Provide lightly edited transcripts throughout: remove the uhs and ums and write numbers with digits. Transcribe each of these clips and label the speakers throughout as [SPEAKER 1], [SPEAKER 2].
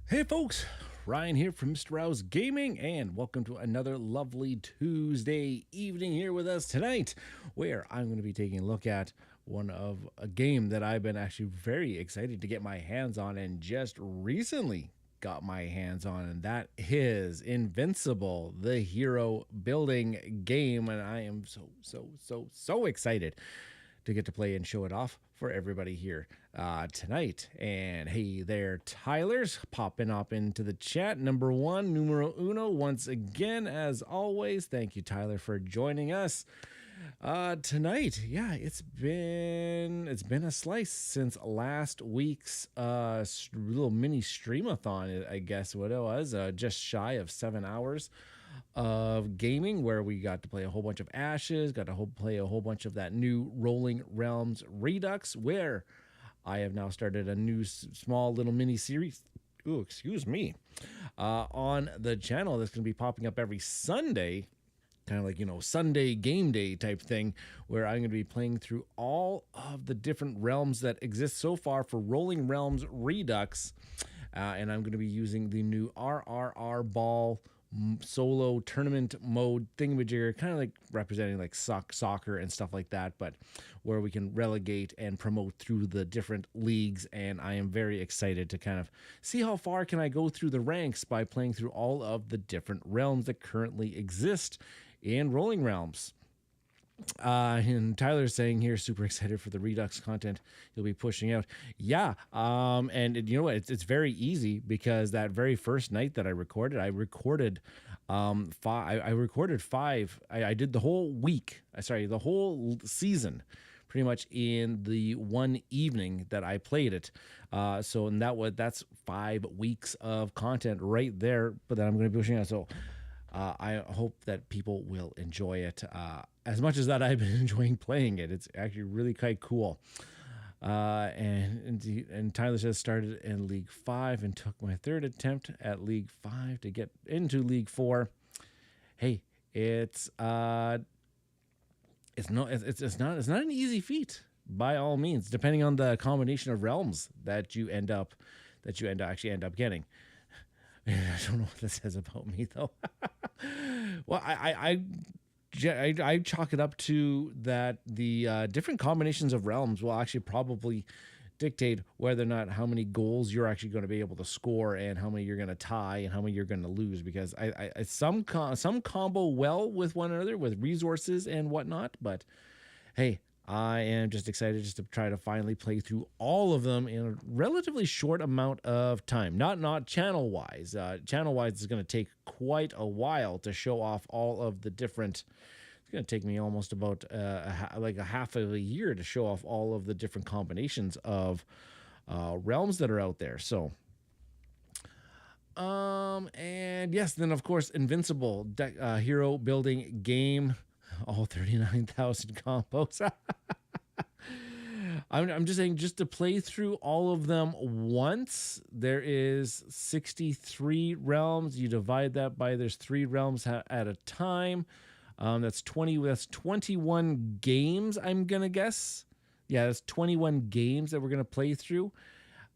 [SPEAKER 1] Hey folks, Ryan here from Mista Rau's Gaming, and welcome to another lovely Tuesday evening here with us tonight, where I'm going to be taking a look at one of a game that I've been actually very excited to get my hands on and just recently got my hands on, and that is Invincible, the hero building game, and I am so excited to get to play and show it off for everybody here tonight. And hey there, Tyler's popping up into the chat. Number one, numero uno, once again, as always. Thank you, Tyler, for joining us tonight. Yeah, it's been a slice since last week's little mini streamathon, I guess what it was, just shy of 7 hours of gaming, where we got to play a whole bunch of Ashes, got to play a whole bunch of that new Rolling Realms Redux, where I have now started a new small little mini series. Ooh, excuse me, on the channel that's going to be popping up every Sunday, kind of like, Sunday game day type thing, where I'm going to be playing through all of the different realms that exist so far for Rolling Realms Redux. And I'm going to be using the new RRR Ball solo tournament mode thingamajigger, kind of like representing like soccer and stuff like that, but where we can relegate and promote through the different leagues. And I am very excited to kind of see how far can I go through the ranks by playing through all of the different realms that currently exist in Rolling Realms. And Tyler's saying here, super excited for the Redux content you'll be pushing out. Yeah, and you know what? It's very easy, because that very first night that I recorded five. I recorded five. I did the whole week. The whole season, pretty much in the one evening that I played it. So and that's 5 weeks of content right there. But then I'm going to be pushing out. So I hope that people will enjoy it as much as that I've been enjoying playing it. It's actually really quite cool. And Tyler says, started in League 5 and took my third attempt at League 5 to get into League 4. Hey, it's not an easy feat by all means, depending on the combination of realms that you end up getting. I don't know what this says about me, though. Well, I chalk it up to that the different combinations of realms will actually probably dictate whether or not how many goals you're actually going to be able to score, and how many you're going to tie, and how many you're going to lose. Because some combo well with one another with resources and whatnot, but hey, I am just excited just to try to finally play through all of them in a relatively short amount of time. Not channel wise. Channel wise is going to take quite a while to show off all of the different. It's going to take me almost about like a half of a year to show off all of the different combinations of realms that are out there. So. And yes, then of course, Invincible hero building game. All 39,000 combos. I'm just saying, just to play through all of them once, there is 63 realms. You divide that by, there's 3 realms at a time. That's 21 games, I'm gonna guess. Yeah, that's 21 games that we're gonna play through.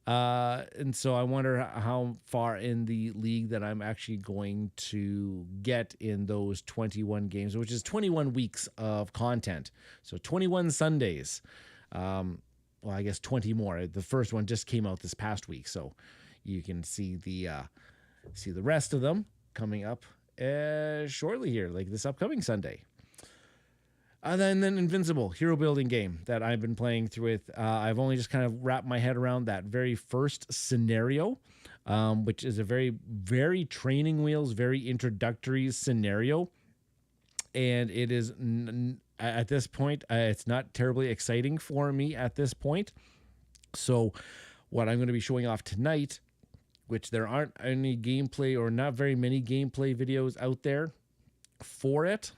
[SPEAKER 1] And so I wonder how far in the league that I'm actually going to get in those 21 games, which is 21 weeks of content. So 21 Sundays. Well, I guess 20 more. The first one just came out this past week, so you can see the rest of them coming up shortly here, like this upcoming Sunday. Then Invincible, hero building game that I've been playing through with. I've only just kind of wrapped my head around that very first scenario, which is a very, very training wheels, very introductory scenario. And it is, at this point, it's not terribly exciting for me at this point. So what I'm going to be showing off tonight, which there aren't any gameplay or not very many gameplay videos out there for it,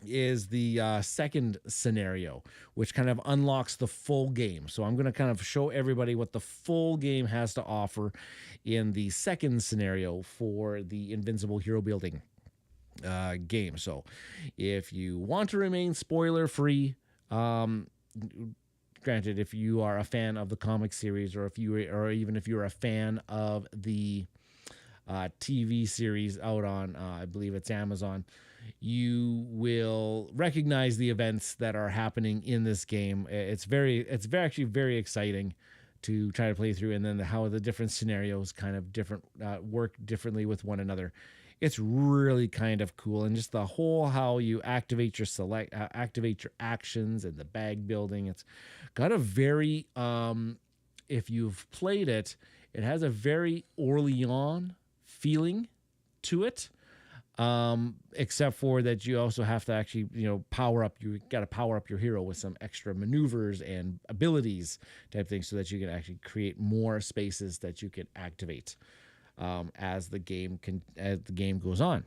[SPEAKER 1] is the second scenario, which kind of unlocks the full game. So I'm going to kind of show everybody what the full game has to offer in the second scenario for the Invincible hero building game. So if you want to remain spoiler free, granted, if you are a fan of the comic series, or even if you're a fan of the TV series out on, I believe it's Amazon, you will recognize the events that are happening in this game. It's actually very exciting to try to play through, and then how the different scenarios kind of work differently with one another. It's really kind of cool, and just the whole how you activate your actions and the bag building. It's got a very if you've played it, it has a very Orleans feeling to it, except for that you also have to actually power up. You got to power up your hero with some extra maneuvers and abilities type things, so that you can actually create more spaces that you can activate as the game goes on.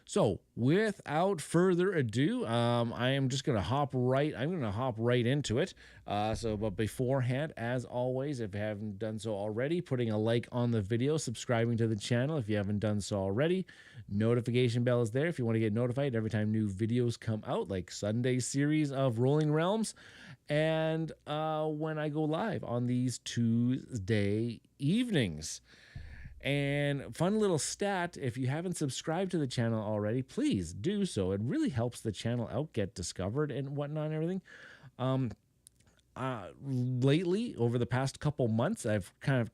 [SPEAKER 1] So without further ado, I'm going to hop right into it. But beforehand, as always, if you haven't done so already, putting a like on the video, subscribing to the channel if you haven't done so already. Notification bell is there if you want to get notified every time new videos come out, like Sunday's series of Rolling Realms, and when I go live on these Tuesday evenings. And fun little stat, if you haven't subscribed to the channel already, please do so. It really helps the channel out, get discovered and whatnot and everything. Lately, over the past couple months, I've kind of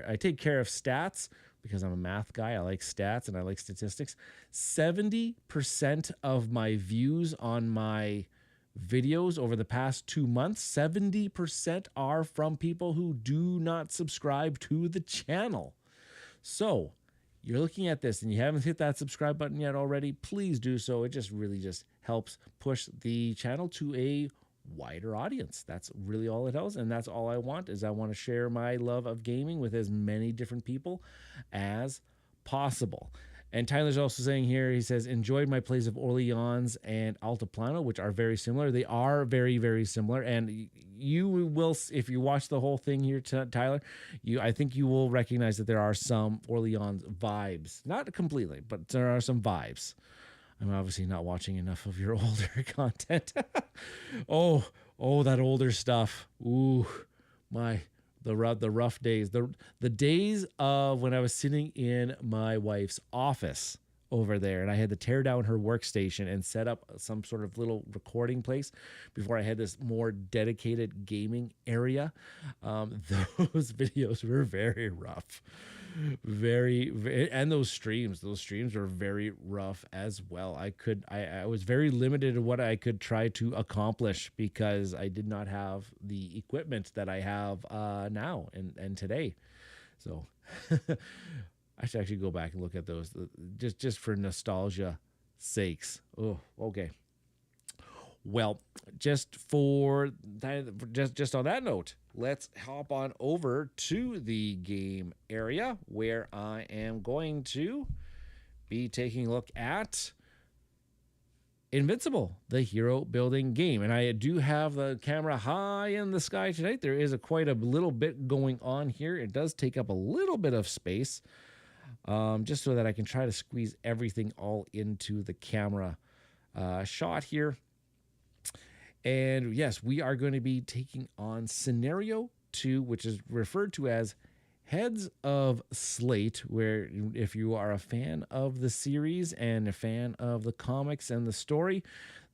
[SPEAKER 1] I take care of stats because I'm a math guy. I like stats and I like statistics. 70% of my views on my videos over the past 2 months, 70% are from people who do not subscribe to the channel. So you're looking at this and you haven't hit that subscribe button yet already, please do so. It just really helps push the channel to a wider audience. That's really all it does. And that's all I want, is I want to share my love of gaming with as many different people as possible. And Tyler's also saying here, he says, enjoyed my plays of Orleans and Altiplano, which are very similar. They are very, very similar. And you will, if you watch the whole thing here, Tyler, I think you will recognize that there are some Orleans vibes. Not completely, but there are some vibes. I'm obviously not watching enough of your older content. Oh, that older stuff. Ooh, the rough days, the days of when I was sitting in my wife's office over there, and I had to tear down her workstation and set up some sort of little recording place before I had this more dedicated gaming area. Those videos were very rough, and those streams were very rough as well. I was very limited in what I could try to accomplish because I did not have the equipment that I have now and today. So I should actually go back and look at those just for nostalgia sakes. Oh, okay. Well, just on that note, let's hop on over to the game area where I am going to be taking a look at Invincible, the hero building game. And I do have the camera high in the sky tonight. There is quite a little bit going on here. It does take up a little bit of space, just so that I can try to squeeze everything all into the camera shot here. And yes, we are going to be taking on Scenario 2, which is referred to as Heads of Slate, where if you are a fan of the series and a fan of the comics and the story,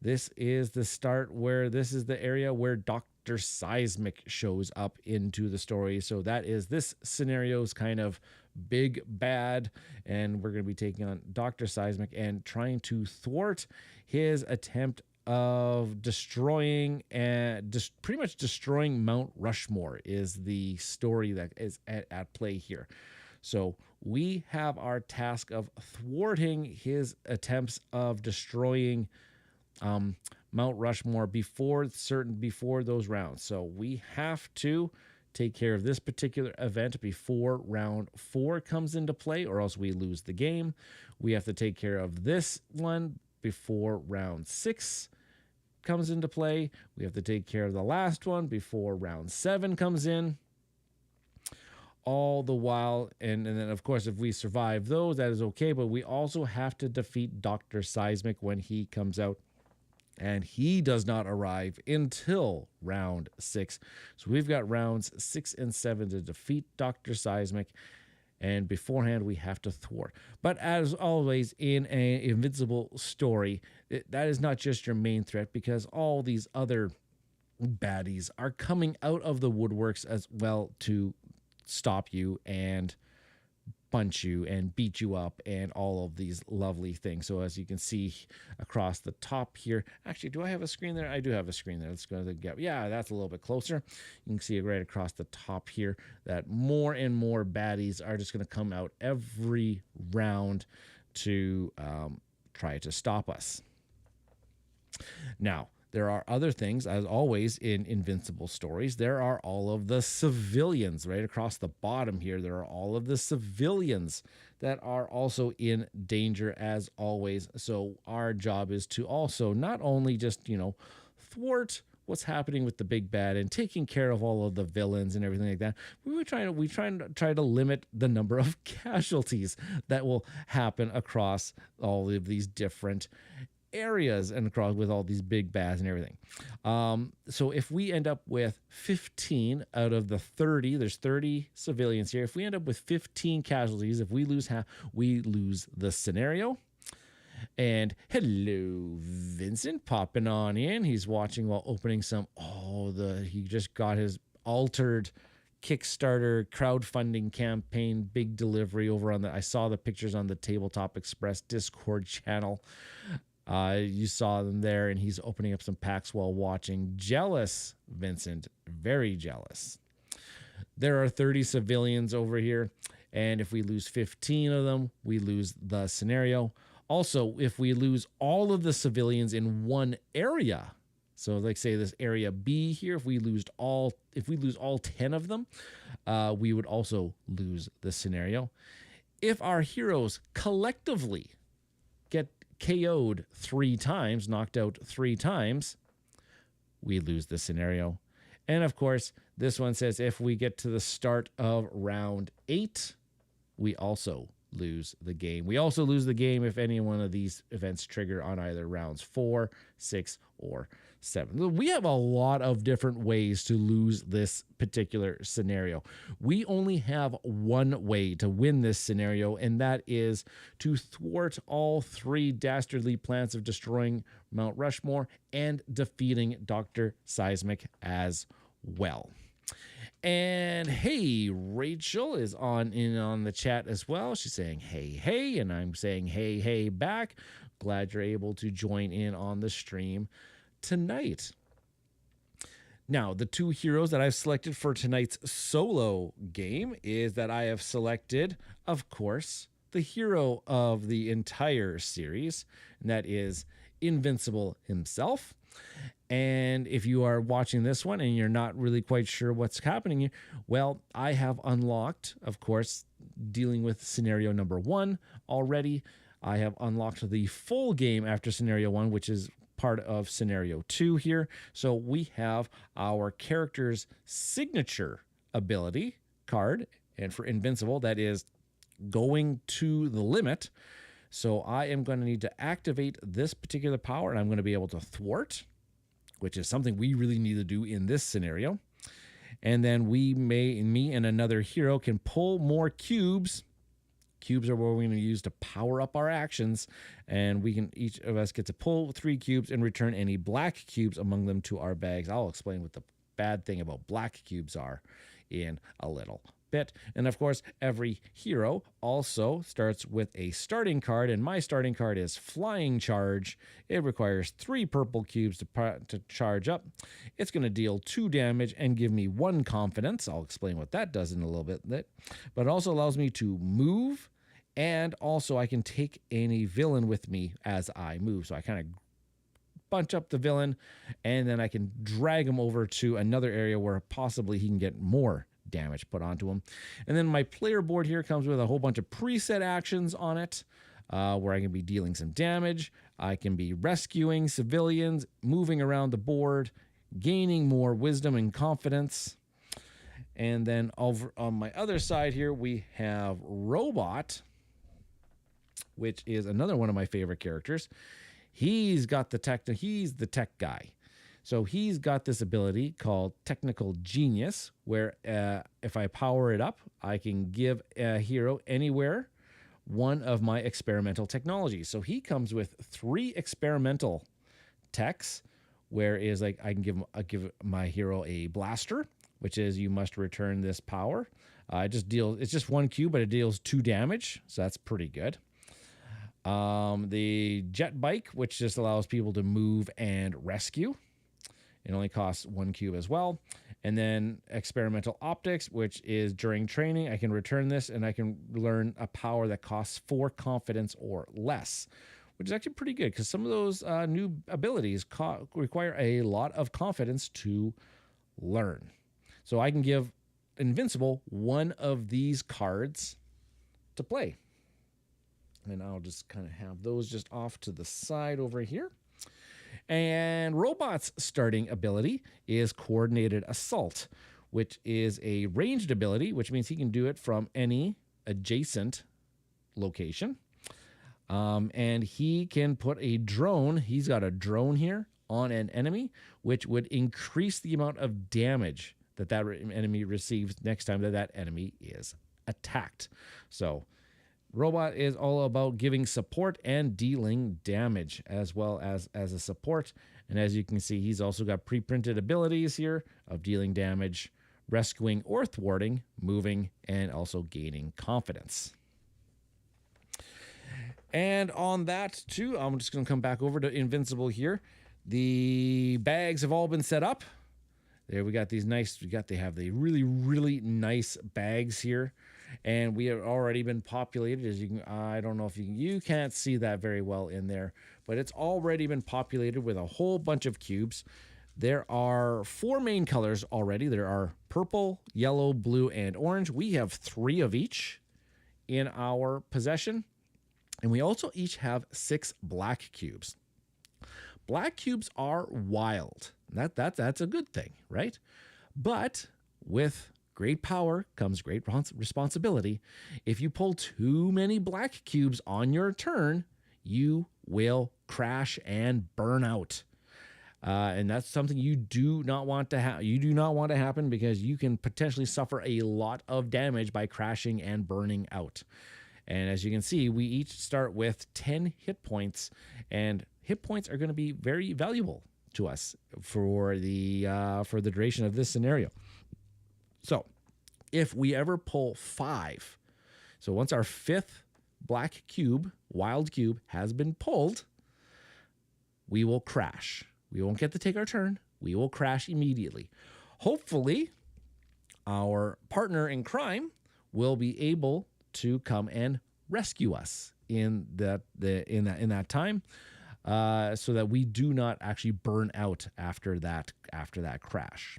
[SPEAKER 1] this is the start where this is the area where Dr. Seismic shows up into the story. So that is this scenario's kind of big bad, and we're going to be taking on Dr. Seismic and trying to thwart his attempt of destroying pretty much destroying Mount Rushmore is the story that is at play here. So we have our task of thwarting his attempts of destroying Mount Rushmore before those rounds. So we have to take care of this particular event before round 4 comes into play, or else we lose the game. We have to take care of this one before round 6 comes into play. We have to take care of the last one before round 7 comes in. All the while, and then of course, if we survive those, that is okay, but we also have to defeat Dr. Seismic when he comes out and he does not arrive until round 6. So we've got rounds 6 and 7 to defeat Dr. Seismic, and beforehand we have to thwart. But as always in an Invincible story, that is not just your main threat, because all these other baddies are coming out of the woodworks as well to stop you and punch you and beat you up and all of these lovely things. So as you can see across the top here, actually, do I have a screen there? I do have a screen there. Let's go to the get. Yeah, that's a little bit closer. You can see it right across the top here that more and more baddies are just going to come out every round to try to stop us. Now, there are other things, as always in Invincible stories. There are all of the civilians right across the bottom here. There are all of the civilians that are also in danger, as always. So our job is to also not only just, thwart what's happening with the big bad and taking care of all of the villains and everything like that. We try to limit the number of casualties that will happen across all of these different areas and across with all these big bads and everything. So if we end up with 15 out of the 30, there's 30 civilians here. If we end up with 15 casualties, if we lose half, we lose the scenario. And hello, Vincent, popping on in. He's watching while opening some. He just got his altered Kickstarter crowdfunding campaign big delivery over on I saw the pictures on the Tabletop Express Discord channel. You saw them there, and he's opening up some packs while watching. Jealous, Vincent, very jealous. There are 30 civilians over here, and if we lose 15 of them, we lose the scenario. Also, if we lose all of the civilians in one area, so like say this area B here, if we lose all 10 of them, we would also lose the scenario. If our heroes collectively get KO'd 3 times, knocked out 3 times, we lose the scenario. And of course, this one says if we get to the start of round 8, we also lose the game. We also lose the game if any one of these events trigger on either rounds 4, 6, or 7. We have a lot of different ways to lose this particular scenario. We only have one way to win this scenario, and that is to thwart all 3 dastardly plans of destroying Mount Rushmore and defeating Dr. Seismic as well. And hey, Rachel is on the chat as well. She's saying hey, and I'm saying hey back. Glad you're able to join in on the stream tonight. Now, the 2 heroes that I've selected for tonight's solo game is that I have selected, of course, the hero of the entire series, and that is Invincible himself. And if you are watching this one and you're not really quite sure what's happening here, well, I have unlocked, of course, dealing with scenario number 1 already. I have unlocked the full game after scenario 1, which is part of scenario 2 here. So we have our character's signature ability card, and for Invincible, that is going to the limit. So I am going to need to activate this particular power, and I'm going to be able to thwart, which is something we really need to do in this scenario. And then me and another hero can pull more cubes. Cubes are what we're going to use to power up our actions, and each of us get to pull 3 cubes and return any black cubes among them to our bags. I'll explain what the bad thing about black cubes are in a little bit. And of course, every hero also starts with a starting card, and my starting card is Flying Charge. It requires 3 purple cubes to charge up. It's going to deal 2 damage and give me 1 confidence. I'll explain what that does in a little bit. But it also allows me to move, and also I can take any villain with me as I move. So I kind of bunch up the villain, and then I can drag him over to another area where possibly he can get more damage put onto him. And then my player board here comes with a whole bunch of preset actions on it, where I can be dealing some damage. I can be rescuing civilians, moving around the board, gaining more wisdom and confidence. And then over on my other side here, we have Robot, which is another one of my favorite characters. he's got the tech. He's the tech guy. So he's got this ability called Technical Genius, where if I power it up, I can give a hero anywhere one of my experimental technologies. So he comes with 3 experimental techs, where is like I can give my hero a blaster, which is you must return this power. It's just 1 cube, but it deals 2 damage, so that's pretty good. The jet bike, which just allows people to move and rescue. It only costs 1 cube as well. And then experimental optics, which is during training, I can return this and I can learn a power that costs 4 confidence or less, which is actually pretty good because some of those new abilities require a lot of confidence to learn. So I can give Invincible one of these cards to play. And I'll just kind of have those just off to the side over here. And Robot's starting ability is Coordinated Assault, which is a ranged ability, which means he can do it from any adjacent location. And he can put a drone, he's got a drone here, on an enemy, which would increase the amount of damage that enemy receives next time that enemy is attacked. So Robot is all about giving support and dealing damage as well as a support. And as you can see, he's also got pre-printed abilities here of dealing damage, rescuing or thwarting, moving, and also gaining confidence. And on that too, I'm just going to come back over to Invincible here. The bags have all been set up. There we got these nice, they have the really, really nice bags here. And we have already been populated, as you can, I don't know if you can't see that very well in there, but it's already been populated with a whole bunch of cubes. There are 4 main colors already. There are purple, yellow, blue, and orange. We have 3 of each in our possession. And we also each have 6 black cubes. Black cubes are wild. That's a good thing, right? But with great power comes great responsibility. If you pull too many black cubes on your turn, you will crash and burn out. And that's something you do not want to have. You do not want to happen because you can potentially suffer a lot of damage by crashing and burning out. And as you can see, we each start with 10 hit points, and hit points are going to be very valuable to us for the duration of this scenario. So if we ever pull 5, so once our 5th black cube, wild cube, has been pulled, we will crash. We won't get to take our turn. We will crash immediately. Hopefully, our partner in crime will be able to come and rescue us in that time, so that we do not actually burn out after that crash.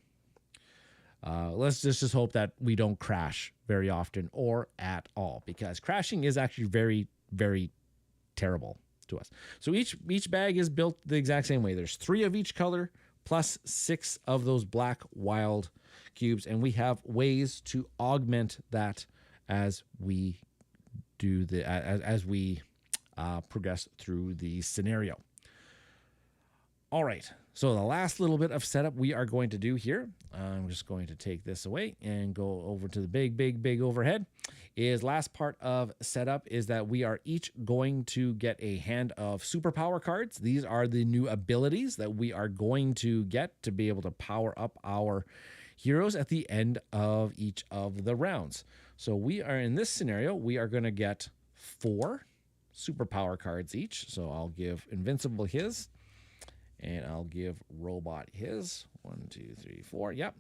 [SPEAKER 1] Let's just hope that we don't crash very often or at all, because crashing is actually very, very terrible to us. So each bag is built the exact same way. There's 3 of each color plus 6 of those black wild cubes, and we have ways to augment that as we do as we progress through the scenario. All right, so the last little bit of setup we are going to do here, I'm just going to take this away and go over to the big overhead, is last part of setup is that we are each going to get a hand of superpower cards. These are the new abilities that we are going to get to be able to power up our heroes at the end of each of the rounds. So we are, in this scenario, we are going to get 4 superpower cards each. So I'll give Invincible his, and I'll give Robot his. 1, 2, 3, 4. Yep.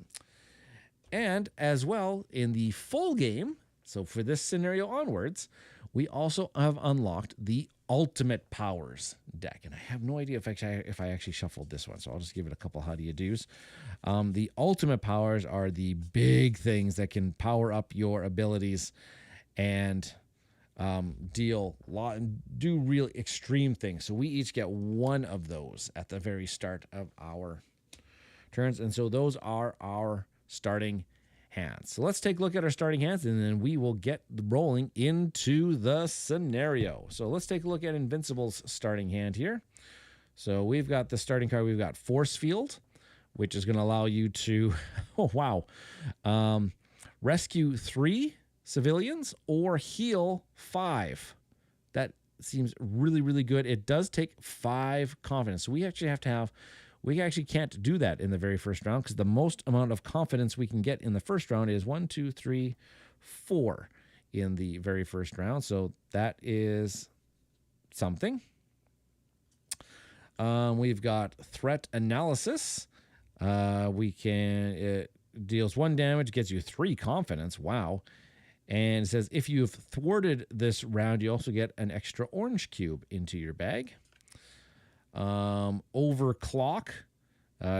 [SPEAKER 1] And as well, in the full game, so for this scenario onwards, we also have unlocked the Ultimate Powers deck. And I have no idea if I actually shuffled this one, so I'll just give it a couple how do you do's. The Ultimate Powers are the big things that can power up your abilities and do real extreme things. So we each get 1 of those at the very start of our turns. And so those are our starting hands. So let's take a look at our starting hands, and then we will get rolling into the scenario. So let's take a look at Invincible's starting hand here. So we've got the starting card. We've got Force Field, which is going to allow you to, oh, wow, rescue 3 civilians or heal 5. That seems really, really good. It does take 5 confidence. So we actually can't do that in the very first round, because the most amount of confidence we can get in the first round is 1, 2, 3, 4 in the very first round. So that is something. We've got Threat Analysis. It deals 1 damage, gets you 3 confidence. Wow. And it says if you've thwarted this round, you also get an extra orange cube into your bag. Overclock.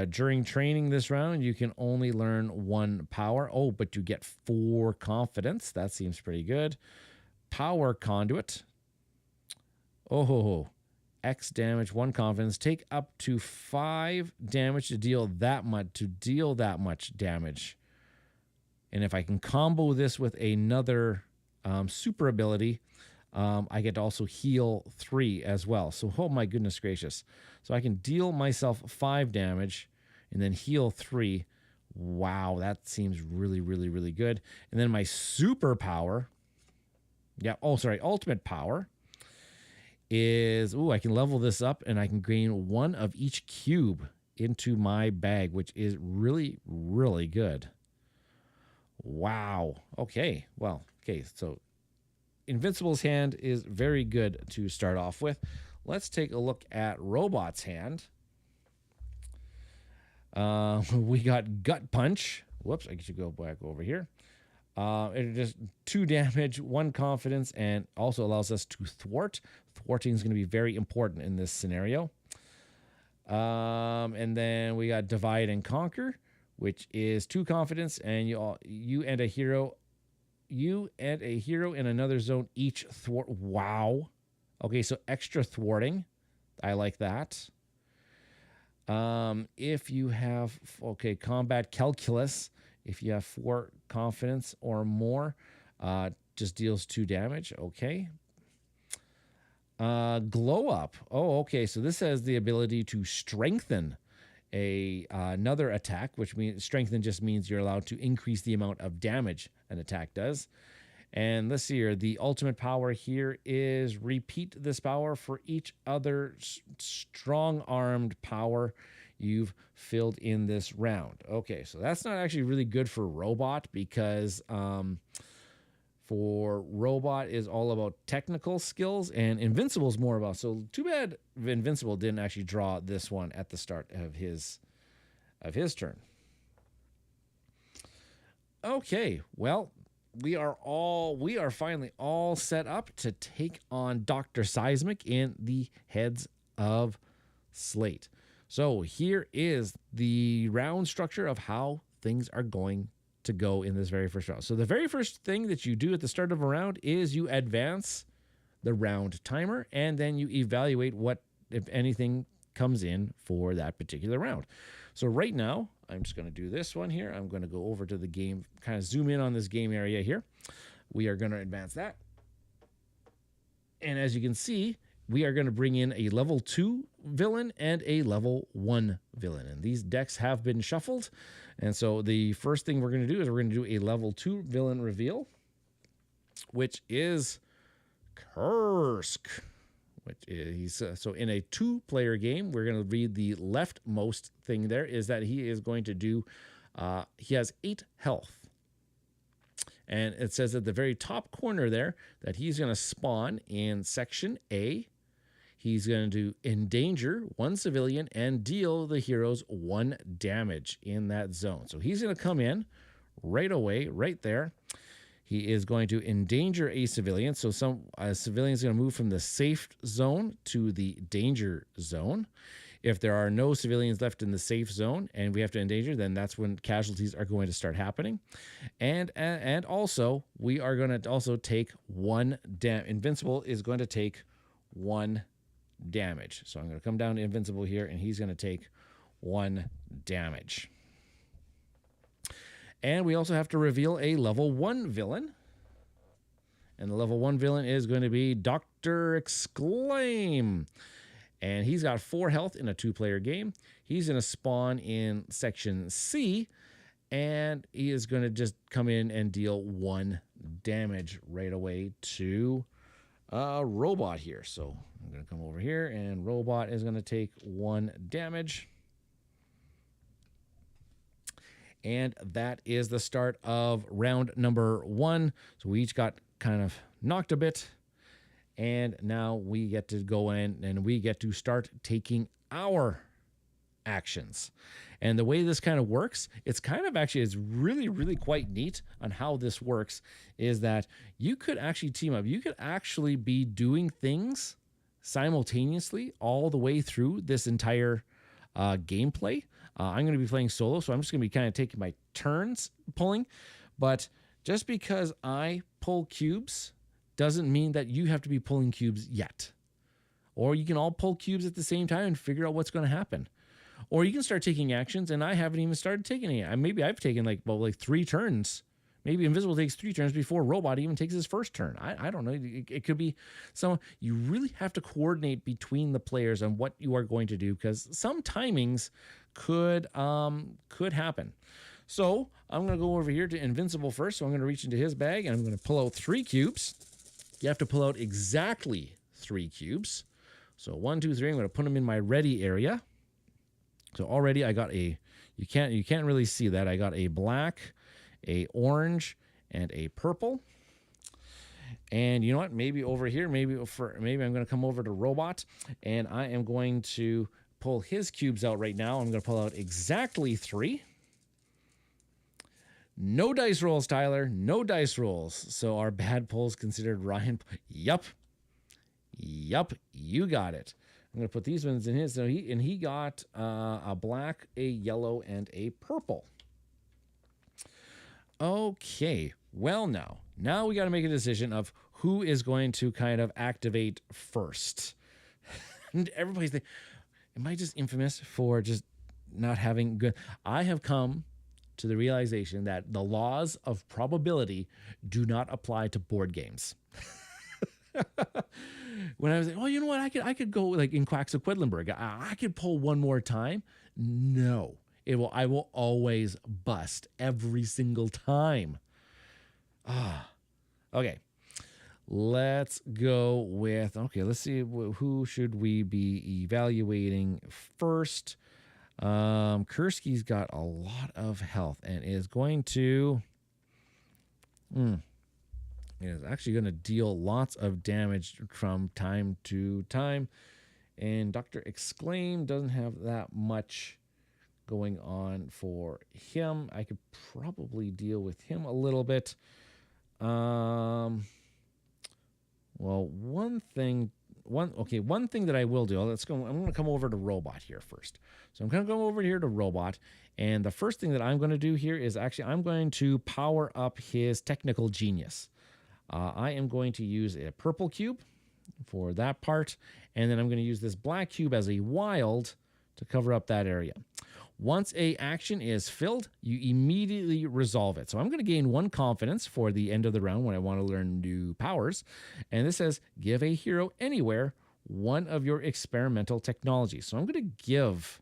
[SPEAKER 1] During training this round, you can only learn 1 power. Oh, but you get 4 confidence. That seems pretty good. Power Conduit. Oh, X damage, 1 confidence. Take up to 5 damage to deal that much damage. And if I can combo this with another super ability, I get to also heal 3 as well. So, oh my goodness gracious. So I can deal myself 5 damage and then heal 3. Wow, that seems really, really, really good. And then my super power, ultimate power is, I can level this up and I can gain 1 of each cube into my bag, which is really, really good. Wow. Okay. Well, okay. So Invincible's hand is very good to start off with. Let's take a look at Robot's hand. We got Gut Punch. Whoops, I should go back over here. It just 2 damage, 1 confidence, and also allows us to thwart. Thwarting is going to be very important in this scenario. And then we got Divide and Conquer, which is 2 confidence, and you and a hero in another zone each thwart. Wow. Okay, so extra thwarting. I like that. If you have, Combat Calculus, if you have 4 confidence or more, just deals 2 damage. Okay. Glow Up. Oh, okay. So this has the ability to strengthen another attack, which means strengthen just means you're allowed to increase the amount of damage an attack does. And let's see here. The ultimate power here is repeat this power for each other strong-armed power you've filled in this round. Okay, so that's not actually really good for Robot, because for Robot is all about technical skills, and Invincible is more about. So too bad Invincible didn't actually draw this one at the start of his turn. Okay, well, we are finally all set up to take on Dr. Seismic in the Heads of Slate. So here is the round structure of how things are going to go in this very first round. So the very first thing that you do at the start of a round is you advance the round timer, and then you evaluate what, if anything, comes in for that particular round. So right now, I'm just going to do this one here. I'm going to go over to the game, kind of zoom in on this game area here. We are going to advance that. And as you can see, we are going to bring in a level 2 villain and a level 1 villain. And these decks have been shuffled. And so the first thing we're going to do is we're going to do a level 2 villain reveal, which is Kursk. So in a 2-player game, we're going to read the leftmost thing there is that he is going to do, he has 8 health. And it says at the very top corner there that he's going to spawn in section A. He's going to endanger 1 civilian and deal the heroes 1 damage in that zone. So he's going to come in right away, right there. He is going to endanger a civilian. So a civilian is going to move from the safe zone to the danger zone. If there are no civilians left in the safe zone and we have to endanger, then that's when casualties are going to start happening. And also, we are going to also take 1 damage. Invincible is going to take 1 damage. So I'm going to come down to Invincible here, and he's going to take 1 damage. And we also have to reveal a level 1 villain. And the level 1 villain is going to be Dr. Exclaim. And he's got 4 health in a 2-player game. He's going to spawn in section C, and he is going to just come in and deal 1 damage right away to Robot here. So I'm going to come over here, and Robot is going to take 1 damage. And that is the start of round number 1. So we each got kind of knocked a bit. And now we get to go in and we get to start taking our actions. And the way this kind of works, it's kind of actually, it's really, really quite neat on how this works, is that you could actually team up. You could actually be doing things simultaneously all the way through this entire gameplay. I'm going to be playing solo, so I'm just going to be kind of taking my turns pulling. But just because I pull cubes doesn't mean that you have to be pulling cubes yet. Or you can all pull cubes at the same time and figure out what's going to happen. Or you can start taking actions, and I haven't even started taking any. Maybe I've taken like 3 turns. Maybe Invincible takes 3 turns before Robot even takes his first turn. I don't know. It could be some. You really have to coordinate between the players on what you are going to do, because some timings could happen. So I'm going to go over here to Invincible first. So I'm going to reach into his bag, and I'm going to pull out 3 cubes. You have to pull out exactly 3 cubes. So 1, 2, 3. I'm going to put them in my ready area. So already I got a. You can't really see that. I got a black, a orange, and a purple. And you know what? Maybe over here, maybe I'm going to come over to Robot, and I am going to pull his cubes out right now. I'm going to pull out exactly 3. No dice rolls, Tyler. No dice rolls. So our bad pulls considered Ryan. Yup. You got it. I'm going to put these ones in his. So he got a black, a yellow, and a purple. Okay. Well, now we got to make a decision of who is going to kind of activate first. And everybody's thinking, am I just infamous for just not having good? I have come to the realization that the laws of probability do not apply to board games. When I was like, oh, you know what? I could go like in Quacks of Quedlinburg. I could pull one more time. No, I will always bust every single time. Okay. Let's go with, let's see, who should we be evaluating first? Kursky's got a lot of health and is going to, is actually going to deal lots of damage from time to time. And Dr. Exclaim doesn't have that much going on for him. I could probably deal with him a little bit. Well, one thing that I will do, I'm going to come over to Robot here first. So I'm going to go over here to Robot, and the first thing that I'm going to do here is actually I'm going to power up his technical genius. I am going to use a purple cube for that part, and then I'm going to use this black cube as a wild to cover up that area. Once a action is filled, you immediately resolve it. So I'm going to gain 1 confidence for the end of the round when I want to learn new powers. And this says, give a hero anywhere 1 of your experimental technologies. So I'm going to give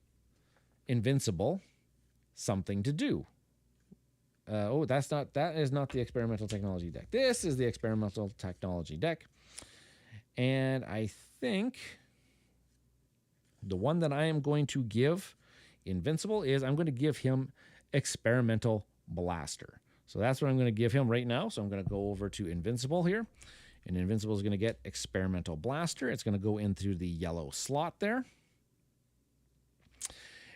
[SPEAKER 1] Invincible something to do. That is not the experimental technology deck. This is the experimental technology deck. And I think the one that I am going to give Invincible is I'm going to give him Experimental Blaster. So that's what I'm going to give him right now. So I'm going to go over to Invincible here. And Invincible is going to get Experimental Blaster. It's going to go in through the yellow slot there.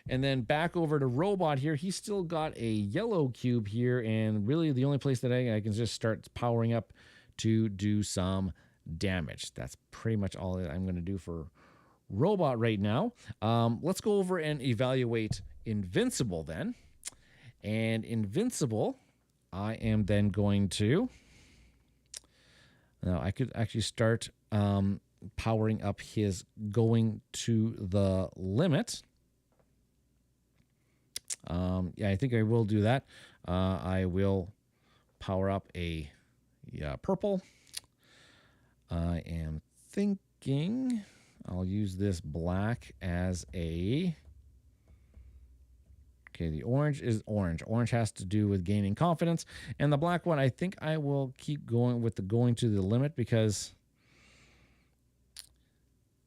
[SPEAKER 1] And then back over to Robot here. He's still got a yellow cube here. And really the only place that I can just start powering up to do some damage. That's pretty much all that I'm going to do for Robot right now. Let's go over and evaluate Invincible then. And Invincible, I am then going to... Now, I could actually start powering up his going to the limit. Yeah, I think I will do that. I will power up a purple. I am thinking I'll use this black as a... Okay, the orange is orange. Orange has to do with gaining confidence. And the black one, I think I will keep going with the going to the limit because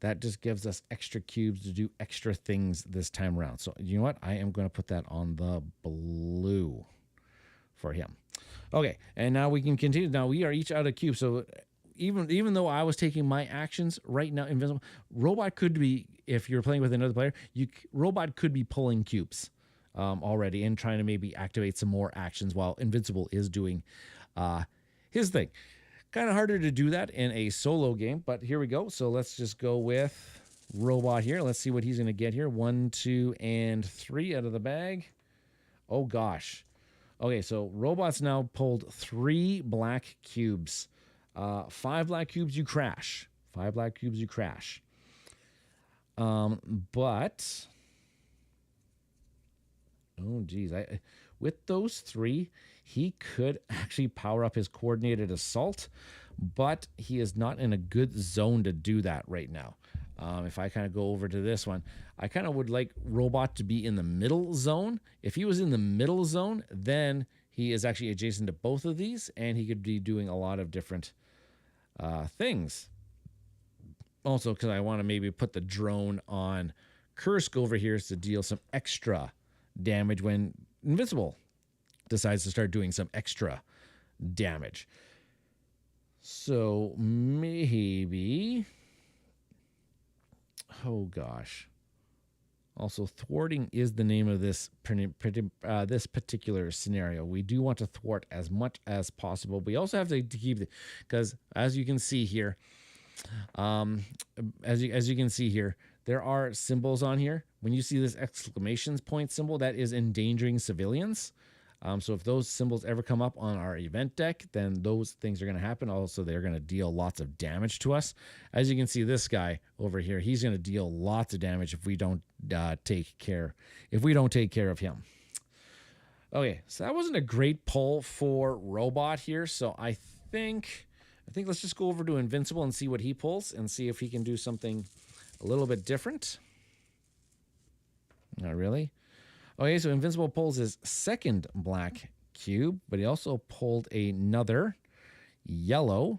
[SPEAKER 1] that just gives us extra cubes to do extra things this time around. So you know what? I am going to put that on the blue for him. Okay, and now we can continue. Now we are each out of cubes. So even though I was taking my actions right now, Invincible, Robot could be, if you're playing with another player, Robot could be pulling cubes already and trying to maybe activate some more actions while Invincible is doing his thing. Kind of harder to do that in a solo game, but here we go. So let's just go with Robot here. Let's see what he's going to get here. 1, 2, and 3 out of the bag. Oh, gosh. Okay, so Robot's now pulled 3 black cubes. 5 black cubes, you crash. 5 black cubes, you crash. But... Oh, geez. With those 3... he could actually power up his coordinated assault, but he is not in a good zone to do that right now. If I kind of go over to this one, I kind of would like Robot to be in the middle zone. If he was in the middle zone, then he is actually adjacent to both of these, and he could be doing a lot of different things. Also, because I want to maybe put the drone on Kursk over here to deal some extra damage when Invincible decides to start doing some extra damage. So maybe... Oh, gosh. Also, thwarting is the name of this this particular scenario. We do want to thwart as much as possible. We also have to keep it, because as you can see here, as you can see here, there are symbols on here. When you see this exclamation point symbol, that is endangering civilians. So if those symbols ever come up on our event deck, then those things are going to happen. Also, they're going to deal lots of damage to us. As you can see, this guy over here, he's going to deal lots of damage if we don't take care of him. Okay, so that wasn't a great pull for Robot here. So I think let's just go over to Invincible and see what he pulls and see if he can do something a little bit different. Not really. Okay, so Invincible pulls his second black cube, but he also pulled another yellow,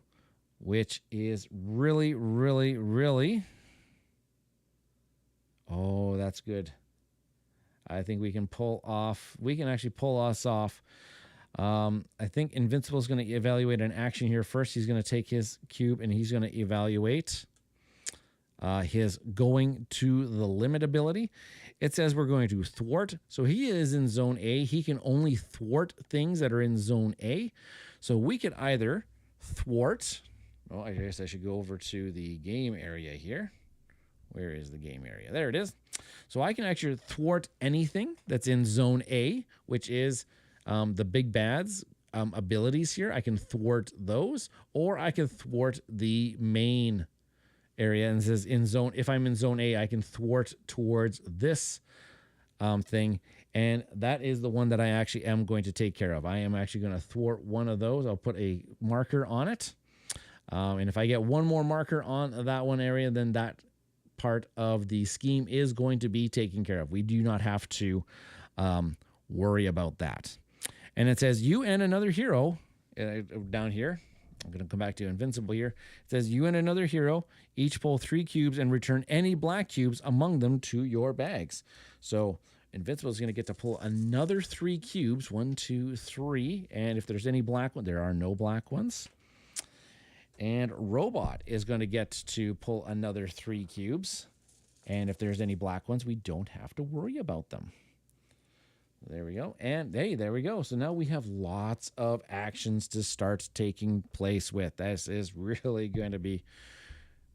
[SPEAKER 1] which is really, really, really... Oh, that's good. I think we can pull off... We can actually pull us off. I think Invincible is going to evaluate an action here first. He's going to take his cube, and he's going to evaluate his going to the limit ability. It says we're going to thwart. So he is in zone A. He can only thwart things that are in zone A. So we could either thwart. Oh, I guess I should go over to the game area here. Where is the game area? There it is. So I can actually thwart anything that's in zone A, which is the big bad's abilities here. I can thwart those, or I can thwart the main area, and it says if I'm in zone A, I can thwart towards this thing, and that is the one that I actually am going to take care of. I am actually going to thwart one of those. I'll put a marker on it, and if I get one more marker on that one area, then that part of the scheme is going to be taken care of. We do not have to worry about that. And it says you and another hero down here. I'm going to come back to Invincible here. It says you and another hero each pull 3 cubes and return any black cubes among them to your bags. So Invincible is going to get to pull another 3 cubes. 1, 2, 3. And if there's any black ones, there are no black ones. And Robot is going to get to pull another 3 cubes. And if there's any black ones, we don't have to worry about them. There we go. And hey, there we go. So now we have lots of actions to start taking place with. This is really going to be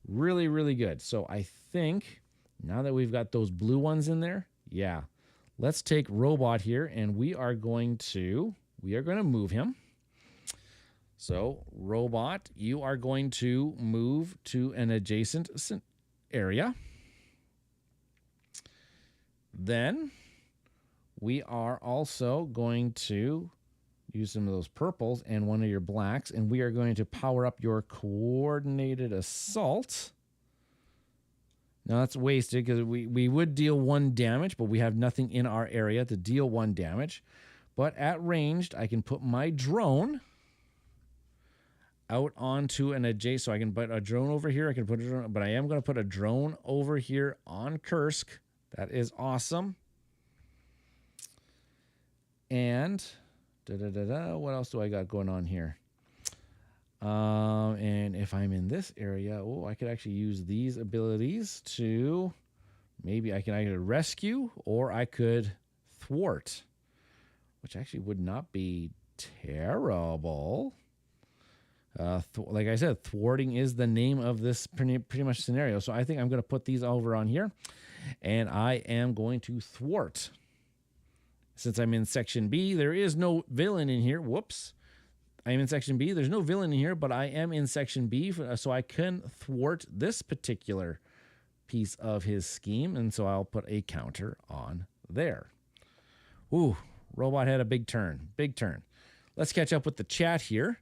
[SPEAKER 1] really, really good. So I think now that we've got those blue ones in there, yeah, let's take Robot here, and we are going to move him. So Robot, you are going to move to an adjacent area. Then we are also going to use some of those purples and one of your blacks, and we are going to power up your coordinated assault. Now that's wasted because we would deal 1 damage, but we have nothing in our area to deal 1 damage. But at ranged, I can put my drone out onto an adjacent. So I can put a drone over here. I can put a drone, but I am going to put a drone over here on Kursk. That is awesome. And what else do I got going on here? And if I'm in this area, oh, I could actually use these abilities to maybe I can either rescue or I could thwart, which actually would not be terrible. Like I said, thwarting is the name of this pretty much scenario. So I think I'm going to put these over on here, and I am going to thwart. Since I'm in Section B, there is no villain in here. Whoops. I am in Section B. There's no villain in here, but I am in Section B, so I can thwart this particular piece of his scheme, and so I'll put a counter on there. Ooh, robot had a big turn. Big turn. Let's catch up with the chat here,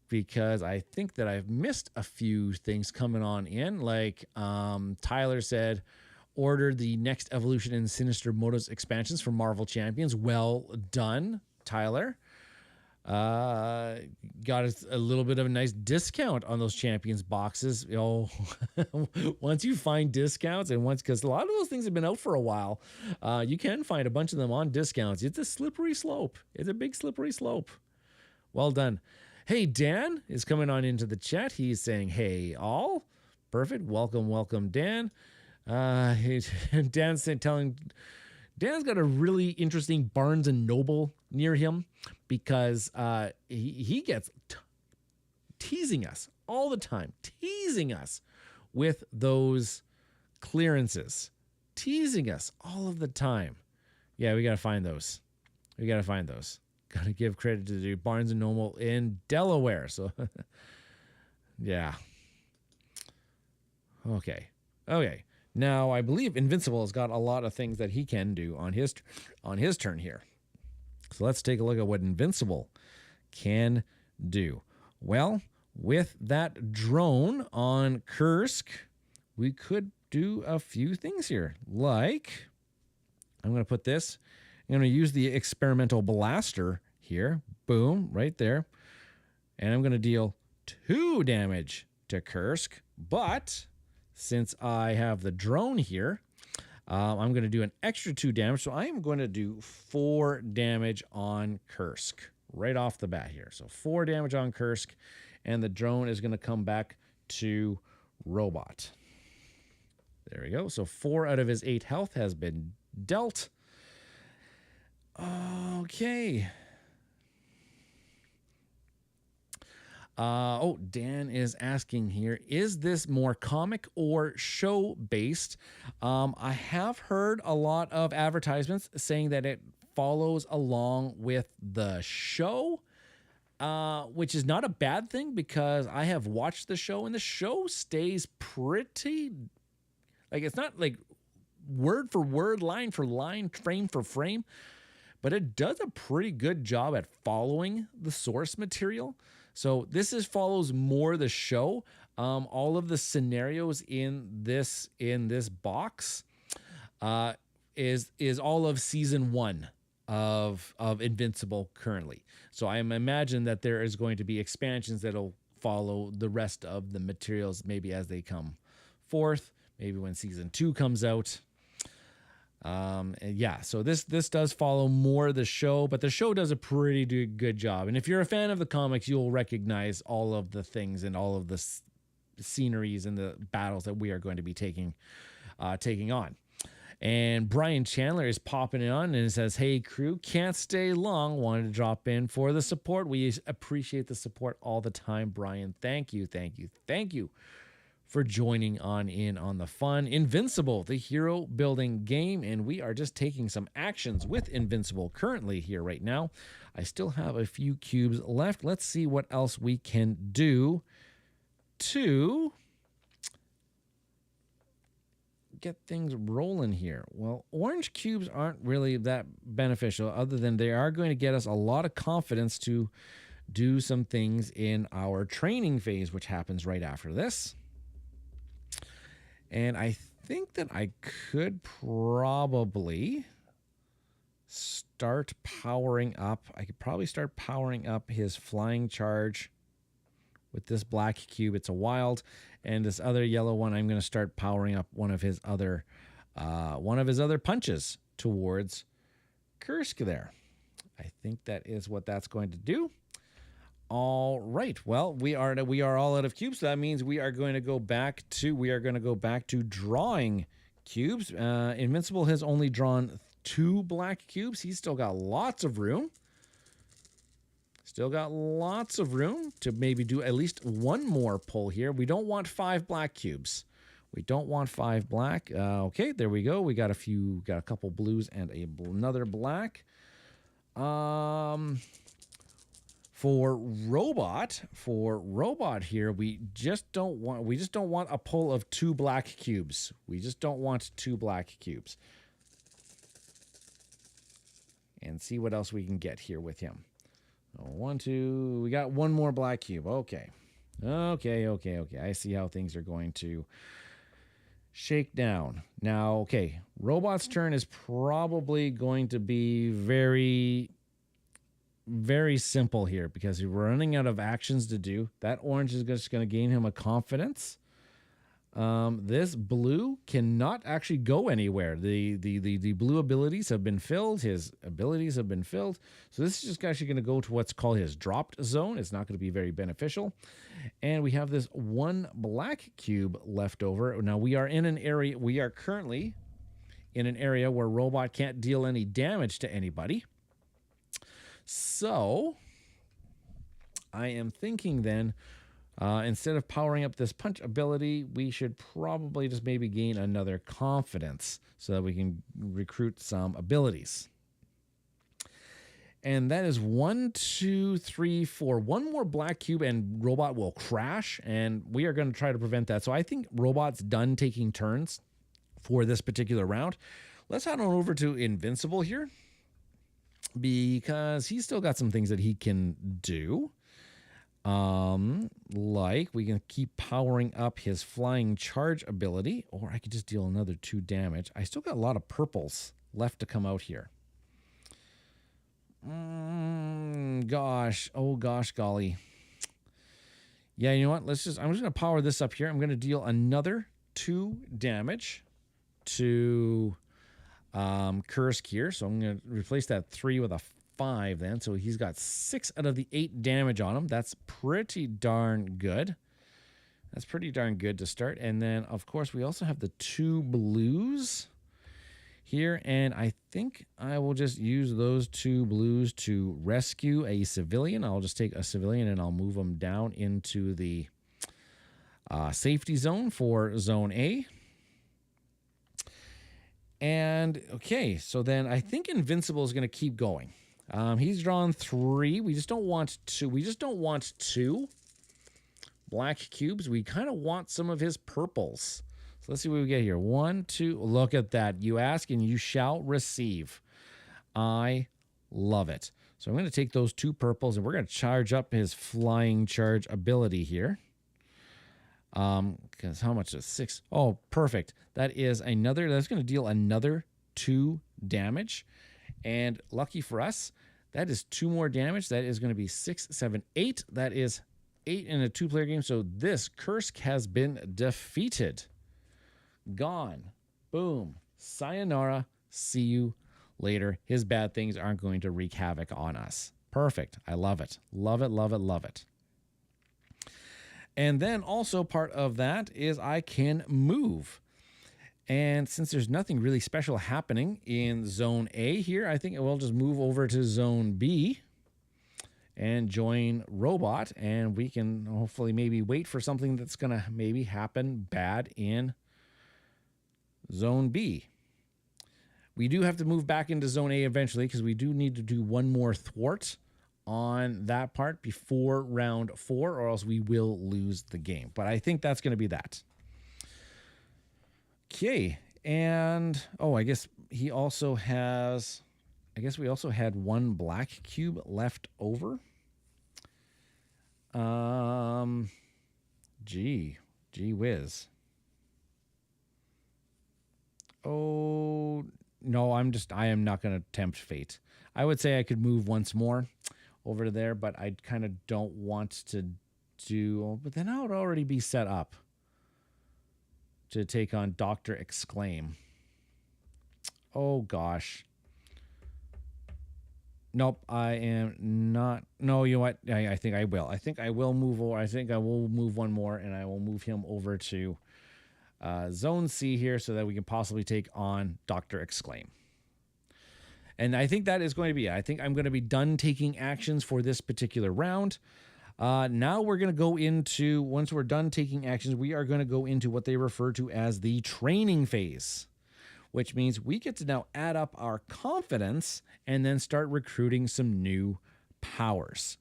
[SPEAKER 1] because I think that I've missed a few things coming on in. Like Tyler said, order the next Evolution and Sinister Motos expansions for Marvel Champions. Well done, Tyler. Got us a little bit of a nice discount on those Champions boxes. Once you find discounts, and because a lot of those things have been out for a while, you can find a bunch of them on discounts. It's a slippery slope. It's a big slippery slope. Well done. Hey, Dan is coming on into the chat. He's saying, hey, all. Perfect. Welcome, welcome, Dan. Dan's got a really interesting Barnes and Noble near him, because he gets teasing us all the time, teasing us with those clearances, teasing us all of the time. Yeah, we got to find those. Got to give credit to the Barnes and Noble in Delaware. So, yeah. Okay. Now, I believe Invincible has got a lot of things that he can do on his turn here. So let's take a look at what Invincible can do. Well, with that drone on Kursk, we could do a few things here. Like, I'm going to put this. I'm going to use the experimental blaster here. Boom, right there. And I'm going to deal 2 damage to Kursk. But since I have the drone here, I'm going to do an extra 2 damage. So I am going to do 4 damage on Kursk right off the bat here. So 4 damage on Kursk, and the drone is going to come back to Robot. There we go. So 4 out of his 8 health has been dealt. Okay. Dan is asking here, is this more comic or show based? I have heard a lot of advertisements saying that it follows along with the show, which is not a bad thing, because I have watched the show, and the show stays pretty, like, it's not like word for word, line for line, frame for frame, but it does a pretty good job at following the source material. So this follows more the show. All of the scenarios in this box is all of season 1 of Invincible currently. So I imagine that there is going to be expansions that'll follow the rest of the materials, maybe as they come forth, maybe when season 2 comes out. Yeah, so this does follow more the show, but the show does a pretty good job. And if you're a fan of the comics, you'll recognize all of the things and all of the sceneries and the battles that we are going to be taking on. And Brian Chandler is popping it on and says, hey, crew, can't stay long. Wanted to drop in for the support. We appreciate the support all the time, Brian. Thank you for joining on in on the fun. Invincible, the hero building game, and we are just taking some actions with Invincible currently here right now. I still have a few cubes left. Let's see what else we can do to get things rolling here. Well, orange cubes aren't really that beneficial, other than they are going to get us a lot of confidence to do some things in our training phase, which happens right after this. And I think that I could probably start powering up. I could probably start powering up his flying charge with this black cube. It's a wild, and this other yellow one, I'm going to start powering up one of his other punches towards Kursk there. I think that is what that's going to do. All right. Well, we are all out of cubes. So that means we are going to go back to drawing cubes. Invincible has only drawn 2 black cubes. He's still got lots of room. Still got lots of room to maybe do at least one more pull here. We don't want 5 black cubes. We don't want 5 black. Okay, there we go. We got a couple blues and another black. For robot here, we just don't want a pull of 2 black cubes. We just don't want 2 black cubes. And see what else we can get here with him. 1, 2, we got 1 more black cube. Okay. I see how things are going to shake down. Now, okay, robot's turn is probably going to be very, very simple here because we're running out of actions to do. That orange is just going to gain him a confidence. This blue cannot actually go anywhere. The blue abilities have been filled. His abilities have been filled. So this is just actually going to go to what's called his dropped zone. It's not going to be very beneficial. And we have this 1 black cube left over. Now we are currently in an area where robot can't deal any damage to anybody. So I am thinking then, instead of powering up this punch ability, we should probably just maybe gain another confidence so that we can recruit some abilities. And that is 1, 2, 3, 4. 1 more black cube and robot will crash, and we are going to try to prevent that. So I think robot's done taking turns for this particular round. Let's head on over to Invincible here because he's still got some things that he can do. Like we can keep powering up his flying charge ability, or I could just deal another 2 damage. I still got a lot of purples left to come out here. Gosh. Oh gosh, golly. Yeah, you know what? I'm just going to power this up here. I'm going to deal another 2 damage to Kursk here. So I'm going to replace that 3 with a 5 then. So he's got 6 out of the 8 damage on him. That's pretty darn good. That's pretty darn good to start. And then, of course, we also have the 2 blues here. And I think I will just use those 2 blues to rescue a civilian. I'll just take a civilian and I'll move him down into the safety zone for Zone A. And, okay, so then I think Invincible is going to keep going. He's drawn 3. We just don't want 2. We just don't want 2 black cubes. We kind of want some of his purples. So let's see what we get here. 1, 2. Look at that. You ask and you shall receive. I love it. So I'm going to take those 2 purples and we're going to charge up his flying charge ability here. Because how much is 6? Oh, perfect. That's going to deal another 2 damage. And lucky for us, that is 2 more damage. That is going to be 6, 7, 8. That is 8 in a 2-player game. So this Kursk has been defeated. Gone. Boom. Sayonara. See you later. His bad things aren't going to wreak havoc on us. Perfect. I love it. Love it, love it, love it. And then also part of that is I can move. And since there's nothing really special happening in Zone A here, I think we'll just move over to Zone B and join Robot. And we can hopefully maybe wait for something that's going to maybe happen bad in Zone B. We do have to move back into Zone A eventually because we do need to do 1 more thwart on that part before round 4, or else we will lose the game. But I think that's going to be that. Okay, and I guess we also had 1 black cube left over. Gee whiz. Oh, no, I am not going to tempt fate. I would say I could move once more over to there, but I kind of don't want to do, but then I would already be set up to take on Dr. Exclaim. Oh, gosh. Nope, I am not. No, you know what? I think I will. I think I will move over. I think I will move one more, and I will move him over to Zone C here so that we can possibly take on Dr. Exclaim. And I think that is going to be it. I think I'm going to be done taking actions for this particular round. Now we're going to go into, once we're done taking actions, we are going to go into what they refer to as the training phase, which means we get to now add up our confidence and then start recruiting some new powers.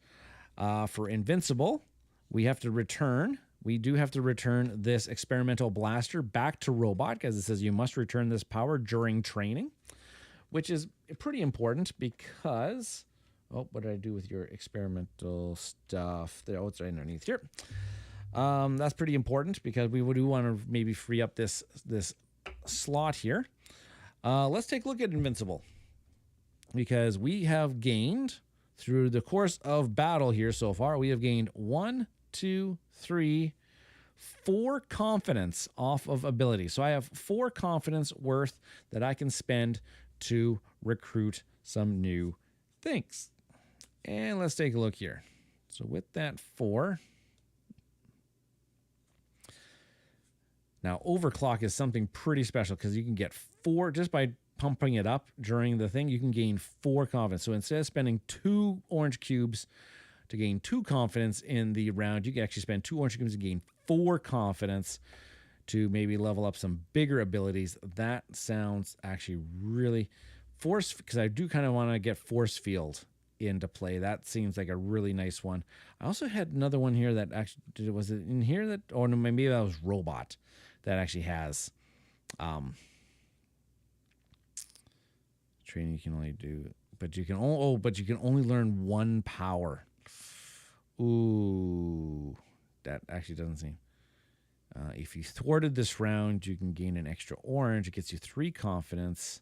[SPEAKER 1] For Invincible, we have to return. We do have to return this experimental blaster back to Robot, because it says you must return this power during training, which is pretty important because... Oh, what did I do with your experimental stuff? There, oh, it's right underneath here. That's pretty important because we do want to maybe free up this slot here. Let's take a look at Invincible, because we have gained through the course of battle here so far, we have gained 1, 2, 3, 4 confidence off of ability. So I have 4 confidence worth that I can spend to recruit some new things. And let's take a look here. So with that 4, now overclock is something pretty special because you can get 4 just by pumping it up during the thing. You can gain 4 confidence. So instead of spending 2 orange cubes to gain 2 confidence in the round, you can actually spend 2 orange cubes to gain 4 confidence to maybe level up some bigger abilities. That sounds actually really force, because I do kind of want to get force field into play. That seems like a really nice one. I also had another one here that actually, was it in here that, or no, maybe that was Robot that actually has training you can only do, but you can but you can only learn 1 power. Ooh, that actually doesn't seem. If you thwarted this round, you can gain an extra orange. It gets you 3 confidence,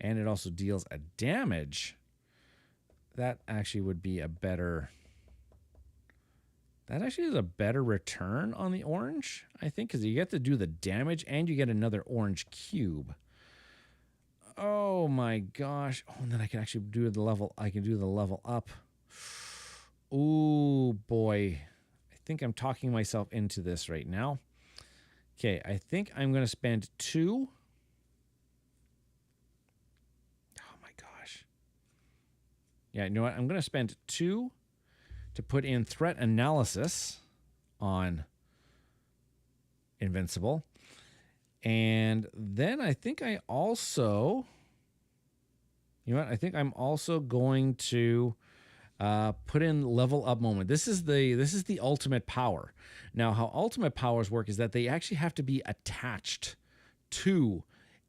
[SPEAKER 1] and it also deals a damage. That actually would be a better... That actually is a better return on the orange, I think, because you get to do the damage and you get another orange cube. Oh my gosh. Oh, and then I can actually do the level. I can do the level up. Ooh, boy. I think I'm talking myself into this right now. Okay, I think I'm going to spend 2. Yeah, you know what? I'm going to spend 2 to put in threat analysis on Invincible. And then I think I also... You know what? I think I'm also going to put in level up moment. This is the ultimate power. Now, how ultimate powers work is that they actually have to be attached to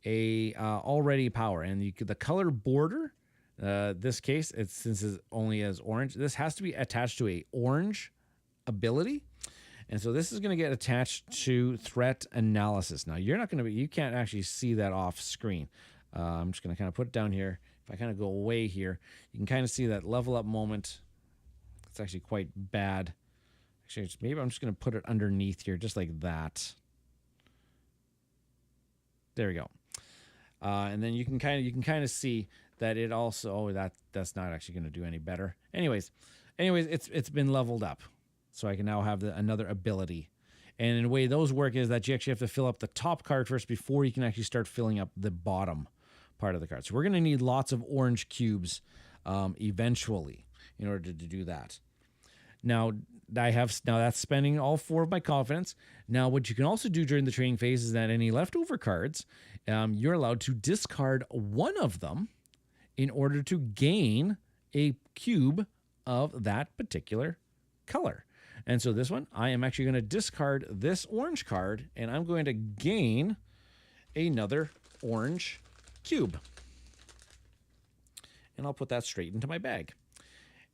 [SPEAKER 1] a already power. And the color border... this case, since it's only as orange, this has to be attached to a orange ability. And so this is going to get attached to threat analysis. Now, you can't actually see that off screen. I'm just going to kind of put it down here. If I kind of go away here, you can kind of see that level up moment. It's actually quite bad. Actually, maybe I'm just going to put it underneath here, just like that. There we go. And then you can kind of see that it also, that's not actually going to do any better. Anyways, it's been leveled up, so I can now have another ability. And in a way, those work is that you actually have to fill up the top card first before you can actually start filling up the bottom part of the card. So we're going to need lots of orange cubes eventually in order to do that. Now that's spending all 4 of my confidence. Now, what you can also do during the training phase is that any leftover cards, you're allowed to discard 1 of them in order to gain a cube of that particular color. And so this one, I am actually going to discard this orange card, and I'm going to gain another orange cube. And I'll put that straight into my bag.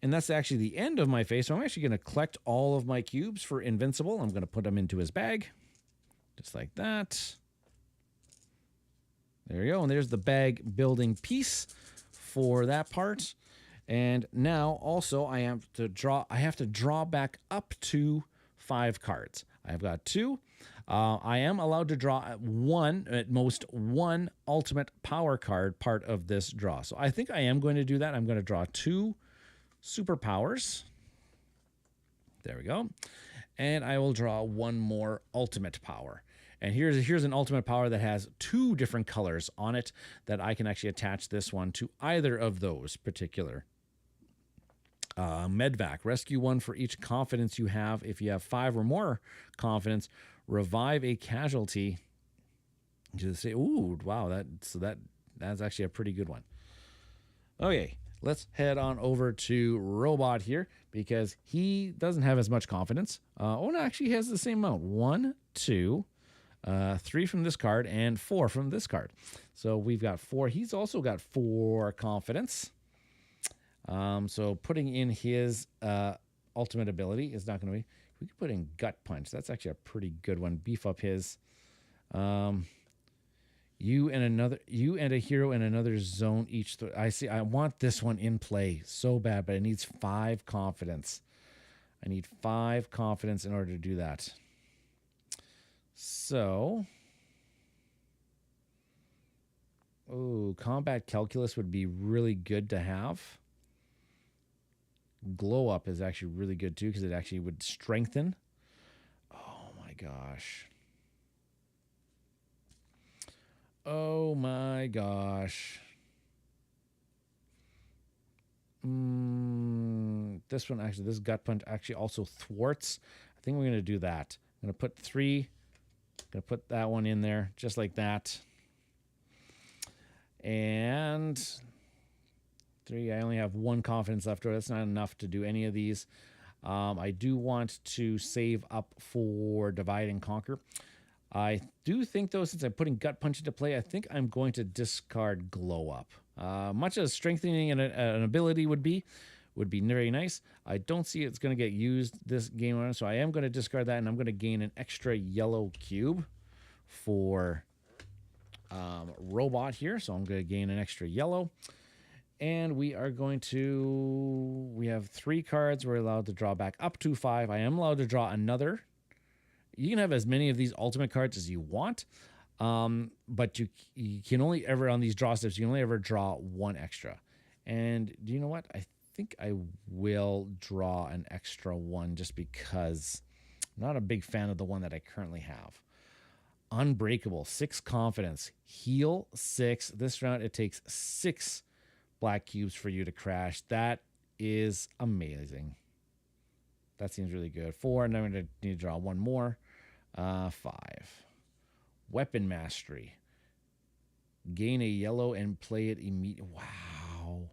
[SPEAKER 1] And that's actually the end of my phase. So I'm actually going to collect all of my cubes for Invincible. I'm going to put them into his bag, just like that. There you go. And there's the bag building piece for that part. And now also I have to draw back up to 5 cards. I've got 2. I am allowed to draw at most one ultimate power card part of this draw. So I think I am going to do that. I'm going to draw 2 superpowers. There we go. And I will draw 1 more ultimate power. And here's an ultimate power that has 2 different colors on it that I can actually attach this one to either of those particular. Medvac, rescue 1 for each confidence you have. If you have 5 or more confidence, revive a casualty. Just say, ooh, wow, that's actually a pretty good one. Okay, let's head on over to Robot here because he doesn't have as much confidence. No, actually he has the same amount. 1, 2, 3 from this card and 4 from this card. So we've got 4. He's also got 4 confidence. So putting in his ultimate ability is not going to be. We could put in Gut Punch. That's actually a pretty good one. Beef up his. You and a hero in another zone each. I see. I want this one in play so bad, but it needs 5 confidence. I need 5 confidence in order to do that. So, combat calculus would be really good to have. Glow up is actually really good too because it actually would strengthen. Oh my gosh. Oh my gosh. This one actually, this Gut Punch actually also thwarts. I think we're going to do that. I'm going to put 3. Going to put that one in there just like that. And 3, I only have 1 confidence left. That's not enough to do any of these. I do want to save up for Divide and Conquer. I do think, though, since I'm putting Gut Punch into play, I think I'm going to discard Glow Up. Much as strengthening an ability would be very nice. I don't see it's going to get used this game on, so I am going to discard that, and I'm going to gain an extra yellow cube for Robot here. So I'm going to gain an extra yellow. And we are going to, we have 3 cards. We're allowed to draw back up to 5. I am allowed to draw another. You can have as many of these ultimate cards as you want. But you can only ever, on these draw steps, you can only ever draw 1 extra. And do you know what? I think I will draw an extra 1 just because I'm not a big fan of the one that I currently have. Unbreakable, 6 confidence, heal 6. This round it takes 6 black cubes for you to crash. That is amazing. That seems really good. 4, and I'm going to need to draw 1 more. 5. Weapon Mastery. Gain a yellow and play it immediately. Wow.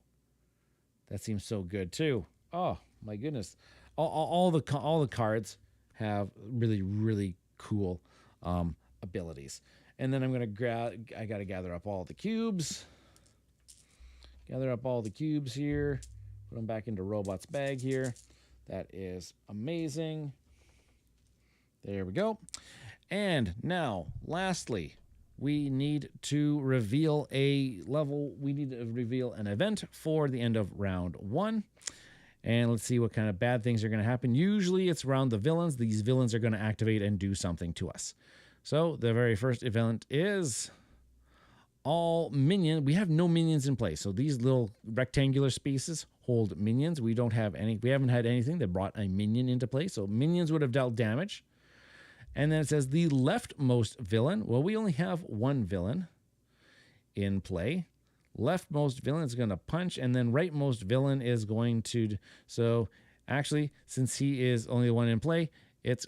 [SPEAKER 1] That seems so good too. Oh my goodness. All the cards have really, really cool abilities. And then I'm going to I got to gather up all the cubes. Gather up all the cubes here. Put them back into Robot's bag here. That is amazing. There we go. And now, lastly, we need to reveal a level. We need to reveal an event for the end of round 1. And let's see what kind of bad things are going to happen. Usually it's around the villains. These villains are going to activate and do something to us. So the very first event is all minions. We have no minions in place. So these little rectangular spaces hold minions. We don't have any. We haven't had anything that brought a minion into play. So minions would have dealt damage. And then it says the leftmost villain. Well, we only have 1 villain in play. Leftmost villain is going to punch, and then rightmost villain is going to. So actually, since he is only the one in play, it's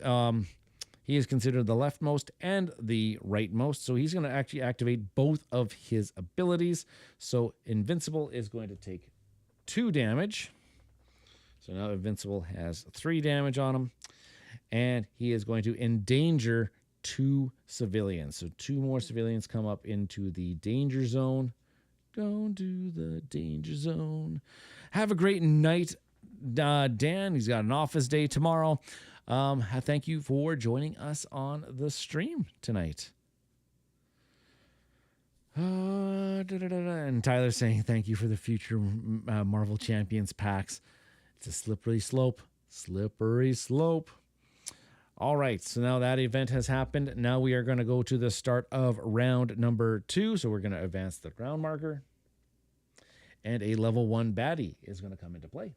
[SPEAKER 1] he is considered the leftmost and the rightmost. So he's going to actually activate both of his abilities. So Invincible is going to take 2 damage. So now Invincible has 3 damage on him. And he is going to endanger 2 civilians. So 2 more civilians come up into the danger zone. Going to the danger zone. Have a great night, Dan. He's got an office day tomorrow. Thank you for joining us on the stream tonight. And Tyler's saying thank you for the future Marvel Champions packs. It's a slippery slope. Slippery slope. All right, so now that event has happened. Now we are going to go to the start of round number 2. So we're going to advance the ground marker. And a level 1 baddie is going to come into play.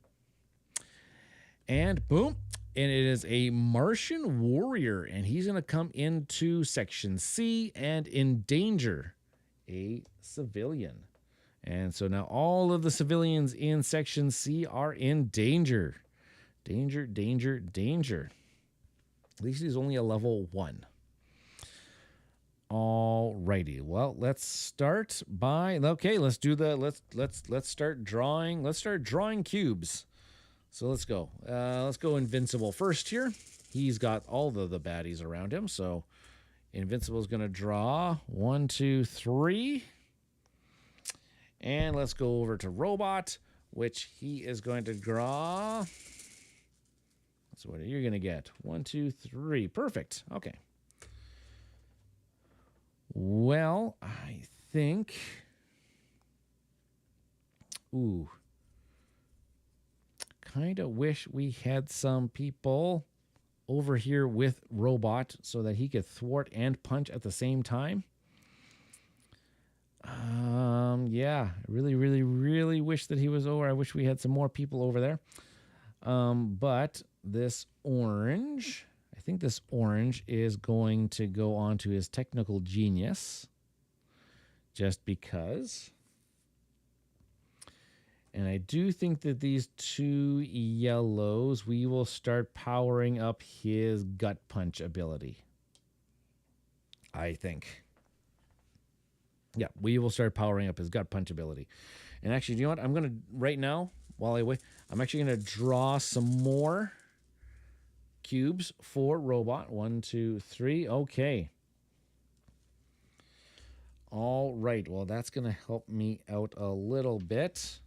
[SPEAKER 1] And boom. And it is a Martian warrior. And he's going to come into section C and endanger a civilian. And so now all of the civilians in section C are in danger. Danger, danger, danger. At least he's only a level 1. All righty. Well, let's start by let's do the let's start drawing. Let's start drawing cubes. So let's go. Let's go Invincible first here. He's got all the baddies around him. So Invincible is going to draw 1, 2, 3. And let's go over to Robot, which he is going to draw. So what are you going to get? 1, 2, 3. Perfect. Okay. Well, I think... Ooh. Kind of wish we had some people over here with Robot so that he could thwart and punch at the same time. Yeah, really, really, really wish that he was over. I wish we had some more people over there. But this orange, I think this orange is going to go on to his technical genius. Just because. And I do think that these 2 yellows, we will start powering up his gut punch ability. I think. Yeah, we will start powering up his gut punch ability. And actually, do you know what? I'm going to, right now, while I wait, I'm actually going to draw some more cubes for Robot. 1, 2, 3. Okay. All right. Well, that's going to help me out a little bit.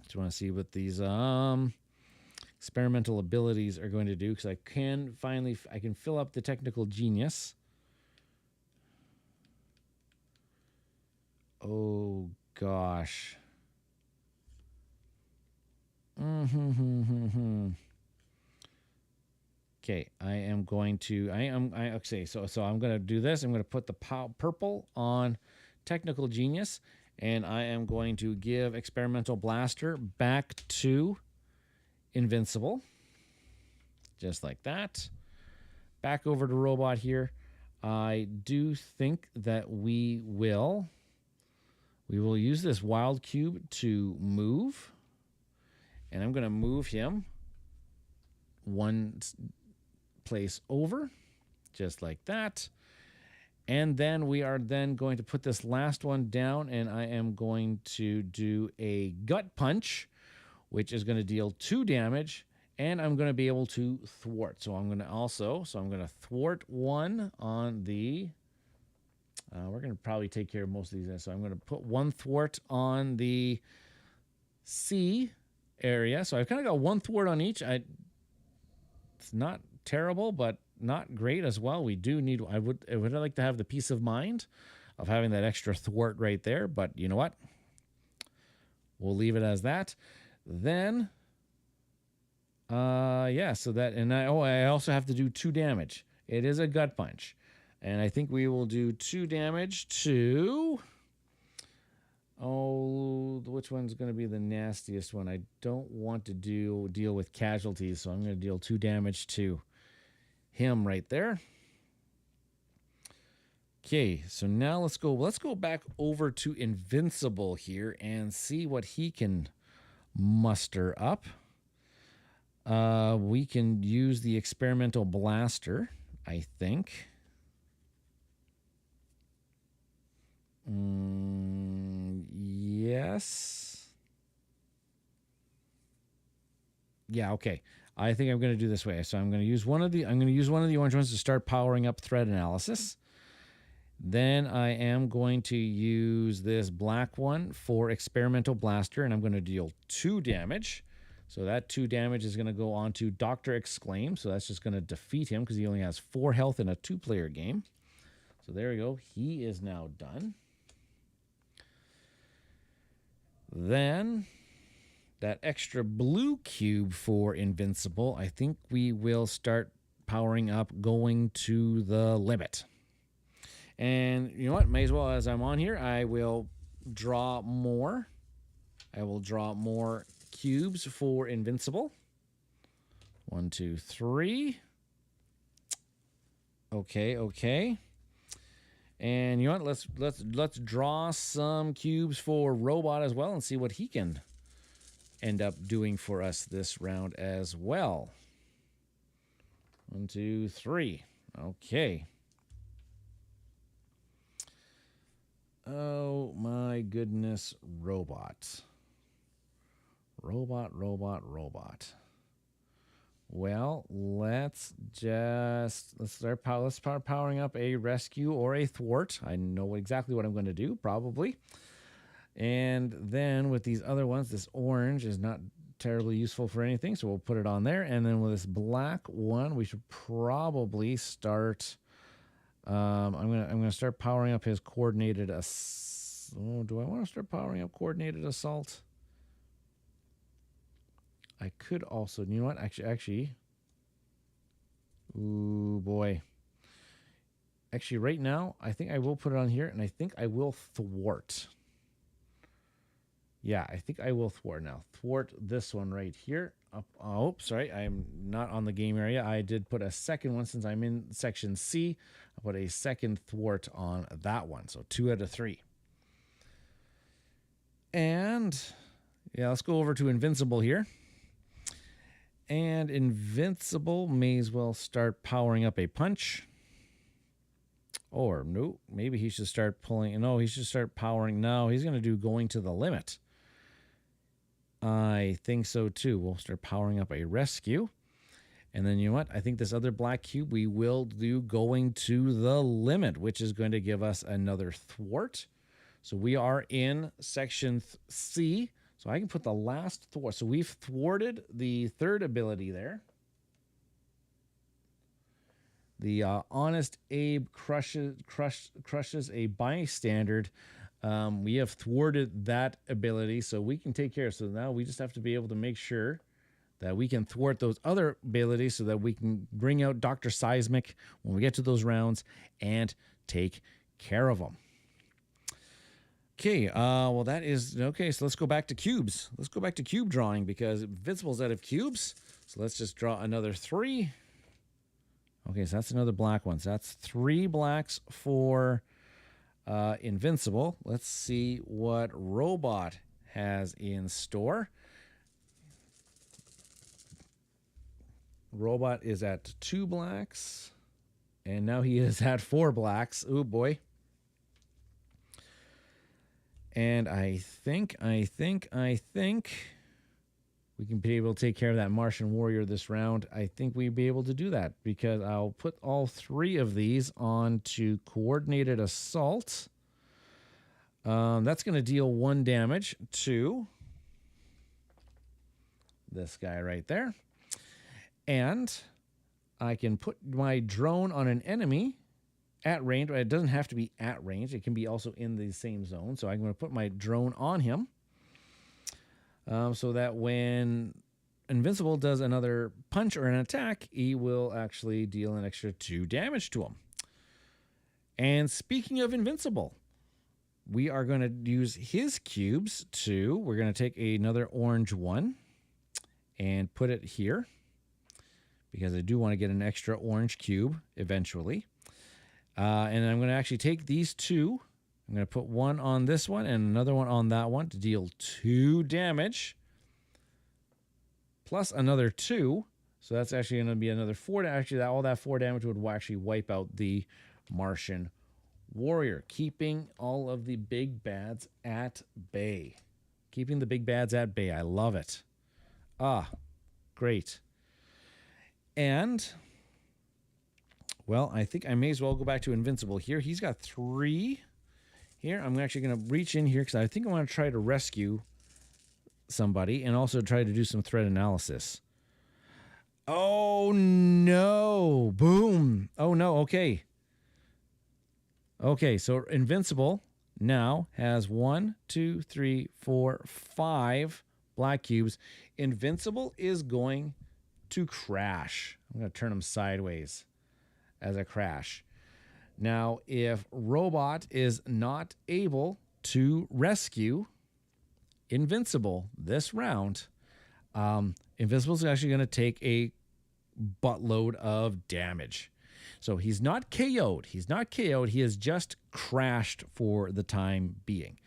[SPEAKER 1] Just want to see what these experimental abilities are going to do, because I can fill up the technical genius. Oh gosh. Okay, okay, so I'm going to do this. I'm going to put the purple on technical genius, and I am going to give experimental blaster back to Invincible. Just like that. Back over to Robot here. I do think that we will use this wild cube to move. And I'm going to move him 1 place over, just like that. And then we are then going to put this last one down, and I am going to do a gut punch, which is going to deal 2 damage, and I'm going to be able to thwart. So I'm going to thwart 1 on the... we're going to probably take care of most of these. So I'm going to put 1 thwart on the C area. So I've kind of got 1 thwart on each. It's not terrible, but not great as well. We do need... I would like to have the peace of mind of having that extra thwart right there, but you know what? We'll leave it as that. Then... yeah, so that... And I also have to do 2 damage. It is a gut punch. And I think we will do 2 damage to... Oh, which one's going to be the nastiest one? I don't want to deal with casualties, so I'm going to deal 2 damage to him right there. Okay, so now let's go back over to Invincible here and see what he can muster up. We can use the experimental blaster, I think. Yes. Yeah, okay. I think I'm going to do this way. So I'm going to use one of the orange ones to start powering up threat analysis. Then I am going to use this black one for experimental blaster, and I'm going to deal 2 damage. So that 2 damage is going to go on to Dr. Exclaim. So that's just going to defeat him because he only has 4 health in a 2-player game. So there we go. He is now done. Then that extra blue cube for Invincible, I think we will start powering up, going to the limit. And you know what? May as well, as I'm on here, I will draw more. I will draw more cubes for Invincible. 1, 2, 3. Okay. And you know what? Let's draw some cubes for Robot as well and see what he can end up doing for us this round as well. 1, 2, 3. Okay. Oh my goodness, Robot. Robot. Well, let's start powering up a rescue or a thwart. I know exactly what I'm going to do, probably. And then with these other ones, this orange is not terribly useful for anything, so we'll put it on there. And then with this black one, we should probably start. I'm gonna start powering up his coordinated do I want to start powering up coordinated assault? I could also, you know what? Actually, ooh boy. Actually, right now, I think I will put it on here, and I think I will thwart. Yeah, I think I will thwart now. Thwart this one right here. Oh, sorry, I'm not on the game area. I did put a second one since I'm in section C. I put a second thwart on that one, so 2 out of 3. And yeah, let's go over to Invincible here. And Invincible may as well start powering up a punch. Or no, maybe he should start pulling. No, he should start powering. No, he's going to do going to the limit. I think so too. We'll start powering up a rescue. And then you know what? I think this other black cube we will do going to the limit, which is going to give us another thwart. So we are in section C. So I can put the last thwart. So we've thwarted the third ability there. The Honest Abe crushes a bystander. We have thwarted that ability, so we can take care of it. So now we just have to be able to make sure that we can thwart those other abilities so that we can bring out Dr. Seismic when we get to those rounds and take care of them. Okay, well, that is okay. So let's go back to cubes. Let's go back to cube drawing because Invincible's out of cubes. So let's just draw another 3. Okay, so that's another black one. So that's 3 blacks for Invincible. Let's see what Robot has in store. Robot is at 2 blacks, and now he is at 4 blacks. Oh boy. And I think we can be able to take care of that Martian warrior this round. I think we'd be able to do that because I'll put all 3 of these onto coordinated assault. That's going to deal 1 damage to this guy right there. And I can put my drone on an enemy at range. It doesn't have to be at range. It can be also in the same zone. So I'm going to put my drone on him. So that when Invincible does another punch or an attack, he will actually deal an extra 2 damage to him. And speaking of Invincible, we are going to use his cubes to, we're going to take another orange one and put it here because I do want to get an extra orange cube eventually. And I'm going to actually take these 2. I'm going to put one on this one and another one on that one to deal 2 damage. Plus another 2. So that's actually going to be another 4. Actually, all that 4 damage would actually wipe out the Martian warrior, keeping all of the big bads at bay. Keeping the big bads at bay. I love it. Ah, great. And well, I think I may as well go back to Invincible here. He's got 3 here. I'm actually going to reach in here because I think I want to try to rescue somebody and also try to do some threat analysis. Oh, no. Boom. Oh, no. Okay. Okay, so Invincible now has 1, 2, 3, 4, 5 black cubes. Invincible is going to crash. I'm going to turn him sideways as a crash. Now, if Robot is not able to rescue Invincible this round, Invincible is actually going to take a buttload of damage. So he's not KO'd. He's not KO'd. He has just crashed for the time being.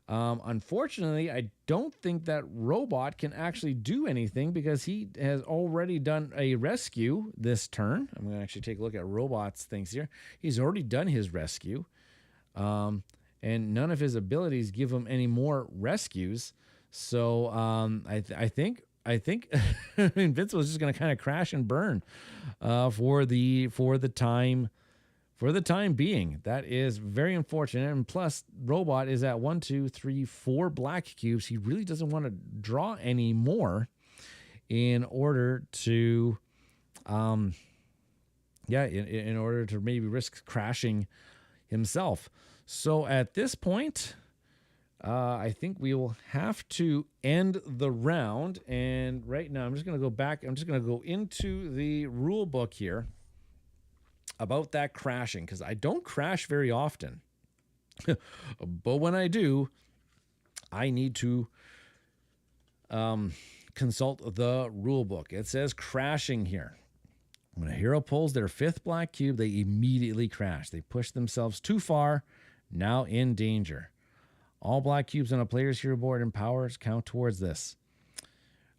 [SPEAKER 1] Unfortunately, I don't think that Robot can actually do anything because he has already done a rescue this turn. I'm going to actually take a look at Robot's things here. He's already done his rescue. And none of his abilities give him any more rescues. So I think Invincible is just going to kind of crash and burn for the time being. That is very unfortunate. And plus, Robot is at 1, 2, 3, 4 black cubes. He really doesn't want to draw any more in order to, in order to maybe risk crashing himself. So at this point, I think we will have to end the round. And right now, I'm just going to go back. I'm just going to go into the rule book here about that crashing, because I don't crash very often. But when I do, I need to consult the rule book. It says crashing here. When a hero pulls their 5th black cube, they immediately crash. They push themselves too far, now in danger. All black cubes on a player's hero board and powers count towards this.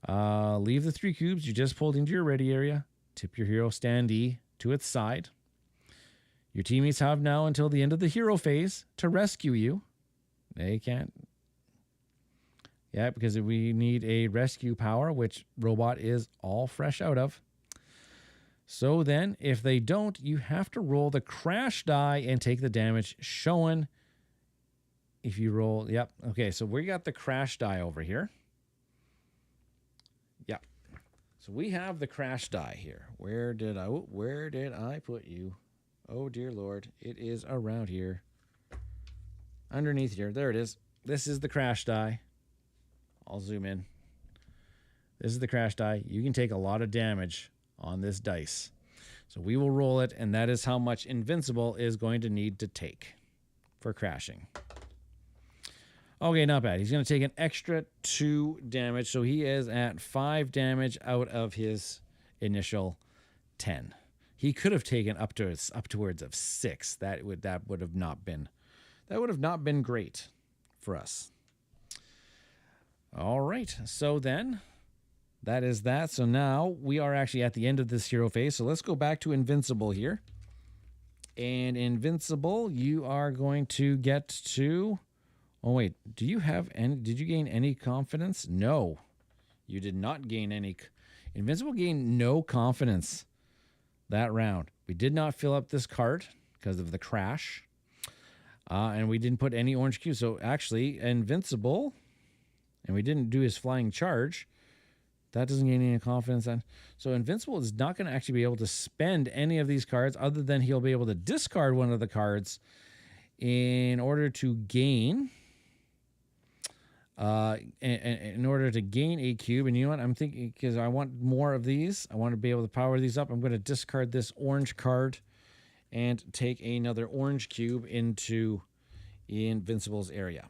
[SPEAKER 1] Leave the 3 cubes you just pulled into your ready area. Tip your hero standee to its side. Your teammates have now until the end of the hero phase to rescue you. They can't. Yeah, because we need a rescue power, which Robot is all fresh out of. So then, if they don't, you have to roll the crash die and take the damage shown. If you roll, yep. Okay, so we got the crash die over here. Yep. So we have the crash die here. Where did I put you? Oh, dear Lord. It is around here. Underneath here. There it is. This is the crash die. I'll zoom in. This is the crash die. You can take a lot of damage on this dice. So we will roll it, and that is how much Invincible is going to need to take for crashing. Okay, not bad. He's going to take an extra 2 damage, so he is at 5 damage out of his initial 10. He could have taken upwards of 6. That would have not been great for us. All right, so then that is that. So now we are actually at the end of this hero phase. So let's go back to Invincible here. And Invincible, you are going to get to... Oh, wait. Did you gain any confidence? No. You did not gain any... Invincible gained no confidence that round. We did not fill up this card because of the crash. And we didn't put any orange cubes. So actually, Invincible... And we didn't do his flying charge. That doesn't gain any confidence then. So Invincible is not going to actually be able to spend any of these cards other than he'll be able to discard one of the cards in order to gain... in order to gain a cube. And you know what? I'm thinking, because I want more of these. I want to be able to power these up. I'm going to discard this orange card and take another orange cube into Invincible's area.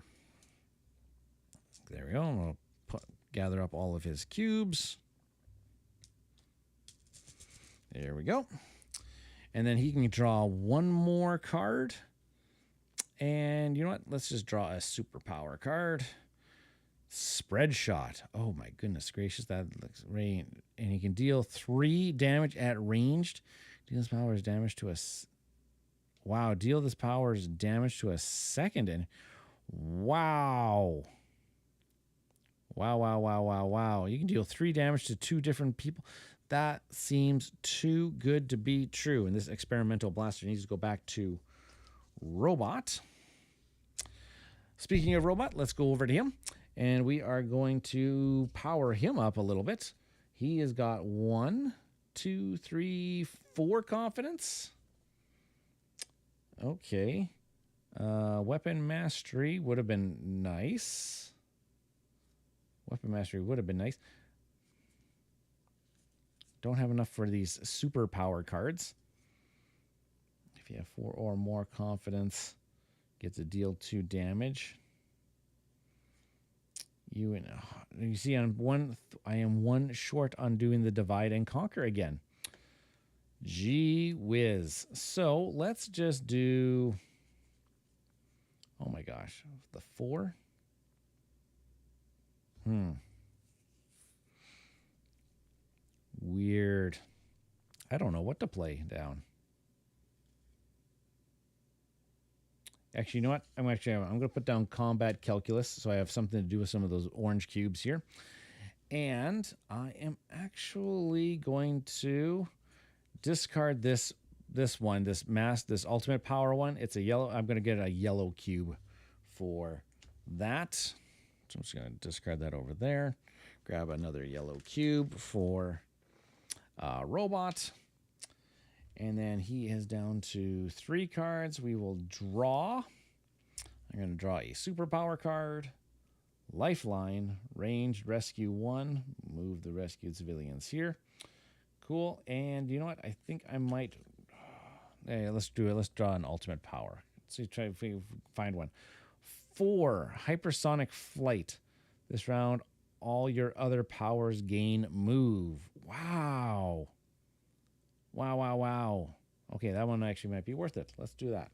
[SPEAKER 1] There we go. I'm going to gather up all of his cubes. There we go. And then he can draw one more card. And you know what? Let's just draw a superpower card. Spread shot. Oh my goodness gracious. That looks rain. And he can deal 3 damage at ranged. Deal this power's damage to us. Wow. Deal this power's damage to a second. And wow. Wow. You can deal 3 damage to 2 different people. That seems too good to be true. And this experimental blaster needs to go back to Robot. Speaking of Robot, let's go over to him. And we are going to power him up a little bit. He has got 1, 2, 3, 4 confidence. Okay. Weapon mastery would have been nice. Weapon mastery would have been nice. Don't have enough for these super power cards. If you have 4 or more confidence, get to deal 2 damage. You see, I am 1 short on doing the divide and conquer again. Gee whiz. So let's just do. Oh my gosh, the 4. Weird. I don't know what to play down. Actually, you know what? I'm going to put down combat calculus so I have something to do with some of those orange cubes here. And I am actually going to discard this one, this ultimate power one. It's a yellow. I'm going to get a yellow cube for that. So I'm just going to discard that over there. Grab another yellow cube for robot. And then he is down to 3 cards. We will draw. I'm going to draw a superpower card. Lifeline, ranged, rescue 1. Move the rescued civilians here. Cool. And you know what? I think I might. Hey, let's do it. Let's draw an ultimate power. Let's try to find one. 4, hypersonic flight. This round, all your other powers gain move. Wow. Wow. Okay, that one actually might be worth it. Let's do that.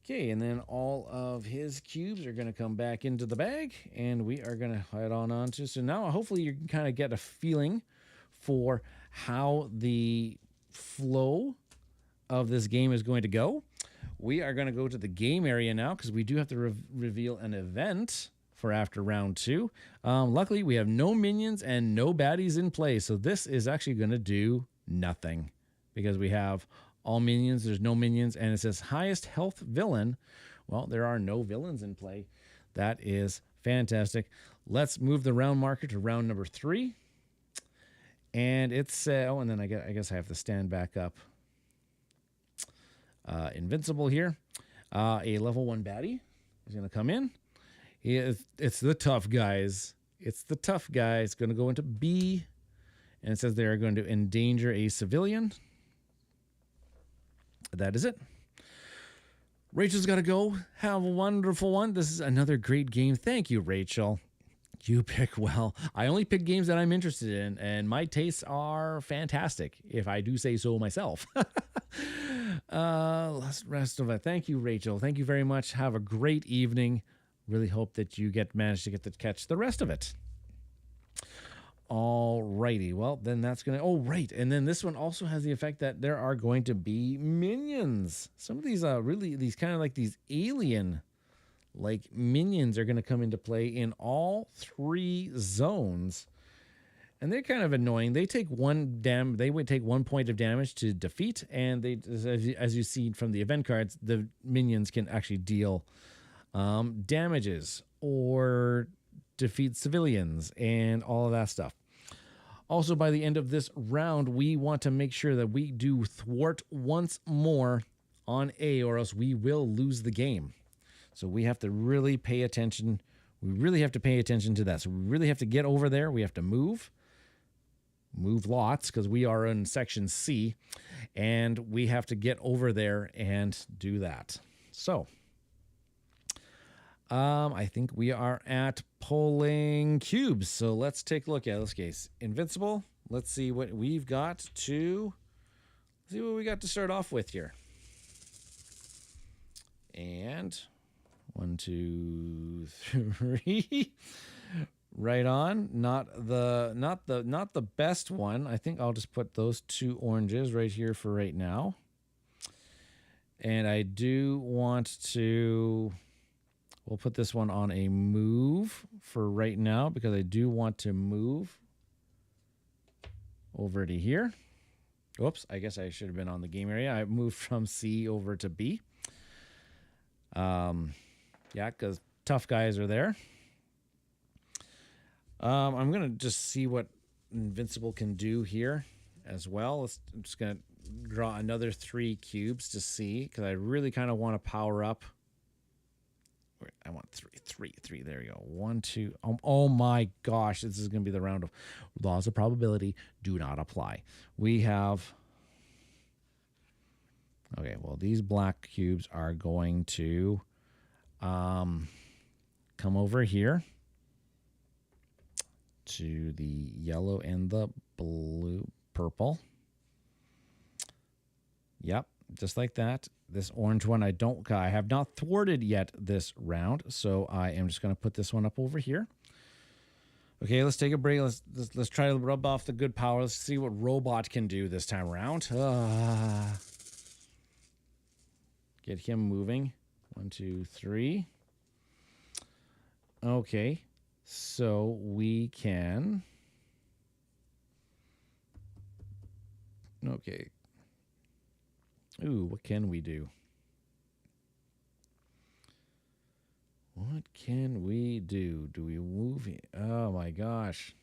[SPEAKER 1] Okay, and then all of his cubes are going to come back into the bag, and we are going to head on to. So now hopefully you can kind of get a feeling for how the flow of this game is going to go. We are going to go to the game area now because we do have to reveal an event for after round 2. Luckily, we have no minions and no baddies in play, so this is actually going to do nothing because we have all minions. There's no minions, and it says highest health villain. Well, there are no villains in play. That is fantastic. Let's move the round marker to round number 3. And it's and then I guess I have to stand back up. Invincible here. A level 1 baddie is going to come in. It's the tough guys. It's the tough guy. It's going to go into B. And it says they are going to endanger a civilian. That is it. Rachel's got to go. Have a wonderful one. This is another great game. Thank you, Rachel. You pick well. I only pick games that I'm interested in, and my tastes are fantastic, if I do say so myself. Rest of it. Thank you, Rachel. Thank you very much. Have a great evening. Really hope that you manage to catch the rest of it. All righty. Well, then that's going to... Oh, right. And then this one also has the effect that there are going to be minions. Some of these these kind of like these alien like minions are going to come into play in all 3 zones. And they're kind of annoying. They take they would take 1 point of damage to defeat, and they, as you see from the event cards, the minions can actually deal damages or defeat civilians and all of that stuff. Also, by the end of this round, we want to make sure that we do thwart once more on A, or else we will lose the game. So we have to really pay attention. We really have to pay attention to that. So we really have to get over there. We have to move lots because we are in section C, and we have to get over there and do that. So I think we are at pulling cubes. So let's take a look at this case. Invincible. Let's see what we've got to start off with here. And 1, 2, 3. Right on. Not the best one. I think I'll just put those 2 oranges right here for right now. And I do want to... We'll put this one on a move for right now because I do want to move over to here. Whoops, I guess I should have been on the game area. I moved from C over to B. Yeah, because tough guys are there. I'm going to just see what Invincible can do here as well. I'm just going to draw another 3 cubes to see, because I really kind of want to power up. I want three. There you go. 1, 2. Oh my gosh, this is going to be the round of laws of probability do not apply. We have. Okay, well, these black cubes are going to come over here to the yellow and the purple. Yep, just like that. This orange one, I have not thwarted yet this round, so I am just going to put this one up over here. Okay, let's take a break. Let's try to rub off the good power. Let's see what Robot can do this time around. Get him moving. 1, 2, 3. Okay, so we can. Okay. Ooh, what can we do? What can we do? Do we move? Oh my gosh.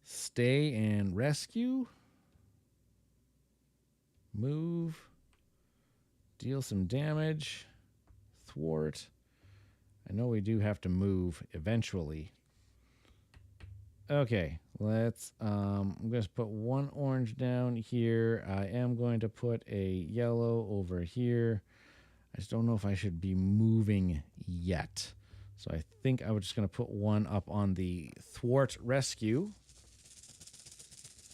[SPEAKER 1] Stay and rescue. Move. Deal some damage. Thwart. I know we do have to move eventually. Okay, let's, I'm going to put 1 orange down here. I am going to put a yellow over here. I just don't know if I should be moving yet. So I think I was just going to put 1 up on the thwart rescue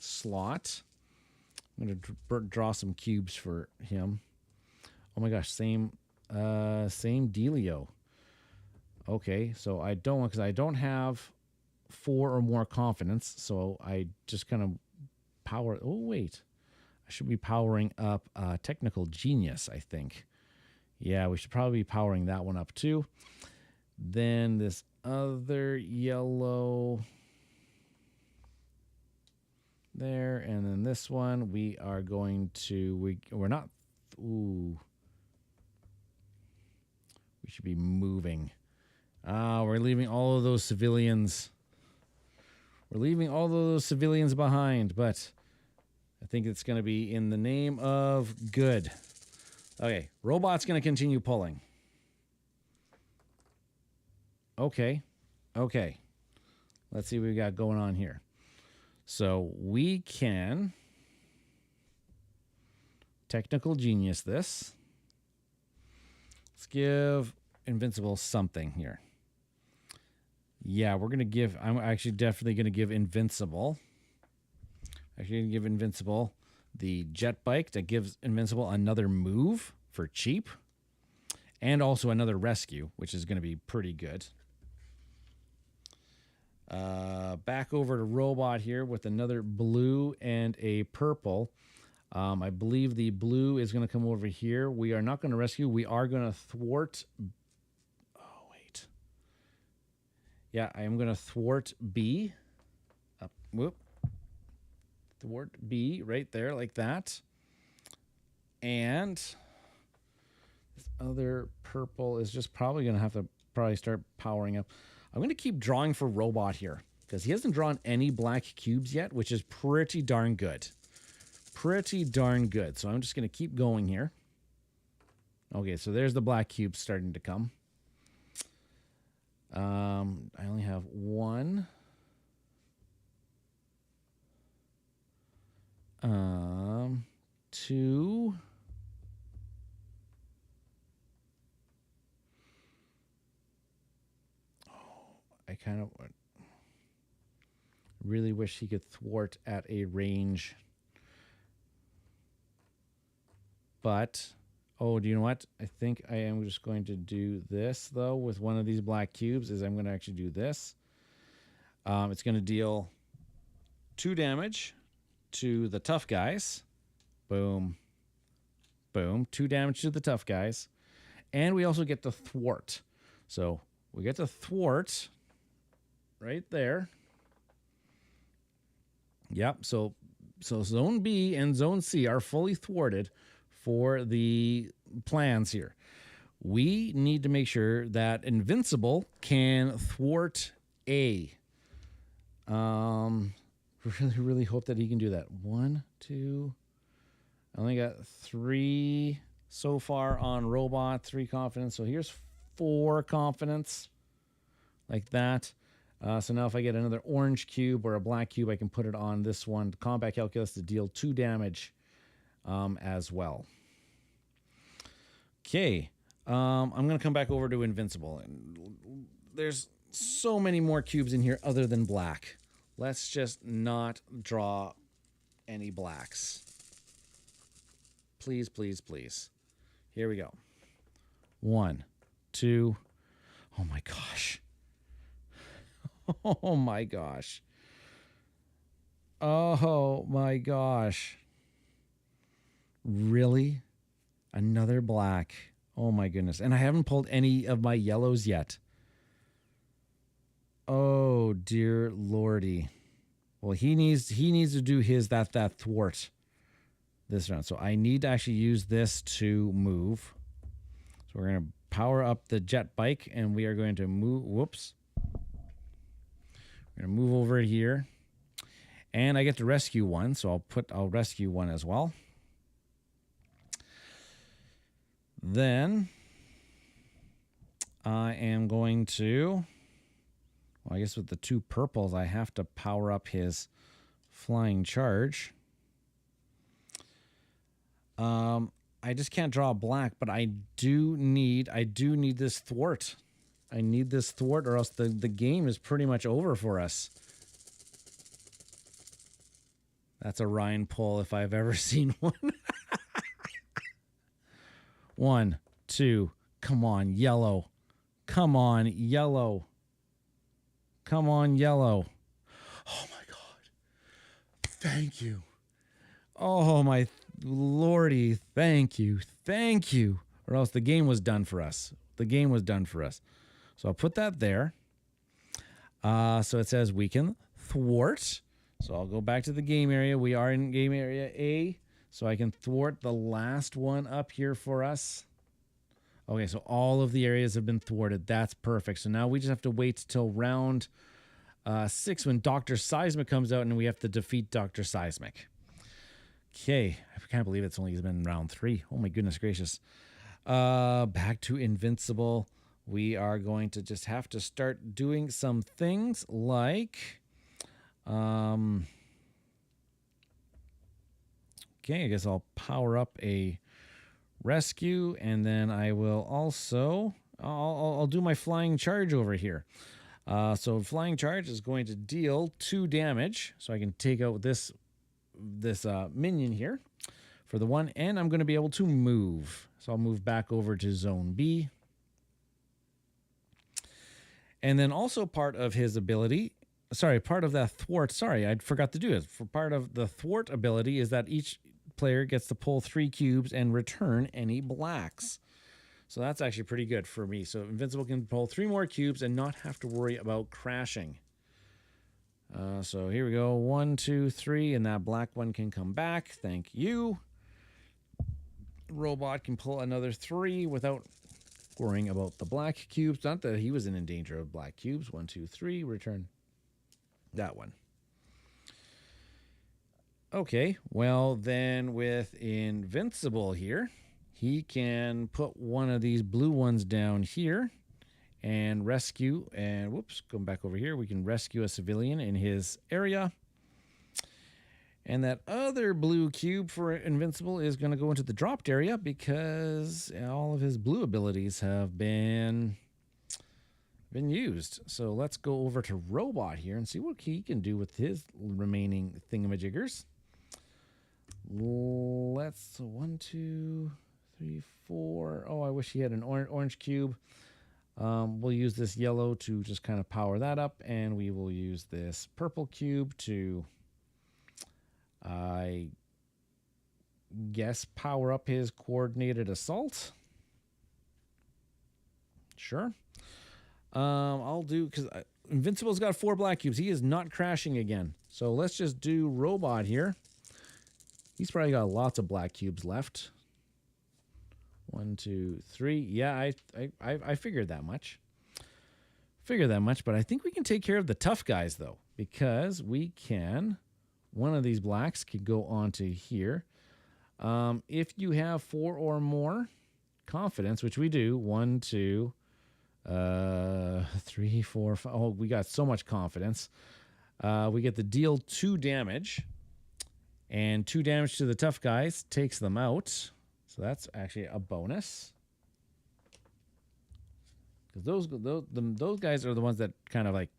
[SPEAKER 1] slot. I'm going to draw some cubes for him. Oh my gosh, same dealio. Okay, so I don't, because I don't have 4 or more confidence, so I just kind of power. Oh wait, I should be powering up technical genius, I think. Yeah, we should probably be powering that one up too. Then this other yellow there, and then this one we are going to we're not. Ooh, we should be moving. We're leaving all of those civilians. We're leaving all of those civilians behind, but I think it's going to be in the name of good. Okay, Robot's going to continue pulling. Okay. Let's see what we got going on here. So we can technical genius this. Let's give Invincible something here. Yeah, we're going to give, I'm actually definitely going to give Invincible. Actually going to give Invincible the jet bike that gives Invincible another move for cheap. And also another rescue, which is going to be pretty good. Back over to Robot here with another blue and a purple. I believe the blue is going to come over here. We are not going to rescue. We are going to thwart. Oh, wait. Yeah, I am going to thwart B. Up, whoop. Thwart B right there like that. And this other purple is just probably going to have to start powering up. I'm going to keep drawing for Robot here because he hasn't drawn any black cubes yet, which is pretty darn good. Pretty darn good. So I'm just going to keep going here. Okay, so there's the black cubes starting to come. I only have 1. 2. I kind of really wish he could thwart at a range. But, oh, do you know what? I think I am just going to do this, though, with one of these black cubes, is I'm going to actually do this. It's going to deal 2 damage to the tough guys. Boom. Boom. 2 damage to the tough guys. And we also get to thwart. So we get to thwart right there. Yep. So Zone B and Zone C are fully thwarted for the plans here. We need to make sure that Invincible can thwart A. really, really hope that he can do that. 1, 2. I only got 3 so far on robot, 3 confidence. So here's 4 confidence, like that. So now if I get another orange cube or a black cube, I can put it on this one, combat calculus, to deal 2 damage as well. Okay, I'm going to come back over to Invincible. And there's so many more cubes in here other than black. Let's just not draw any blacks. Please, please, please. Here we go. 1, 2. Oh my gosh. Oh my gosh. Oh my gosh. Really? Another black. Oh my goodness. And I haven't pulled any of my yellows yet. Oh dear lordy. Well, he needs to do his that thwart this round. So I need to actually use this to move. So we're going to power up the jet bike and we are going to move. Whoops. We're going to move over here. And I get to rescue one, so I'll rescue one as well. Then I am going to, well, I guess with the 2 purples, I have to power up his flying charge. I just can't draw a black, but I do need this thwart. I need this thwart or else the game is pretty much over for us. That's a Ryan pull if I've ever seen one. 1, 2, come on, yellow. Come on, yellow. Come on, yellow. Oh my God. Thank you. Oh my lordy, thank you. Thank you. Or else the game was done for us. The game was done for us. So I'll put that there. So it says we can thwart. So I'll go back to the game area. We are in game area A. So I can thwart the last one up here for us. Okay, so all of the areas have been thwarted. That's perfect. So now we just have to wait till round 6 when Dr. Seismic comes out and we have to defeat Dr. Seismic. Okay, I can't believe it's only been round 3. Oh my goodness gracious. Back to Invincible. We are going to just have to start doing some things like... Okay, I guess I'll power up a rescue, and then I will also I'll do my flying charge over here. So flying charge is going to deal 2 damage, so I can take out this minion here for the 1, and I'm going to be able to move. So I'll move back over to zone B. And then also part of his ability, part of that thwart, I forgot to do it. For part of the thwart ability is that each player gets to pull 3 cubes and return any blacks. So that's actually pretty good for me. So Invincible can pull 3 more cubes and not have to worry about crashing. So here we go. 1, 2, 3, and that black one can come back. Thank you. Robot can pull another 3 without worrying about the black cubes. Not that he was in danger of black cubes. 1, 2, 3, return that one. Okay, well then with Invincible here, he can put one of these blue ones down here and rescue, and whoops, going back over here, we can rescue a civilian in his area. And that other blue cube for Invincible is going to go into the dropped area because all of his blue abilities have been used. So let's go over to Robot here and see what he can do with his remaining thingamajiggers. Let's 1, 2, 3, 4. Oh, I wish he had an orange cube. We'll use this yellow to just kind of power that up, and we will use this purple cube to, I guess, power up his coordinated assault. Sure. I'll do, because Invincible's got 4 black cubes. He is not crashing again. So let's just do Robot here. He's probably got lots of black cubes left. 1, 2, 3. Yeah, I figured that much. But I think we can take care of the tough guys, though, because we can one of these blacks could go onto here. If you have 4 or more confidence, which we do, 1, 2, 3, 4, 5. Oh, we got so much confidence. We get to deal 2 damage, and 2 damage to the tough guys takes them out. So that's actually a bonus. Because those guys are the ones that kind of like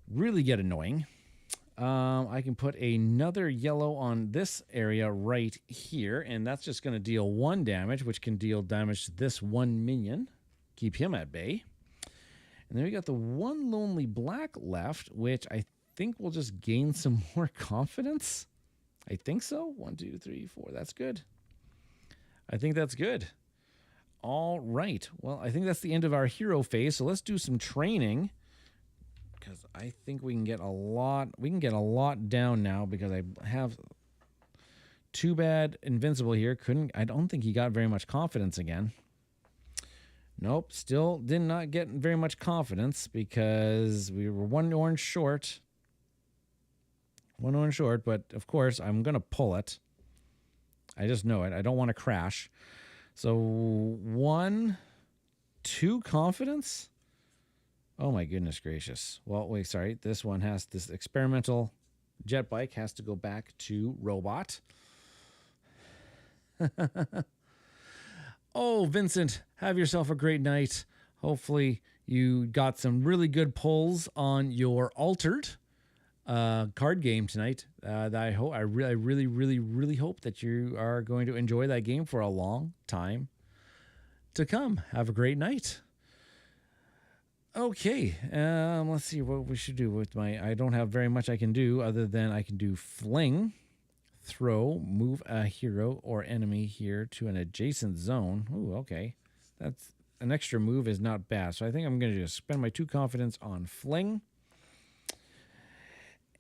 [SPEAKER 1] really get annoying. I can put another yellow on this area right here, and that's just going to deal 1 damage, which can deal damage to this 1 minion. Keep him at bay. And then we got the 1 lonely black left, which I think will just gain some more confidence. I think so. 1, 2, 3, 4. That's good. I think that's good. All right. Well, I think that's the end of our hero phase. So let's do some training, because I think we can get a lot. We can get a lot down now because I have. Too bad Invincible here couldn't. I don't think he got very much confidence again. Nope, still did not get very much confidence because we were 1 orange short. 1 orange short, but of course I'm going to pull it. I just know it. I don't want to crash. So 1, 2 confidence? Oh my goodness gracious. Well, wait, sorry. This one has, this experimental jet bike has to go back to robot. Oh, Vincent, have yourself a great night. Hopefully you got some really good pulls on your altered card game tonight. I really hope that you are going to enjoy that game for a long time to come. Have a great night. Okay, let's see what we should do with my... I don't have very much I can do other than I can do fling, throw, move a hero or enemy here to an adjacent zone. Ooh, okay. That's an extra move is not bad. So I think I'm going to just spend my 2 confidence on fling.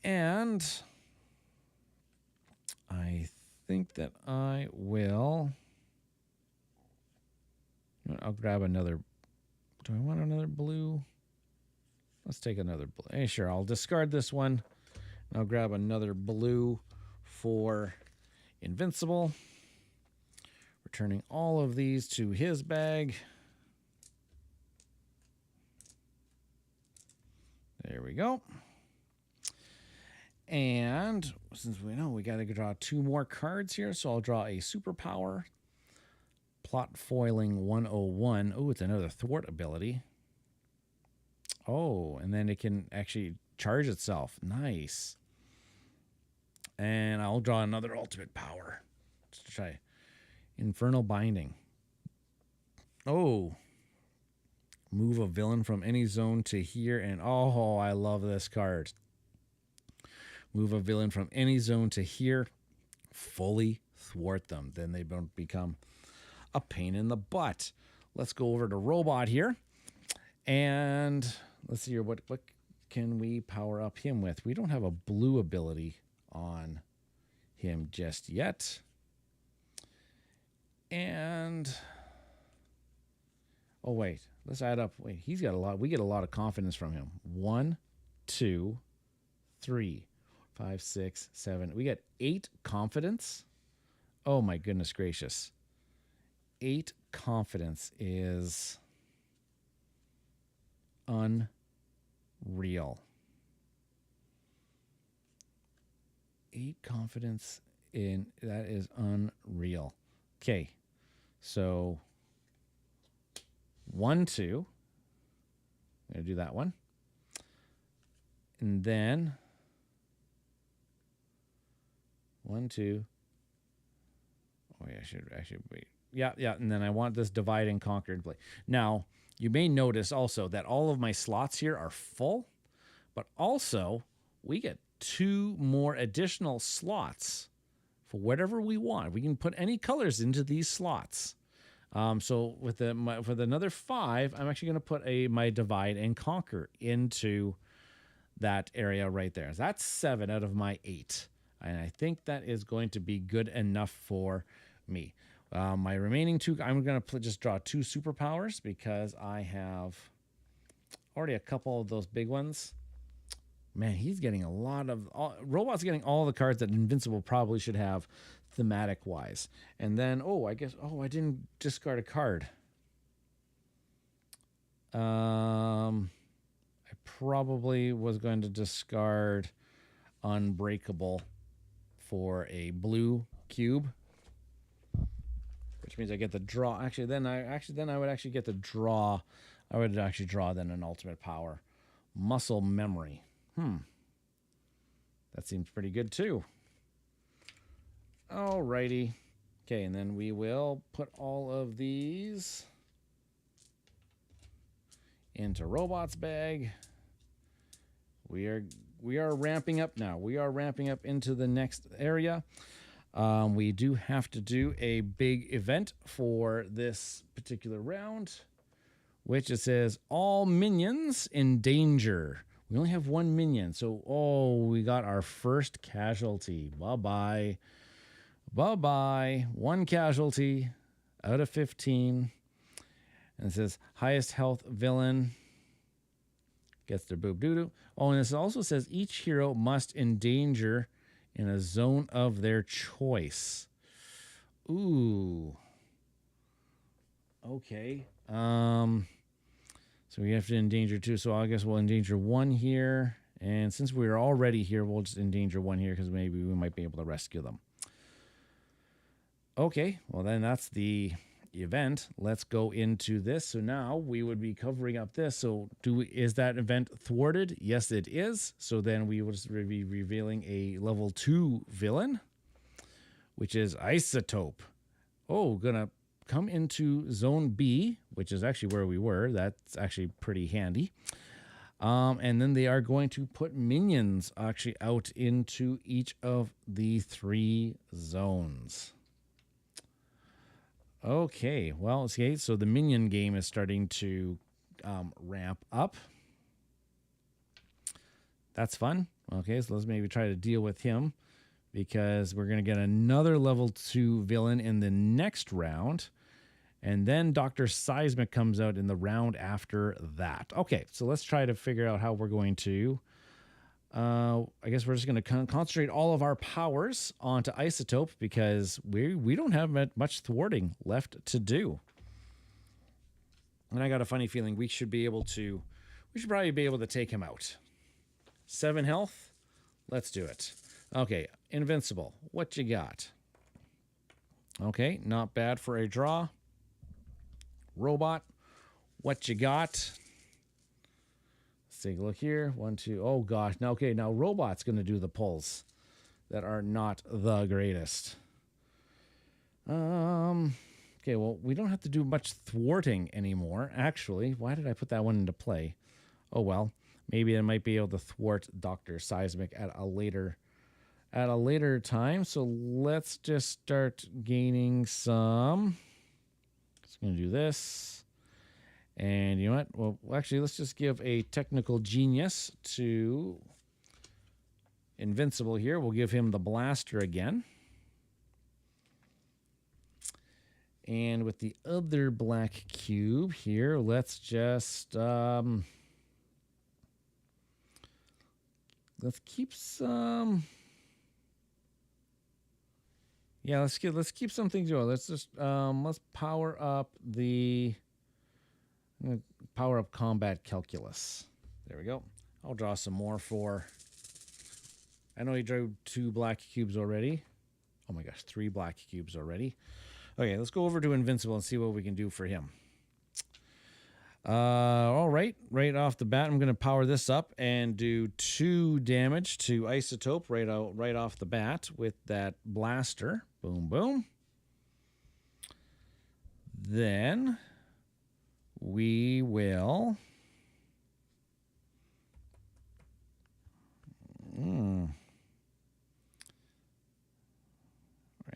[SPEAKER 1] And I think that I will... I'll grab another... Do I want another blue? Let's take another blue. Hey, sure, I'll discard this one. And I'll grab another blue for Invincible. Returning all of these to his bag. There we go. And since we know we got to draw 2 more cards here, so I'll draw a superpower. Plot foiling 101. Oh, it's another thwart ability. Oh, and then it can actually charge itself. Nice. And I'll draw another ultimate power. Let's try Infernal Binding. Oh. Move a villain from any zone to here. And oh, I love this card. Move a villain from any zone to here. Fully thwart them. Then they don't become a pain in the butt. Let's go over to robot here. And let's see here. What can we power up him with? We don't have a blue ability on him just yet. And oh wait, let's add up. Wait, he's got a lot. We get a lot of confidence from him. 1, 2, 3, 5, 6, 7. We get 8 confidence. Oh my goodness gracious. 8 confidence is unreal. 8 confidence in that is unreal. Okay, so 1, 2. I'm gonna do that one, and then 1, 2. Oh yeah, I should actually wait. Yeah, and then I want this divide and conquer in play. Now, you may notice also that all of my slots here are full, but also we get 2 more additional slots for whatever we want. We can put any colors into these slots. So with another 5, I'm actually going to put my divide and conquer into that area right there. So that's 7 out of my 8. And I think that is going to be good enough for me. My remaining 2, I'm going to just draw 2 superpowers because I have already a couple of those big ones. Man, he's getting a lot of... Robot's getting all the cards that Invincible probably should have thematic-wise. And then, I didn't discard a card. I probably was going to discard Unbreakable for a blue cube, which means I get the draw. Then I would actually get the draw. I would actually draw then an ultimate power. Muscle Memory. That seems pretty good too. Alrighty. Okay, and then we will put all of these into Robot's bag. We are ramping up now. We are ramping up into the next area. We do have to do a big event for this particular round, which it says all minions in danger. We only have one minion, so we got our first casualty. Bye-bye. Bye-bye. One casualty out of 15. And it says highest health villain gets their boob doo-doo. And this also says each hero must endanger in a zone of their choice. Ooh. Okay. So we have to endanger two. So I guess we'll endanger one here. And since we're already here, we'll just endanger one here because maybe we might be able to rescue them. Okay. Well, then that's the event. Let's go into this. So now we would be covering up this. So is that event thwarted? Yes, it is. So then we will just be revealing a level 2 villain, which is Isotope. Gonna come into zone B, which is actually where we were. That's actually pretty handy. And then they are going to put minions actually out into each of the 3 zones. Okay, well, okay, so the minion game is starting to ramp up. That's fun. Okay, so let's maybe try to deal with him because we're going to get another level 2 villain in the next round. And then Doc Seismic comes out in the round after that. Okay, so let's try to figure out how we're going to... I guess we're just going to concentrate all of our powers onto Isotope because we don't have much thwarting left to do. And I got a funny feeling we should probably be able to take him out. 7 health. Let's do it. Okay, Invincible. What you got? Okay, not bad for a draw. Robot. What you got? Take a look here. 1, 2. Oh gosh. Now, okay. Now Robot's going to do the pulls that are not the greatest. Okay. Well, we don't have to do much thwarting anymore. Actually, why did I put that one into play? Oh well. Maybe I might be able to thwart Dr. Seismic at a later time. So let's just start gaining some. Just going to do this. And you know what? Well, actually, let's just give a technical genius to Invincible here. We'll give him the blaster again. And with the other black cube here, let's just let's keep some. Yeah, let's keep some things going. Let's just let's power up the. I'm going to power up Combat Calculus. There we go. I'll draw some more for... I know he drew 2 black cubes already. Oh my gosh, 3 black cubes already. Okay, let's go over to Invincible and see what we can do for him. All right. Right off the bat, I'm going to power this up and do 2 damage to Isotope right off the bat with that blaster. Boom, boom. Then... we will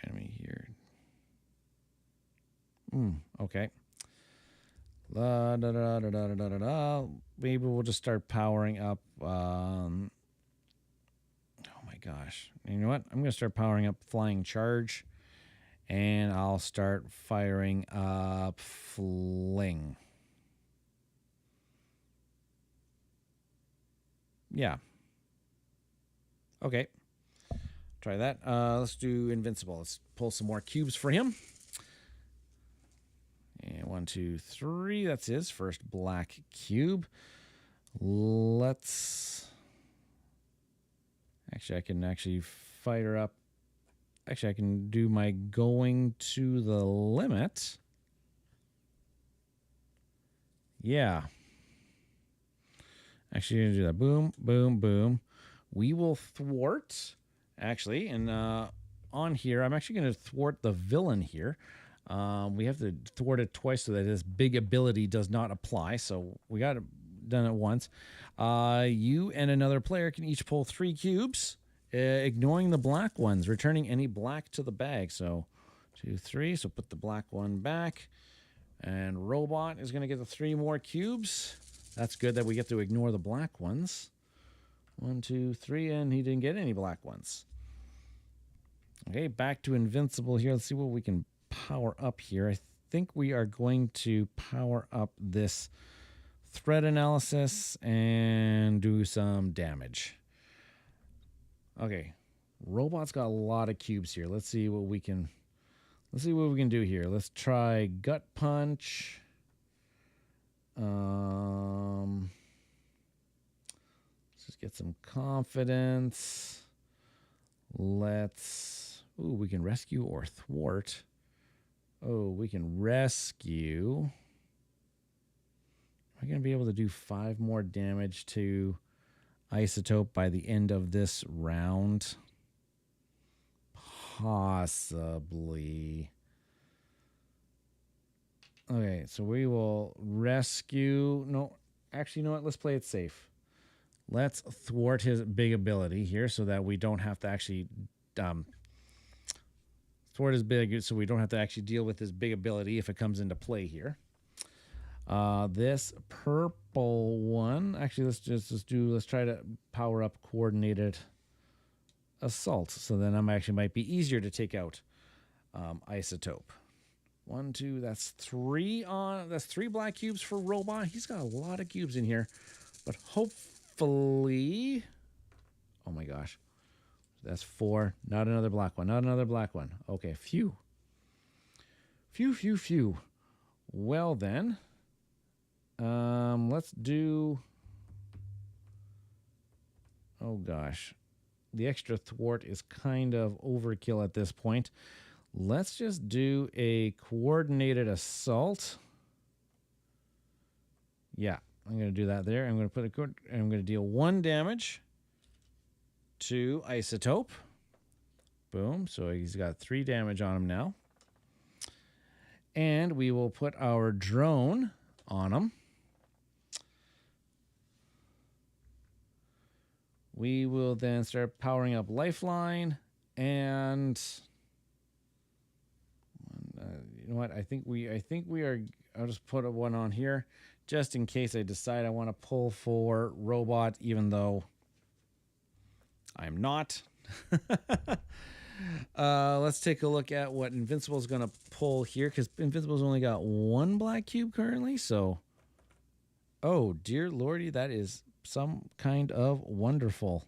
[SPEAKER 1] enemy here. Okay. Maybe we'll just start powering up. Oh my gosh! You know what? I'm gonna start powering up Flying Charge, and I'll start firing up Fling. Yeah. Okay. Try that. Let's do Invincible. Let's pull some more cubes for him. And 1, 2, 3. That's his first black cube. Let's... Actually, I can actually fire up. Actually, I can do my going to the limit. Yeah. Actually, I'm going to do that. Boom, boom, boom. We will thwart, actually, and on here, I'm actually going to thwart the villain here. We have to thwart it twice so that his big ability does not apply. So we got it done at once. You and another player can each pull 3 cubes, ignoring the black ones, returning any black to the bag. So 2, 3. So put the black one back. And Robot is going to get the 3 more cubes. That's good that we get to ignore the black ones. 1, 2, 3, and he didn't get any black ones. Okay, back to Invincible here. Let's see what we can power up here. I think we are going to power up this threat analysis and do some damage. Okay, Robot's got a lot of cubes here. Let's see what we can do here. Let's try Gut Punch. Let's just get some confidence. We can rescue or thwart. Oh, we can rescue. Am I going to be able to do 5 more damage to Isotope by the end of this round? Possibly. Okay, so we will rescue. No, actually, you know what? Let's play it safe. Let's thwart his big ability here so that we don't have to actually thwart his big, so we don't have to actually deal with his big ability if it comes into play here. This purple one, actually, let's try to power up Coordinated Assault. So then I'm actually might be easier to take out Isotope. 1, 2, that's 3 on. That's 3 black cubes for Robot. He's got a lot of cubes in here, but hopefully, oh my gosh, that's 4. Not another black one. Not another black one. Okay, phew. Well then, let's do. Oh gosh, the extra thwart is kind of overkill at this point. Let's just do a Coordinated Assault. Yeah, I'm going to do that there. I'm going to put I'm going to deal 1 damage to Isotope. Boom. So he's got 3 damage on him now. And we will put our drone on him. We will then start powering up Lifeline and... you know what? I think we are. I'll just put one on here, just in case I decide I want to pull for Robot, even though I'm not. Let's take a look at what Invincible is going to pull here, because Invincible's only got 1 black cube currently. So, oh dear lordy, that is some kind of wonderful.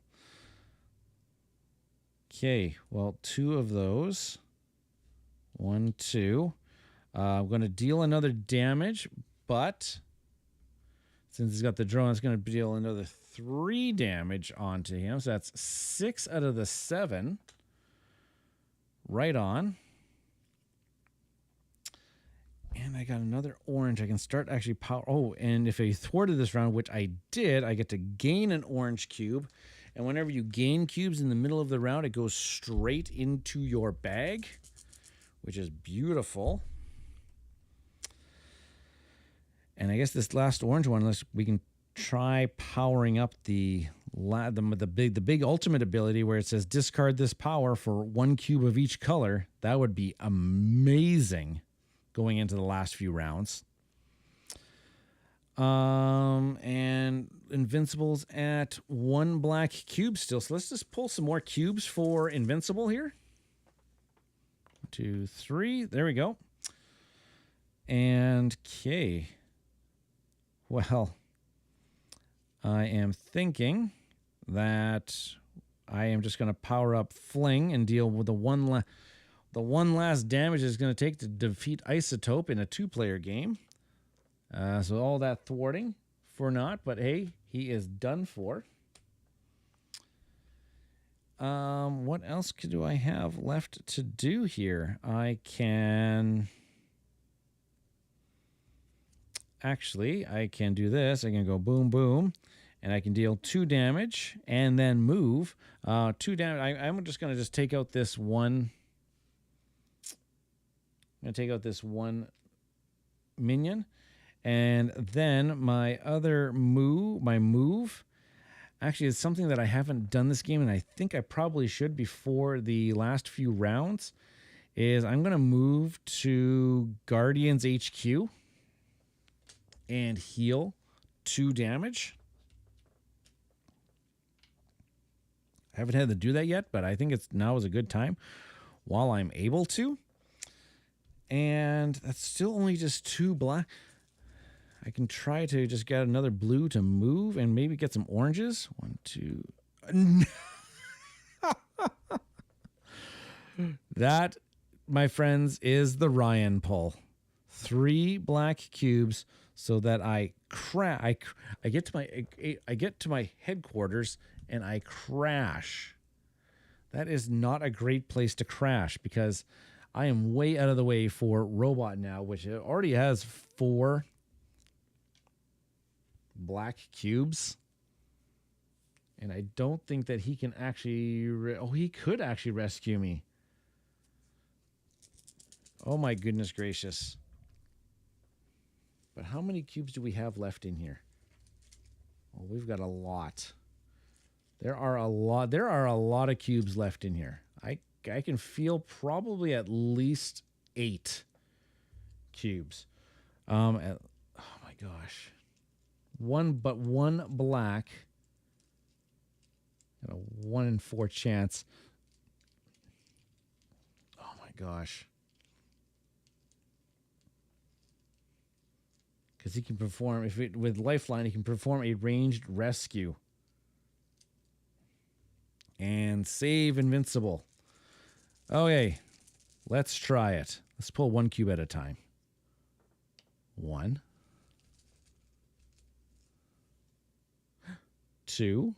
[SPEAKER 1] Okay, well, 2 of those. 1, 2. I'm going to deal another damage, but since he's got the drone, it's going to deal another 3 damage onto him. So that's 6 out of the 7. Right on. And I got another orange. I can start actually power. Oh, and if I thwarted this round, which I did, I get to gain an orange cube. And whenever you gain cubes in the middle of the round, it goes straight into your bag, which is beautiful. And I guess this last orange one, we can try powering up the big ultimate ability where it says discard this power for 1 cube of each color. That would be amazing going into the last few rounds. And Invincible's at 1 black cube still. So let's just pull some more cubes for Invincible here. 2, 3. There we go. And okay. Well, I am thinking that I am just going to power up Fling and deal with the one last damage it's going to take to defeat Isotope in a 2-player game. So all that thwarting for naught, but hey, he is done for. What else do I have left to do here? I can do this. I can go boom, boom, and I can deal 2 damage and then move 2 damage. I'm just going to take out this one. I'm going to take out this one minion, and then my move. Actually, it's something that I haven't done this game, and I think I probably should before the last few rounds, is I'm going to move to Guardian's HQ and heal 2 damage. I haven't had to do that yet, but I think now is a good time while I'm able to. And that's still only just 2 black. I can try to just get another blue to move and maybe get some oranges. 1, 2. That, my friends, is the Ryan pull. 3 black cubes so that I get to my headquarters and I crash. That is not a great place to crash because I am way out of the way for Robot now, which already has 4 black cubes. And I don't think that he can actually... he could actually rescue me. Oh my goodness gracious. But how many cubes do we have left in here? Well, we've got a lot. There are a lot of cubes left in here. I can feel probably at least 8 cubes. Oh my gosh. One black and a 1 in 4 chance. Oh my gosh. Because he can perform, with Lifeline, he can perform a ranged rescue. And save Invincible. Okay, let's try it. Let's pull 1 cube at a time. 1. 2.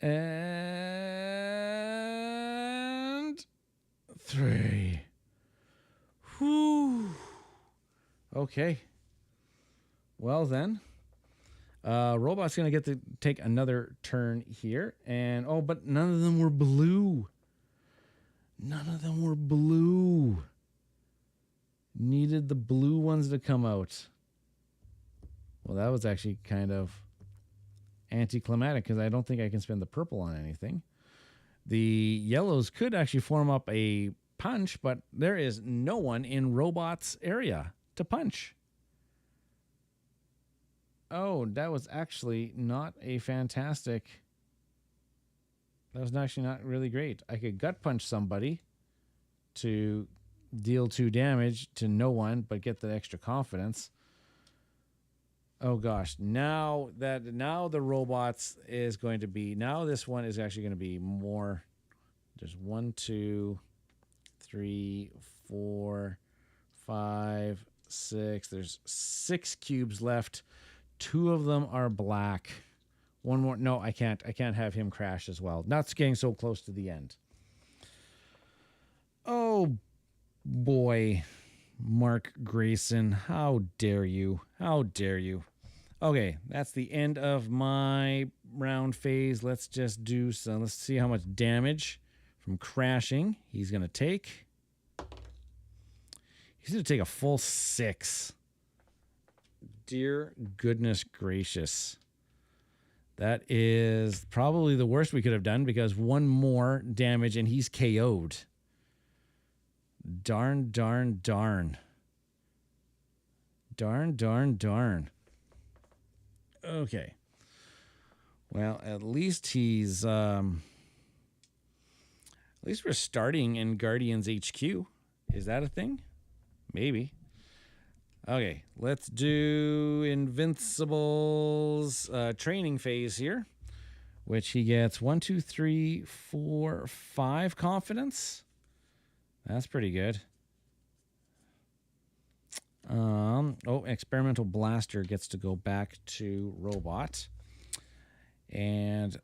[SPEAKER 1] And 3. Whew. Okay. Well then. Robot's going to get to take another turn here. And, but none of them were blue. None of them were blue. Needed the blue ones to come out. Well, that was actually kind of anticlimactic because I don't think I can spend the purple on anything. The yellows could actually form up a punch, but there is no one in Robot's area to punch. Oh, that was actually not a fantastic... That was actually not really great. I could gut punch somebody to deal 2 damage to no one, but get the extra confidence. Oh gosh, now the robots is going to be... Now this one is actually going to be more... There's 1, 2, 3, 4, 5, 6. There's 6 cubes left. 2 of them are black. 1 more. No, I can't. I can't have him crash as well. Not getting so close to the end. Oh, boy. Mark Grayson. How dare you? How dare you? Okay, that's the end of my round phase. Let's just do some. Let's see how much damage from crashing he's going to take. He's going to take a full 6. Dear goodness gracious. That is probably the worst we could have done because 1 more damage and he's KO'd. Darn, darn, darn. Darn, darn, darn. Okay. Well, at least he's... at least we're starting in Guardian's HQ. Is that a thing? Maybe. Okay, let's do Invincible's training phase here, which he gets 1, 2, 3, 4, 5 confidence. That's pretty good. Experimental blaster gets to go back to robot. And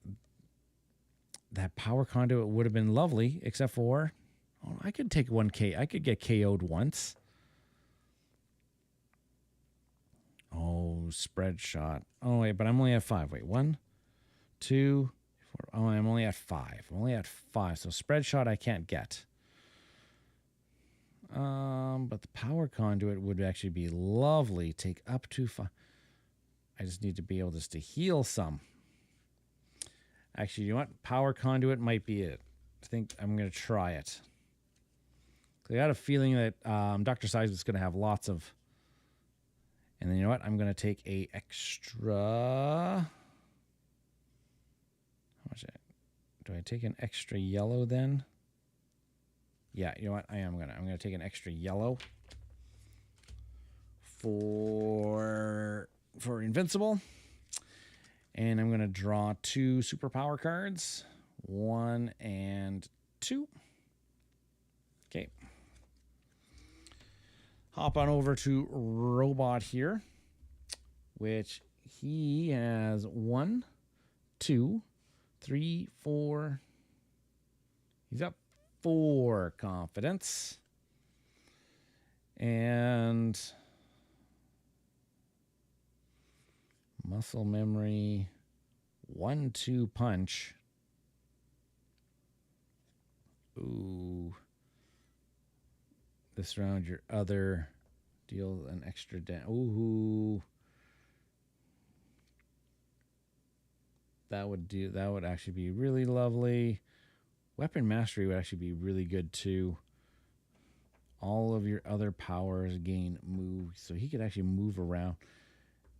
[SPEAKER 1] that power conduit would have been lovely, except for, I could take 1K. I could get KO'd once. Oh, spread shot. Oh, wait, but I'm only at 5. Wait, 1, 2, 4. Oh, I'm only at 5. I'm only at 5. So spread shot I can't get. But the power conduit would actually be lovely. Take up to 5. I just need to be able just to heal some. Actually, you know what? Power conduit might be it. I think I'm going to try it. I got a feeling that Dr. Seismic is going to have lots of... And then you know what? I'm going to take a extra... How much? Do I take an extra yellow then? Yeah, you know what? I'm gonna take an extra yellow for Invincible. And I'm gonna draw 2 superpower cards. 1 and 2. Okay. Hop on over to Robot here, which he has 1, 2, 3, 4. He's up 4 confidence. And muscle memory, 1, 2 punch. Ooh. This round, your other deal an extra damage. Ooh. That would actually be really lovely. Weapon mastery would actually be really good too. All of your other powers gain move, so he could actually move around.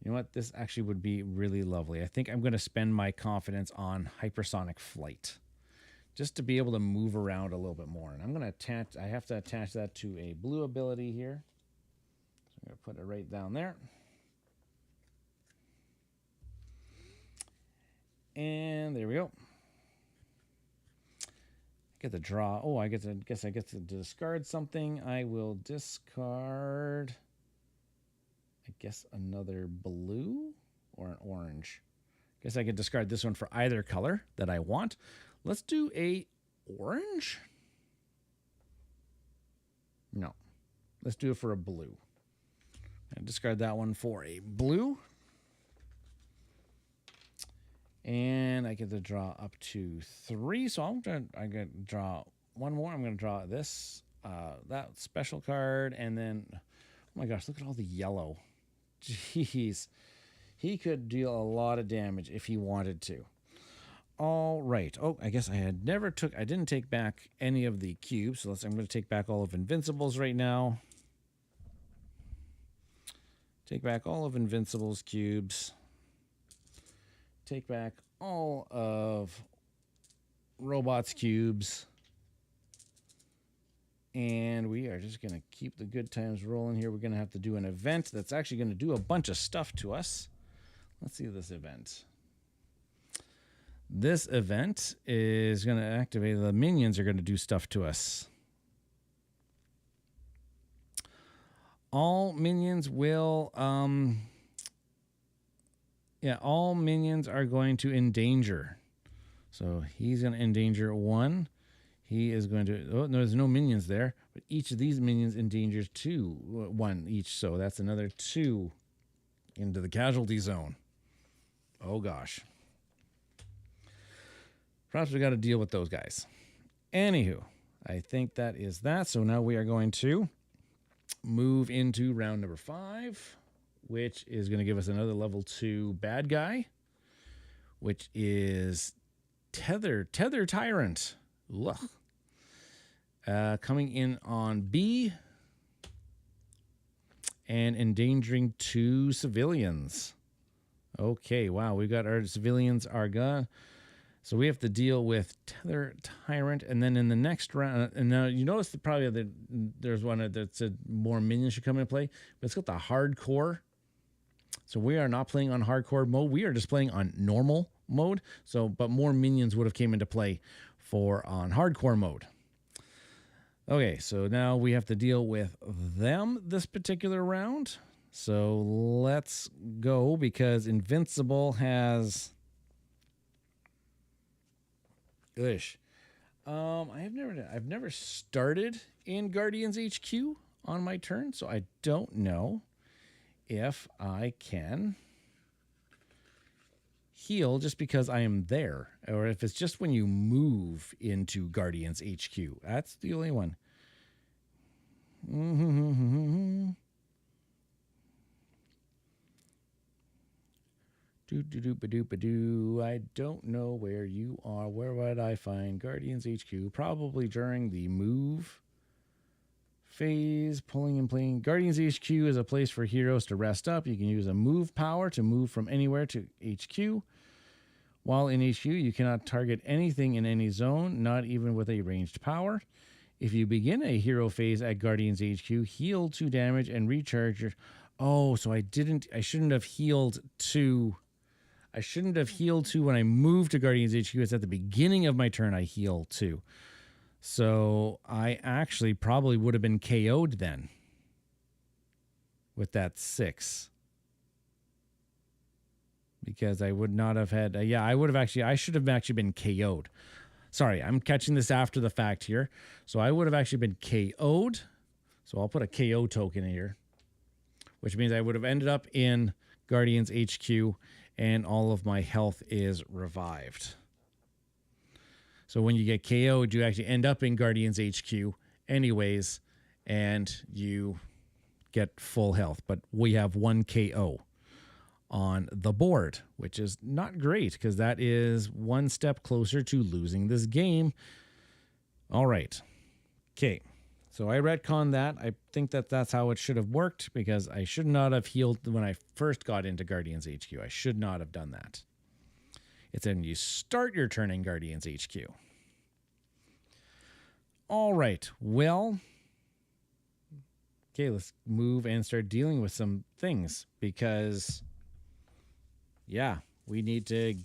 [SPEAKER 1] You know what? This actually would be really lovely. I think I'm going to spend my confidence on hypersonic flight, just to be able to move around a little bit more. And I'm going to attach. I have to attach that to a blue ability here. So I'm going to put it right down there. And there we go. Get the draw. Oh, I guess I get to discard something. I will discard, I guess, another blue or an orange. Guess I could discard this one for either color that I want. Let's do a orange. No, let's do it for a blue. And discard that one for a blue. And I get to draw up to 3. So I get to draw one more. I'm going to draw this, that special card. And then, oh my gosh, look at all the yellow. Jeez. He could deal a lot of damage if he wanted to. All right. Oh, I guess I didn't take back any of the cubes. So I'm going to take back all of Invincible's right now. Take back all of Invincible's cubes. Take back all of Robot's cubes. And we are just going to keep the good times rolling here. We're going to have to do an event that's actually going to do a bunch of stuff to us. Let's see this event. This event is going to activate. The minions are going to do stuff to us. All minions will... all minions are going to endanger. So he's going to endanger 1. He is going to... Oh, no, there's no minions there. But each of these minions endangers 1 each. So that's another 2 into the casualty zone. Oh, gosh. Perhaps we got to deal with those guys. Anywho, I think that is that. So now we are going to move into round number 5. Which is going to give us another level 2 bad guy, which is Tether Tyrant. Coming in on B and endangering 2 civilians. Okay, wow, we've got our civilians are gone. So we have to deal with Tether Tyrant, and then in the next round, and now you notice that probably there's one that said more minions should come into play, but it's got the hardcore. So we are not playing on hardcore mode. We are just playing on normal mode. So, but more minions would have came into play for on hardcore mode. Okay, so now we have to deal with them this particular round. So let's go, because Invincible has... I've never started in Guardians HQ on my turn, so I don't know if I can heal just because I am there, or if it's just when you move into Guardians HQ. That's the only one. I don't know where you are. Where would I find Guardians HQ? Probably during the move phase, pulling and playing. Guardians HQ is a place for heroes to rest up. You can use a move power to move from anywhere to HQ. While in HQ, you cannot target anything in any zone, not even with a ranged power. If you begin a hero phase at Guardians HQ, heal 2 damage and recharge your... Oh, so I shouldn't have healed 2... I shouldn't have healed 2 when I moved to Guardians HQ. It's at the beginning of my turn I heal 2. So I actually probably would have been KO'd then with that 6. Because I would not have had... I should have actually been KO'd. Sorry, I'm catching this after the fact here. So I would have actually been KO'd. So I'll put a KO token in here, which means I would have ended up in Guardians HQ and all of my health is revived. So when you get KO'd, you actually end up in Guardians HQ anyways, and you get full health. But we have 1 KO on the board, which is not great because that is 1 step closer to losing this game. All right. Okay. So I retcon that. I think that's how it should have worked, because I should not have healed when I first got into Guardians HQ. I should not have done that. It's when you start your turn in Guardians HQ. All right. Well, okay, let's move and start dealing with some things, because, yeah, we need to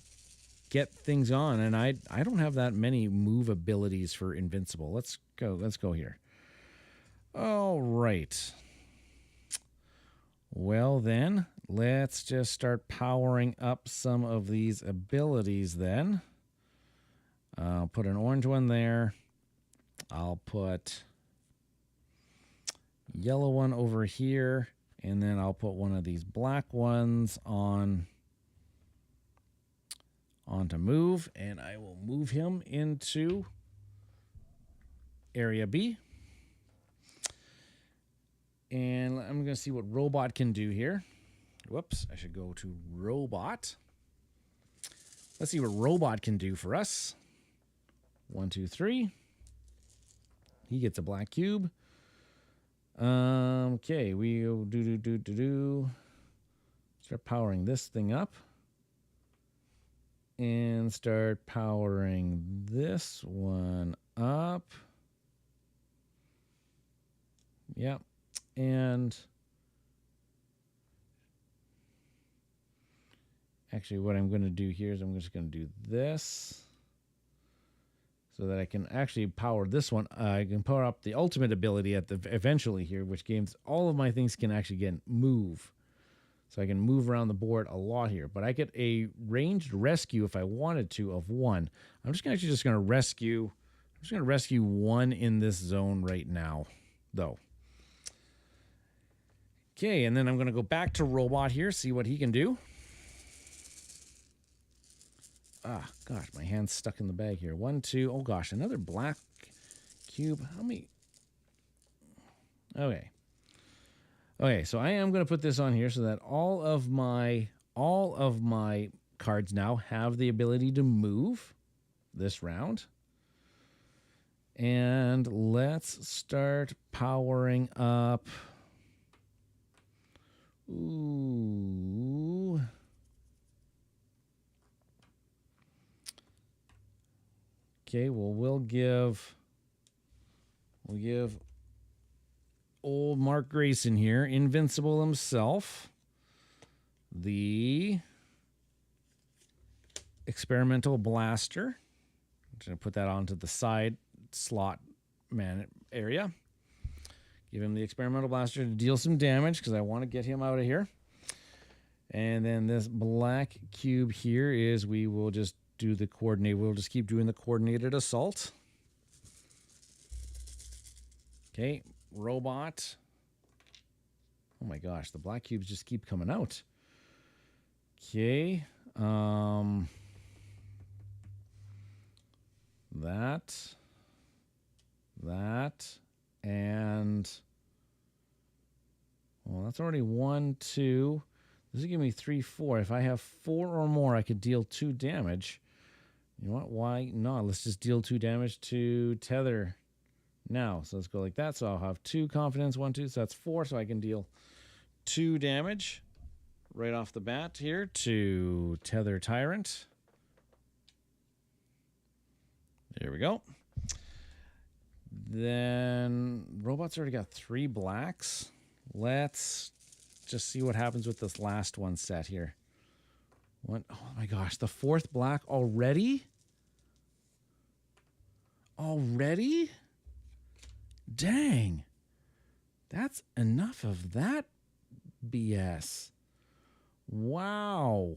[SPEAKER 1] get things on, and I don't have that many move abilities for Invincible. Let's go here. All right. Well, then, let's just start powering up some of these abilities then. I'll put an orange one there. I'll put yellow one over here, and then I'll put one of these black ones onto move, and I will move him into area B. And I'm going to see what robot can do here. Whoops, I should go to robot. Let's see what robot can do for us. 1, 2, 3. He gets a black cube. Okay, we'll start powering this thing up. And start powering this one up. Yep. And actually what I'm going to do here is I'm just going to do this so that I can actually power this one. I can power up the ultimate ability at the eventually here, which gains all of my things can actually move. So I can move around the board a lot here, but I get a ranged rescue if I wanted to of 1. I'm just going to rescue. I'm just going to rescue 1 in this zone right now, though. Okay, and then I'm going to go back to robot here, see what he can do. Ah, gosh, my hand's stuck in the bag here. 1, 2, oh gosh, another black cube. How many? Okay. Okay, so I am going to put this on here so that all of my cards now have the ability to move this round. And let's start powering up. Ooh. Okay, well, we'll give old Mark Grayson here, Invincible himself, the experimental blaster. I'm just going to put that onto the side slot man area. Give him the experimental blaster to deal some damage because I want to get him out of here. And then this black cube here is we will just do the coordinate. We'll just keep doing the coordinated assault. Okay, robot. Oh my gosh, the black cubes just keep coming out. Okay. That, and well, that's already 1, 2. This will give me 3, 4. If I have 4 or more, I could deal 2 damage. You know what? Why not? Let's just deal 2 damage to tether now. So let's go like that. So I'll have 2 confidence, 1, 2. So that's 4. So I can deal 2 damage right off the bat here to tether tyrant. There we go. Then robot's already got 3 blacks. Let's just see what happens with this last one set here. What? Oh my gosh, the 4th black already? Already? Dang. That's enough of that BS. Wow.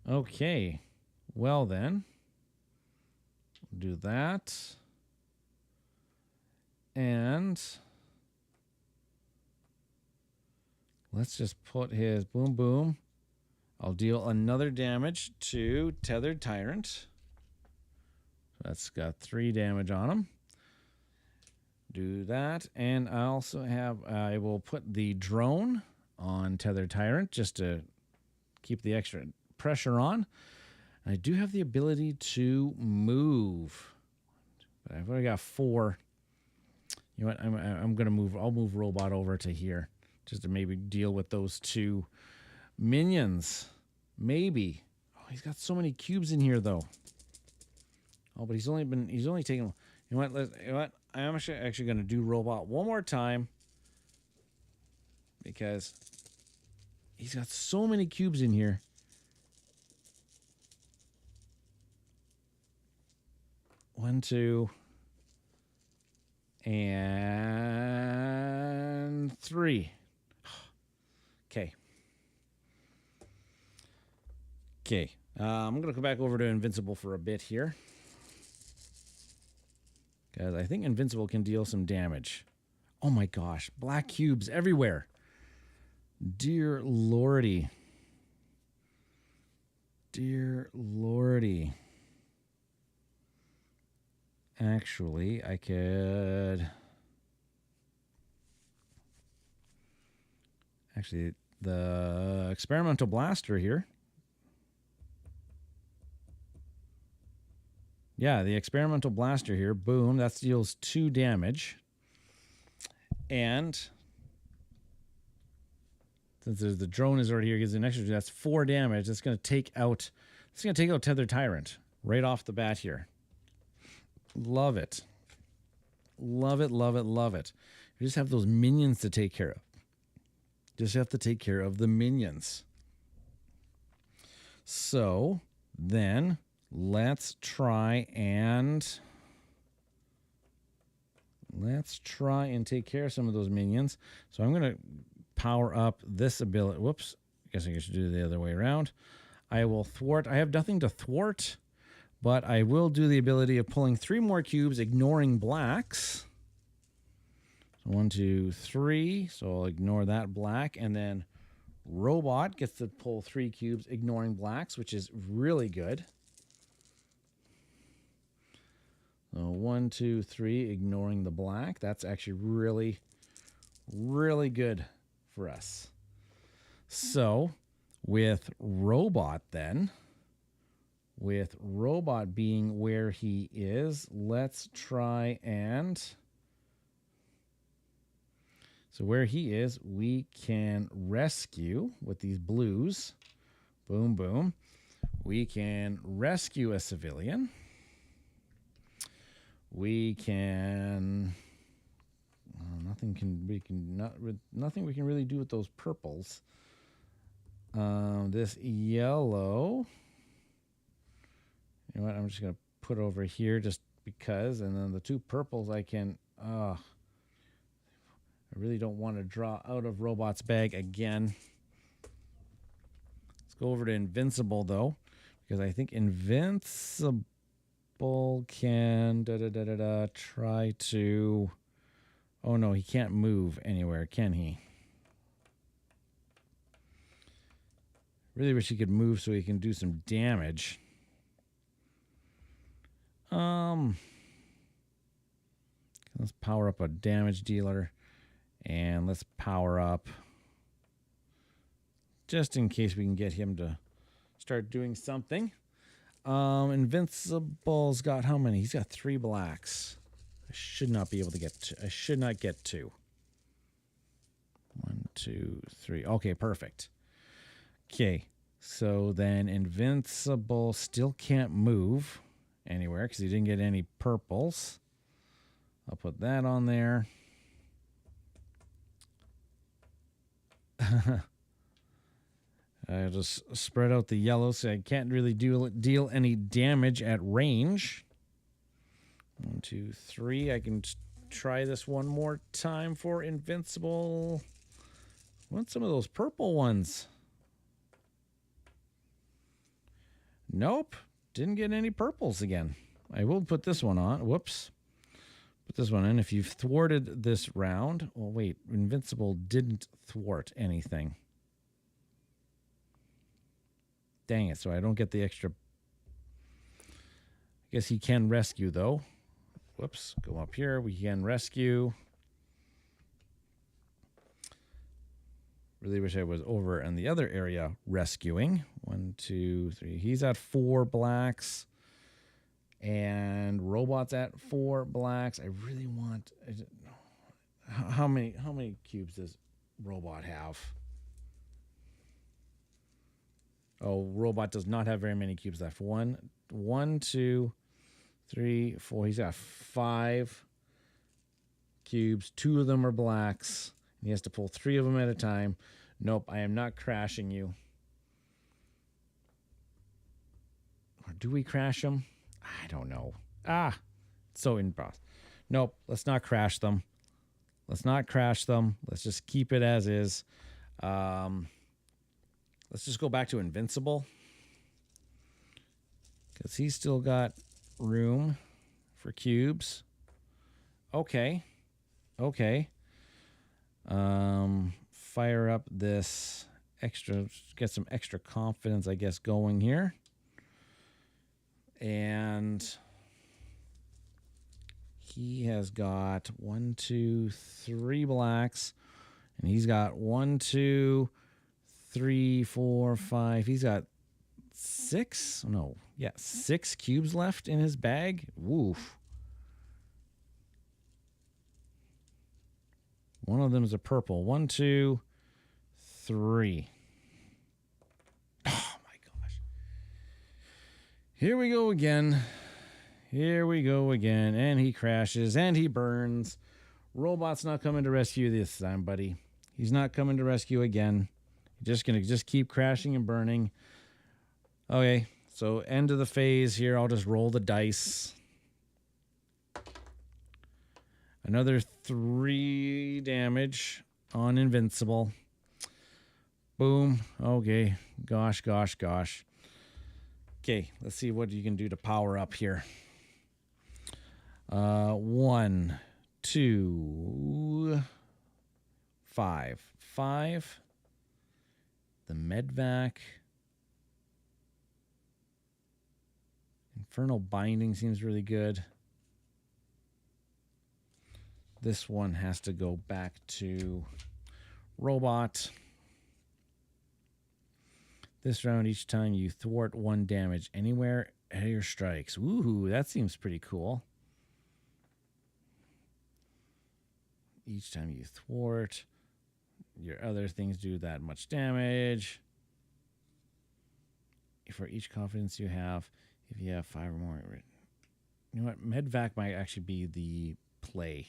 [SPEAKER 1] Okay. Well then. Do that. And let's just put his boom boom. I'll deal another damage to tethered tyrant. That's got 3 damage on him. Do that. And I also have, I will put the drone on tethered tyrant just to keep the extra pressure on. I do have the ability to move, but I've already got 4. You know what? I'm gonna move. I'll move robot over to here just to maybe deal with those 2 minions. Maybe. Oh, he's got so many cubes in here though. Oh, but he's only taking. You know what? I'm actually gonna do robot one more time because he's got so many cubes in here. One, 2, and 3. Okay. Okay. I'm going to go back over to Invincible for a bit here. Because I think Invincible can deal some damage. Oh my gosh. Black cubes everywhere. Dear Lordy. Dear Lordy. Actually, I could... Actually, the experimental blaster here. Yeah, the experimental blaster here. Boom, that deals 2 damage. And since the drone is already here, gives an extra, that's 4 damage. That's going to take out... It's going to take out Tethered Tyrant right off the bat here. Love it. Love it, love it, love it. You just have those minions to take care of. Just have to take care of the minions. So, then, let's try and take care of some of those minions. So I'm going to power up this ability. Whoops. I guess I should do it the other way around. I will thwart. I have nothing to thwart. But I will do the ability of pulling 3 more cubes, ignoring blacks. So 1, 2, 3. So I'll ignore that black. And then robot gets to pull 3 cubes, ignoring blacks, which is really good. So 1, 2, 3, ignoring the black. That's actually really, really good for us. So with robot then... With robot being where he is, let's try and... So where he is, we can rescue with these blues. Boom, boom. We can rescue a civilian. We can... nothing we can really do with those purples. This yellow... You know what? I'm just going to put over here just because. And then the two purples I can... I really don't want to draw out of Robot's bag again. Let's go over to Invincible, though. Because I think Invincible can try to... Oh, no, he can't move anywhere, can he? Really wish he could move so he can do some damage. Let's power up a damage dealer. And let's power up... just in case we can get him to start doing something. Invincible's got how many? He's got 3 blacks. I should not be able to get I should not get 2. 1, 2, 3. Okay, perfect. Okay, so then Invincible still can't move anywhere because he didn't get any purples. I'll put that on there. I'll just spread out the yellow so I can't really deal any damage at range. 1, 2, 3. I can try this one more time for Invincible. I want some of those purple ones. Nope. Didn't get any purples again. I will put this one on. Whoops. Put this one in. If you've thwarted this round... Well, wait. Invincible didn't thwart anything. Dang it. So I don't get the extra... I guess he can rescue, though. Whoops. Go up here. We can rescue. Really wish I was over in the other area rescuing. 1, 2, 3. He's at 4 blacks. And Robot's at 4 blacks. I really want... How many cubes does Robot have? Oh, Robot does not have very many cubes left. 1, 2, 3, 4. He's got 5 cubes. 2 of them are blacks. He has to pull 3 of them at a time. Nope, I am not crashing you. Or do we crash them? I don't know. So in broth. Nope, let's not crash them. Let's not crash them. Let's just keep it as is. Let's just go back to Invincible. Because he's still got room for cubes. Okay. Fire up this extra, get some extra confidence, I guess, going here. And he has got 1, 2, 3 blacks. And he's got 1, 2, 3, 4, 5. He's got 6. No, yeah, 6 cubes left in his bag. Woof. One of them is a purple. 1, 2, 3. Oh, my gosh. Here we go again. And he crashes and he burns. Robot's not coming to rescue this time, buddy. He's not coming to rescue again. Just going to keep crashing and burning. Okay, so end of the phase here. I'll just roll the dice. Another 3 damage on Invincible. Boom. Okay. Gosh. Okay, let's see what you can do to power up here. 1, 2, 5. 5. The Medvac. Infernal Binding seems really good. This one has to go back to Robot. This round, each time you thwart 1 damage anywhere at your strikes. Woohoo, that seems pretty cool. Each time you thwart, your other things do that much damage. for each confidence you have, if you have 5 or more. You know what? Medvac might actually be the play,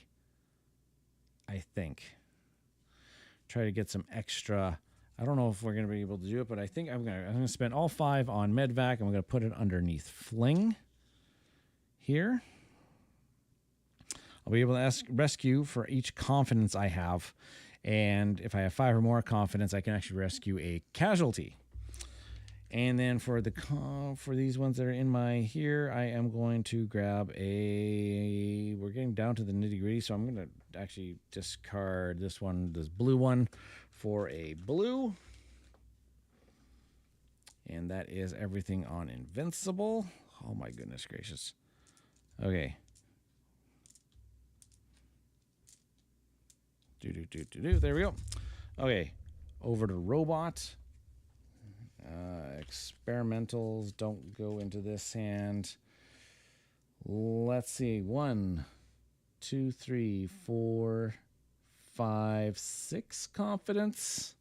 [SPEAKER 1] I think. Try to get some extra. I don't know if we're going to be able to do it, but I think I'm going to spend all 5 on Medvac, and I'm going to put it underneath Fling here. I'll be able to rescue for each confidence I have. And if I have 5 or more confidence, I can actually rescue a casualty. And then for these ones that are in my here, I am going to grab a... We're getting down to the nitty-gritty, so I'm going to actually discard this one, this blue one, for a blue. And that is everything on Invincible. Oh, my goodness gracious. Okay. There we go. Okay, over to Robot. Experimentals don't go into this hand. Let's see. 1, 2, 3, 4, 5, 6 confidence.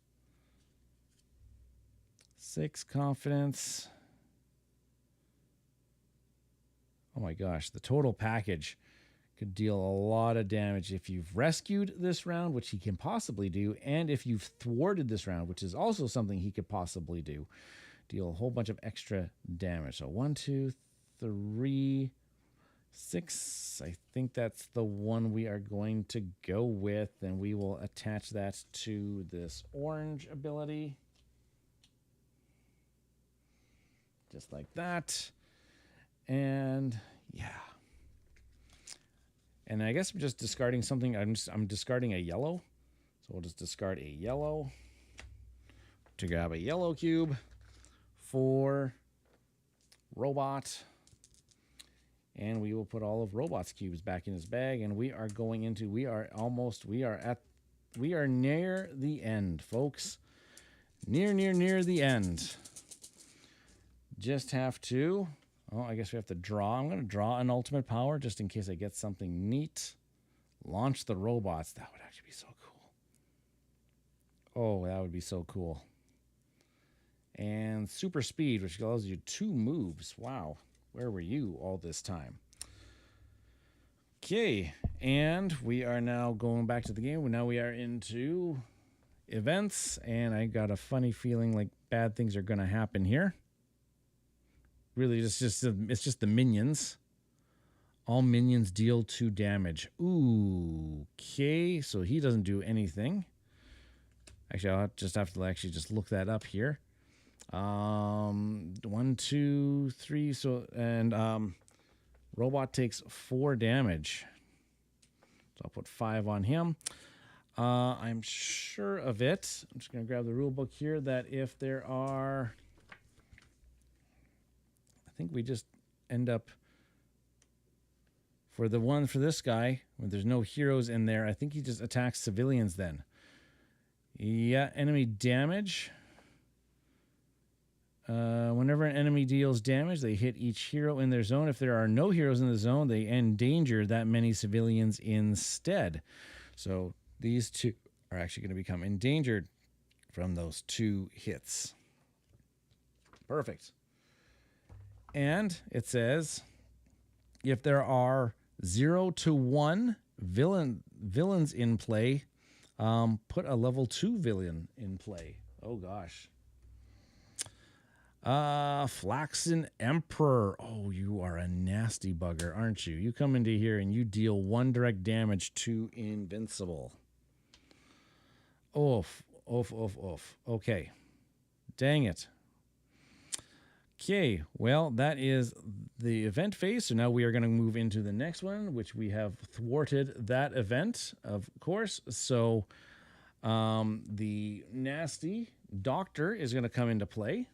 [SPEAKER 1] 6 confidence. Oh my gosh, the total package could deal a lot of damage if you've rescued this round, which he can possibly do, and if you've thwarted this round, which is also something he could possibly do. Deal a whole bunch of extra damage. So 1, 2, 3, 6. I think that's the one we are going to go with, and we will attach that to this orange ability. Just like that. And yeah. And I guess I'm just discarding something. I'm discarding a yellow. So we'll just discard a yellow to grab a yellow cube for Robot. And we will put all of Robot's cubes back in his bag. And we are going into, we are near the end, folks. Near the end. Just have to... Oh, I guess we have to draw. I'm going to draw an ultimate power just in case I get something neat. Launch the robots. That would actually be so cool. Oh, that would be so cool. And super speed, which allows you 2 moves. Wow. Where were you all this time? Okay. And we are now going back to the game. Now we are into events. And I got a funny feeling like bad things are going to happen here. Really, it's just the minions. All minions deal 2 damage. Ooh, okay. So he doesn't do anything. Actually, I'll just have to actually just look that up here. 1, 2, 3. So and Robot takes 4 damage. So I'll put 5 on him. I'm sure of it. I'm just gonna grab the rule book here. That if there are... I think we just end up for the one for this guy when there's no heroes in there. I think he just attacks civilians then. Yeah, enemy damage. Whenever an enemy deals damage, they hit each hero in their zone. If there are no heroes in the zone, they endanger that many civilians instead. So these 2 are actually going to become endangered from those 2 hits. Perfect. And it says, if there are 0 to 1 villains in play, put a level 2 villain in play. Oh gosh. Flaxen Emperor. Oh, you are a nasty bugger, aren't you? You come into here and you deal 1 direct damage to Invincible. Oof. Okay. Dang it. Okay, well, that is the event phase. So now we are going to move into the next one, which we have thwarted that event, of course. So the nasty doctor is going to come into play.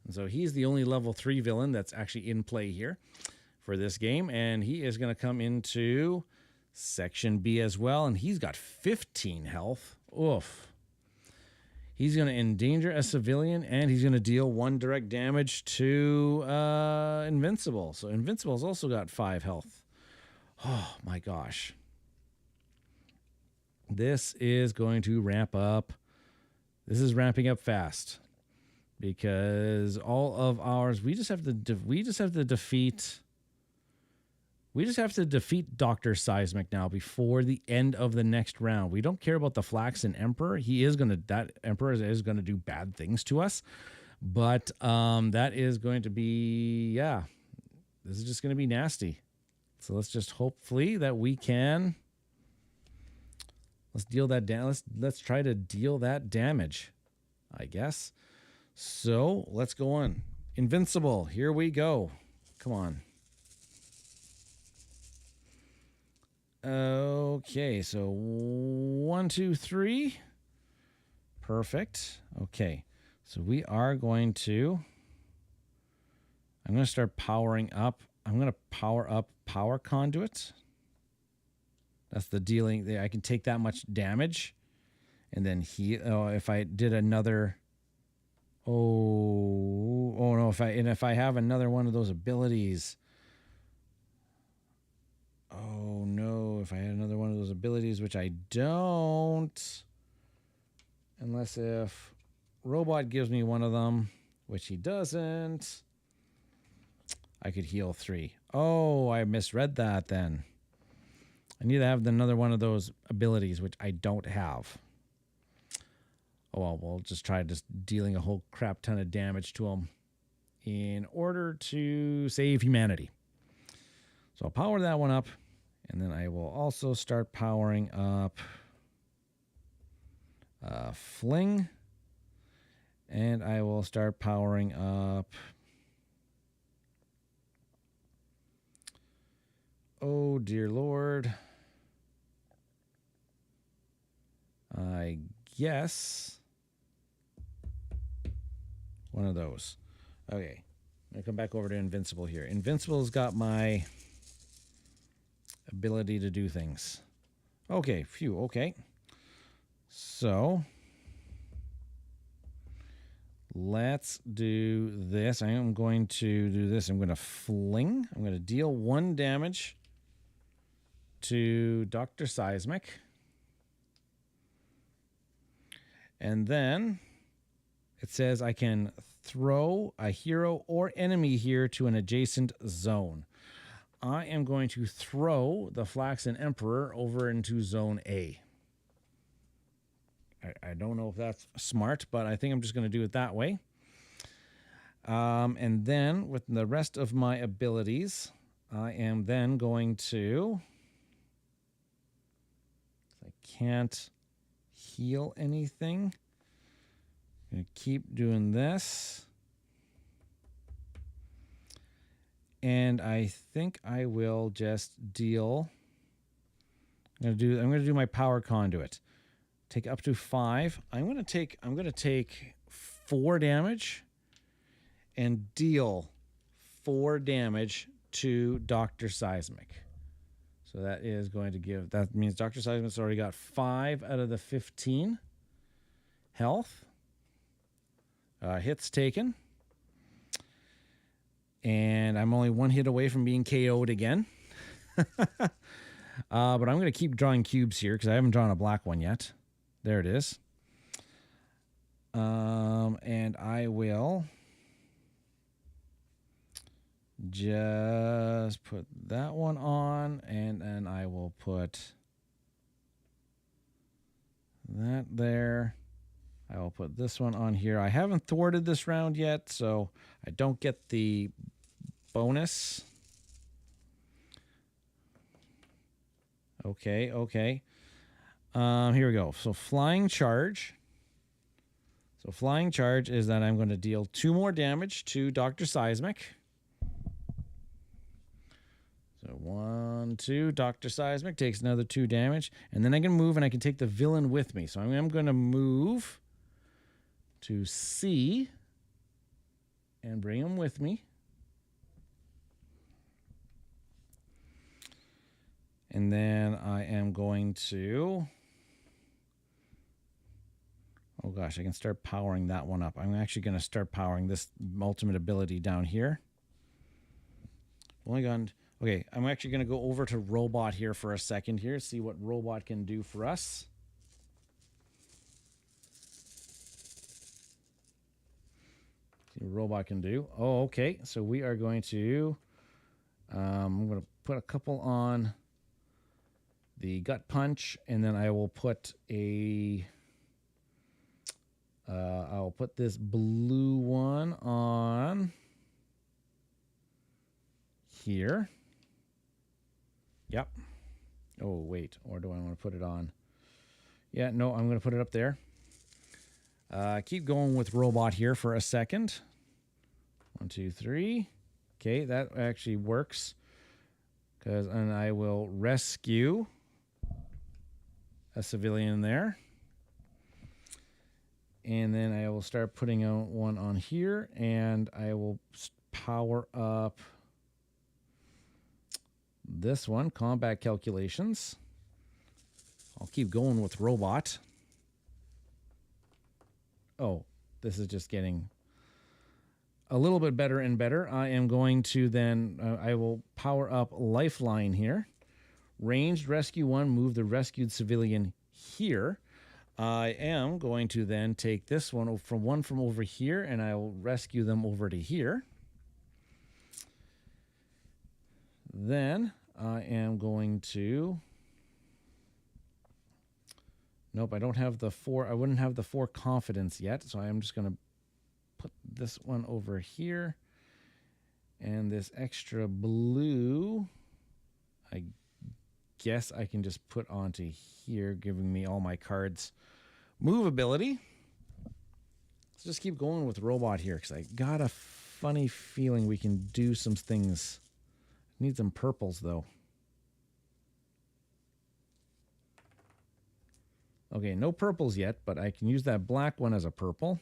[SPEAKER 1] And so he's the only level 3 villain that's actually in play here for this game. And he is going to come into Section B as well. And he's got 15 health. Oof. He's going to endanger a civilian, and he's going to deal 1 direct damage to Invincible. So Invincible's also got 5 health. Oh, my gosh. This is going to ramp up. This is ramping up fast. because all of ours, we just have to defeat Dr. Seismic now before the end of the next round. We don't care about the Flaxen Emperor. That Emperor is gonna do bad things to us. But that is going to be, yeah, this is just going to be nasty. So let's just hopefully that we can, let's deal that down. Let's try to deal that damage, I guess. So let's go on. Invincible, here we go. Come on. Okay, so 1, 2, 3. Perfect. Okay. So we are going to, I'm going to start powering up. I'm going to power up power conduit. That's the dealing. I can take that much damage. And then if I did another, oh no, if I have another one of those abilities. Oh no, if I had another one of those abilities, which I don't, unless if Robot gives me one of them, which he doesn't, I could heal 3. Oh, I misread that then. I need to have another one of those abilities, which I don't have. Oh, well, we'll just try just dealing a whole crap ton of damage to him in order to save humanity. So I'll power that one up, and then I will also start powering up Fling. And I will start powering up. Oh, dear Lord. I guess one of those. Okay. I'm going to come back over to Invincible here. Invincible's got my ability to do things. Okay. Phew. Okay. So let's do this. I am going to do this. I'm going to fling. I'm going to deal 1 damage to Dr. Seismic. And then it says I can throw a hero or enemy here to an adjacent zone. I am going to throw the Flaxen Emperor over into Zone A. I don't know if that's smart, but I think I'm just going to do it that way. And then with the rest of my abilities, I am then going to... I can't heal anything. I'm going to keep doing this. And I think I will just deal... I'm going to do my power conduit. Take up to 5. I'm going to take 4 damage and deal 4 damage to Dr. Seismic. So that is going to give, that means Dr. Seismic's already got 5 out of the 15 health. Hits taken. And I'm only 1 hit away from being KO'd again. But I'm going to keep drawing cubes here because I haven't drawn a black one yet. There it is. And I will just put that one on, and then I will put that there. I will put this one on here. I haven't thwarted this round yet, so I don't get the bonus. Okay, okay. Here we go. So flying charge. So flying charge is that I'm going to deal 2 more damage to Dr. Seismic. So 1, 2. Dr. Seismic takes another 2 damage. And then I can move and I can take the villain with me. So I'm going to move to C and bring him with me. And then I am going to... Oh gosh, I can start powering that one up. I'm actually going to start powering this ultimate ability down here. Only gone... Okay, I'm actually going to go over to Robot here for a second here, see what Robot can do for us. See what robot can do. Oh, okay. So we are going to, I'm going to put a couple on the gut punch, and then I will put I'll put this blue one on here. Yep. Oh, wait. Or do I want to put it on? Yeah, no, I'm going to put it up there. Keep going with robot here for a second. 1, 2, 3. Okay, that actually works. And I will rescue a civilian there. And then I will start putting out one on here, and I will power up this one, combat calculations. I'll keep going with robot. Oh, this is just getting a little bit better and better. I am going to then, I will power up lifeline here. Ranged rescue 1, move the rescued civilian here. I am going to then take this one from over here, and I will rescue them over to here. Then I am going to... Nope, I don't have the 4. I wouldn't have the 4 confidence yet, so I am just going to put this one over here. And this extra blue, I guess I can just put onto here, giving me all my cards move ability. Let's just keep going with robot here, because I got a funny feeling we can do some things. Need some purples, though. Okay, no purples yet, but I can use that black one as a purple.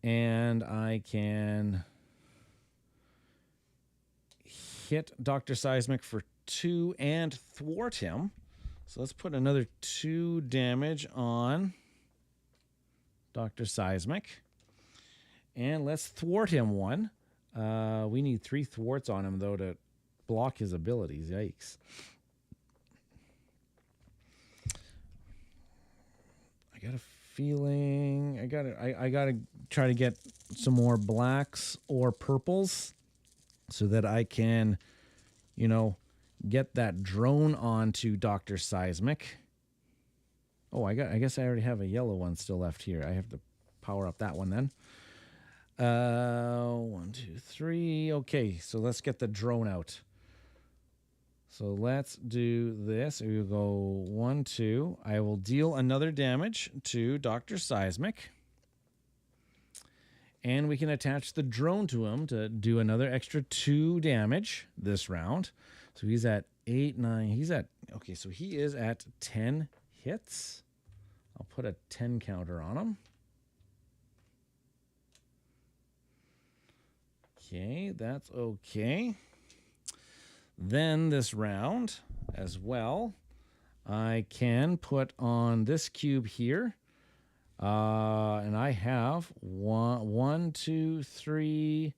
[SPEAKER 1] And I can hit Dr. Seismic for 2 and thwart him. So let's put another 2 damage on Dr. Seismic. And let's thwart him 1. We need 3 thwarts on him, though, to block his abilities. Yikes. I got a feeling I gotta try to get some more blacks or purples so that I can, you know, get that drone onto Dr. Seismic. Oh, I guess I already have a yellow one still left here. I have to power up that one then. 1, 2, 3. Okay, so let's get the drone out. So let's do this. We will go 1, 2. I will deal another damage to Dr. Seismic. And we can attach the drone to him to do another extra 2 damage this round. So he's at 8, 9. He's at, okay, so he is at 10 hits. I'll put a 10 counter on him. Okay, that's okay. Then this round as well, I can put on this cube here. And I have 1, 2, 3,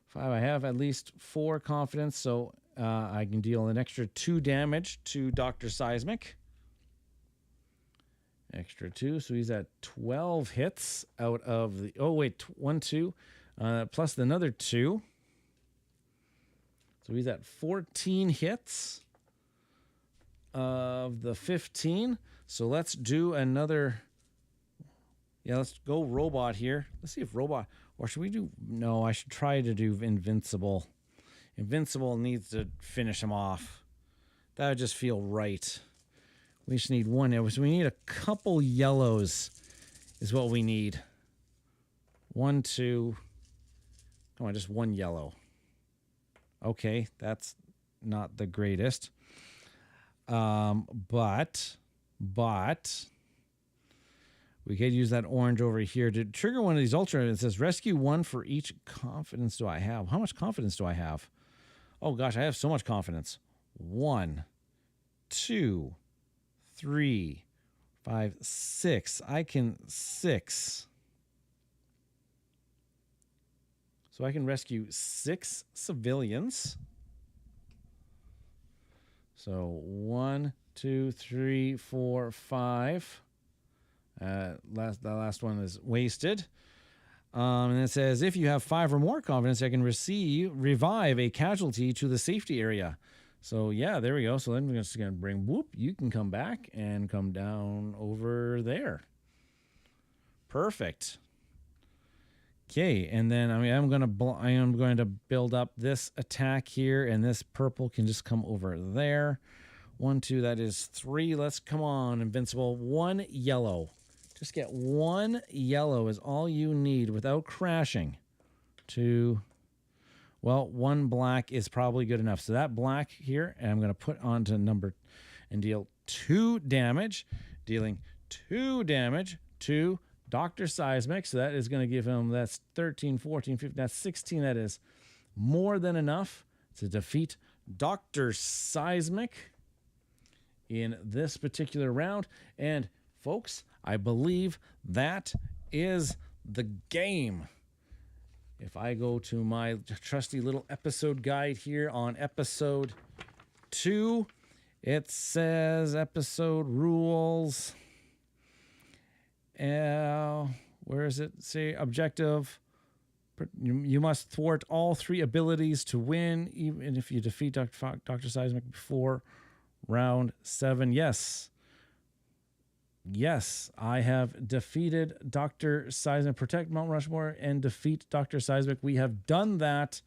[SPEAKER 1] 5. I have at least 4 confidence, so I can deal an extra 2 damage to Dr. Seismic. Extra 2, so he's at 12 hits out of the... Oh, wait, 1, 2, plus another 2. So he's at 14 hits of the 15. So let's do another... Yeah, let's go robot here. Let's see if robot... Or should we do... No, I should try to do Invincible. Invincible needs to finish him off. That would just feel right. We just need 1. So we need a couple yellows is what we need. 1, 2... Come on, just 1 yellow. Okay, that's not the greatest. But we could use that orange over here to trigger one of these ultra. It says rescue 1 for each confidence do I have. How much confidence do I have? Oh gosh, I have so much confidence. 1, 2, 3, 5, 6. I can 6. So I can rescue 6 civilians. So 1, 2, 3, 4, 5. The last one is wasted. And it says, if you have 5 or more confidence, I can revive a casualty to the safety area. So yeah, there we go. So then we're just going to bring, whoop, you can come back and come down over there. Perfect. Okay, and then I am going to build up this attack here, and this purple can just come over there. 1, 2, that is 3. Let's come on, Invincible. 1 yellow. Just get 1 yellow is all you need without crashing. 2. Well, 1 black is probably good enough. So that black here, and I'm going to put onto number and deal 2 damage, dealing 2 damage to Dr. Seismic. So that is going to give him, that's 13, 14, 15, that's 16. That is more than enough to defeat Dr. Seismic in this particular round. And folks, I believe that is the game. If I go to my trusty little episode guide here on episode 2, it says episode rules. Where is it? Say objective. You must thwart all 3 abilities to win, even if you defeat Dr. Seismic before round 7. Yes. Yes, I have defeated Dr. Seismic. Protect Mount Rushmore and defeat Dr. Seismic. We have done that.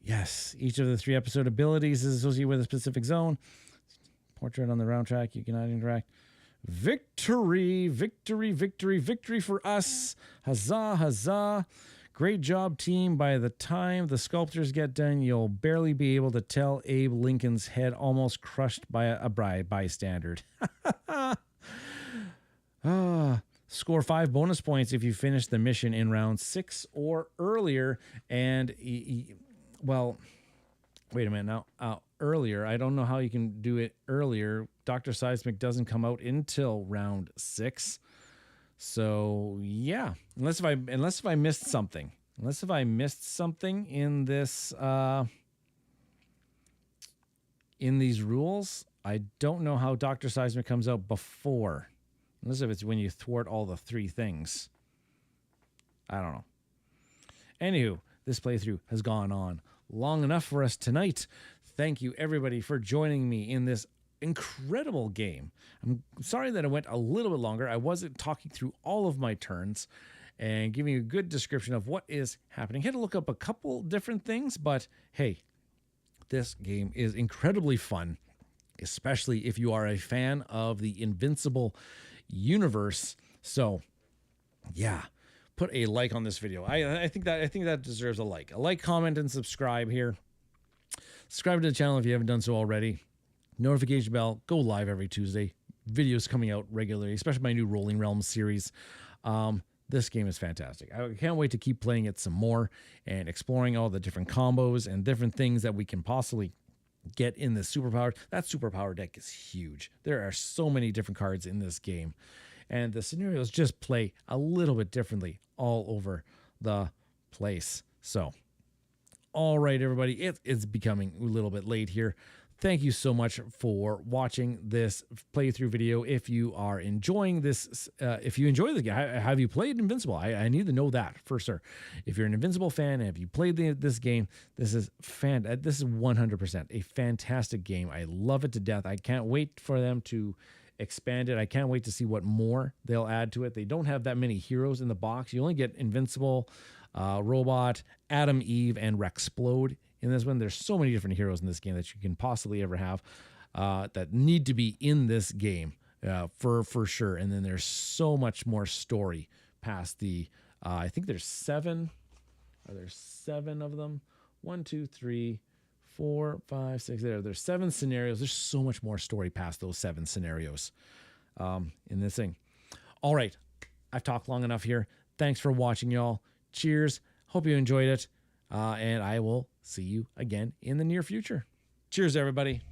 [SPEAKER 1] Yes, each of the 3 episode abilities is associated with a specific zone. Portrait on the round track. You cannot interact. Victory, victory, victory, victory for us. Huzzah, huzzah. Great job, team. By the time the sculptures get done, you'll barely be able to tell Abe Lincoln's head almost crushed by a bystander. Score 5 bonus points if you finish the mission in round 6 or earlier. And, well, wait a minute now. Earlier, I don't know how you can do it earlier. Dr. Seismic doesn't come out until round 6. So yeah, unless if I missed something in this in these rules, I don't know how Dr. Seismic comes out before, unless if it's when you thwart all the 3 things. I don't know. Anywho, this playthrough has gone on long enough for us tonight. Thank you everybody for joining me in this incredible game. I'm sorry that it went a little bit longer. I wasn't talking through all of my turns and giving you a good description of what is happening. I had to look up a couple different things, but hey, this game is incredibly fun, especially if you are a fan of the Invincible universe. So yeah, put a like on this video. I think that deserves a like. A like, comment, and subscribe here. Subscribe to the channel if you haven't done so already. Notification bell, go live every Tuesday. Videos coming out regularly, especially my new Rolling Realms series. This game is fantastic. I can't wait to keep playing it some more and exploring all the different combos and different things that we can possibly get in this superpower. That superpower deck is huge. There are so many different cards in this game, and the scenarios just play a little bit differently all over the place. So, all right, everybody, it is becoming a little bit late here. Thank you so much for watching this playthrough video. If you are enjoying this, if you enjoy the game, have you played Invincible? I need to know that for sure. If you're an Invincible fan and have you played this game, this is 100% a fantastic game. I love it to death. I can't wait for them to expand it. I can't wait to see what more they'll add to it. They don't have that many heroes in the box. You only get Invincible, Robot, Adam, Eve, and Rexplode. In this one, there's so many different heroes in this game that you can possibly ever have that need to be in this game for sure. And then there's so much more story past the, I think there's 7. Are there 7 of them? 1, 2, 3, 4, 5, 6. There's 7 scenarios. There's so much more story past those 7 scenarios in this thing. All right. I've talked long enough here. Thanks for watching, y'all. Cheers. Hope you enjoyed it. And I will see you again in the near future. Cheers, everybody.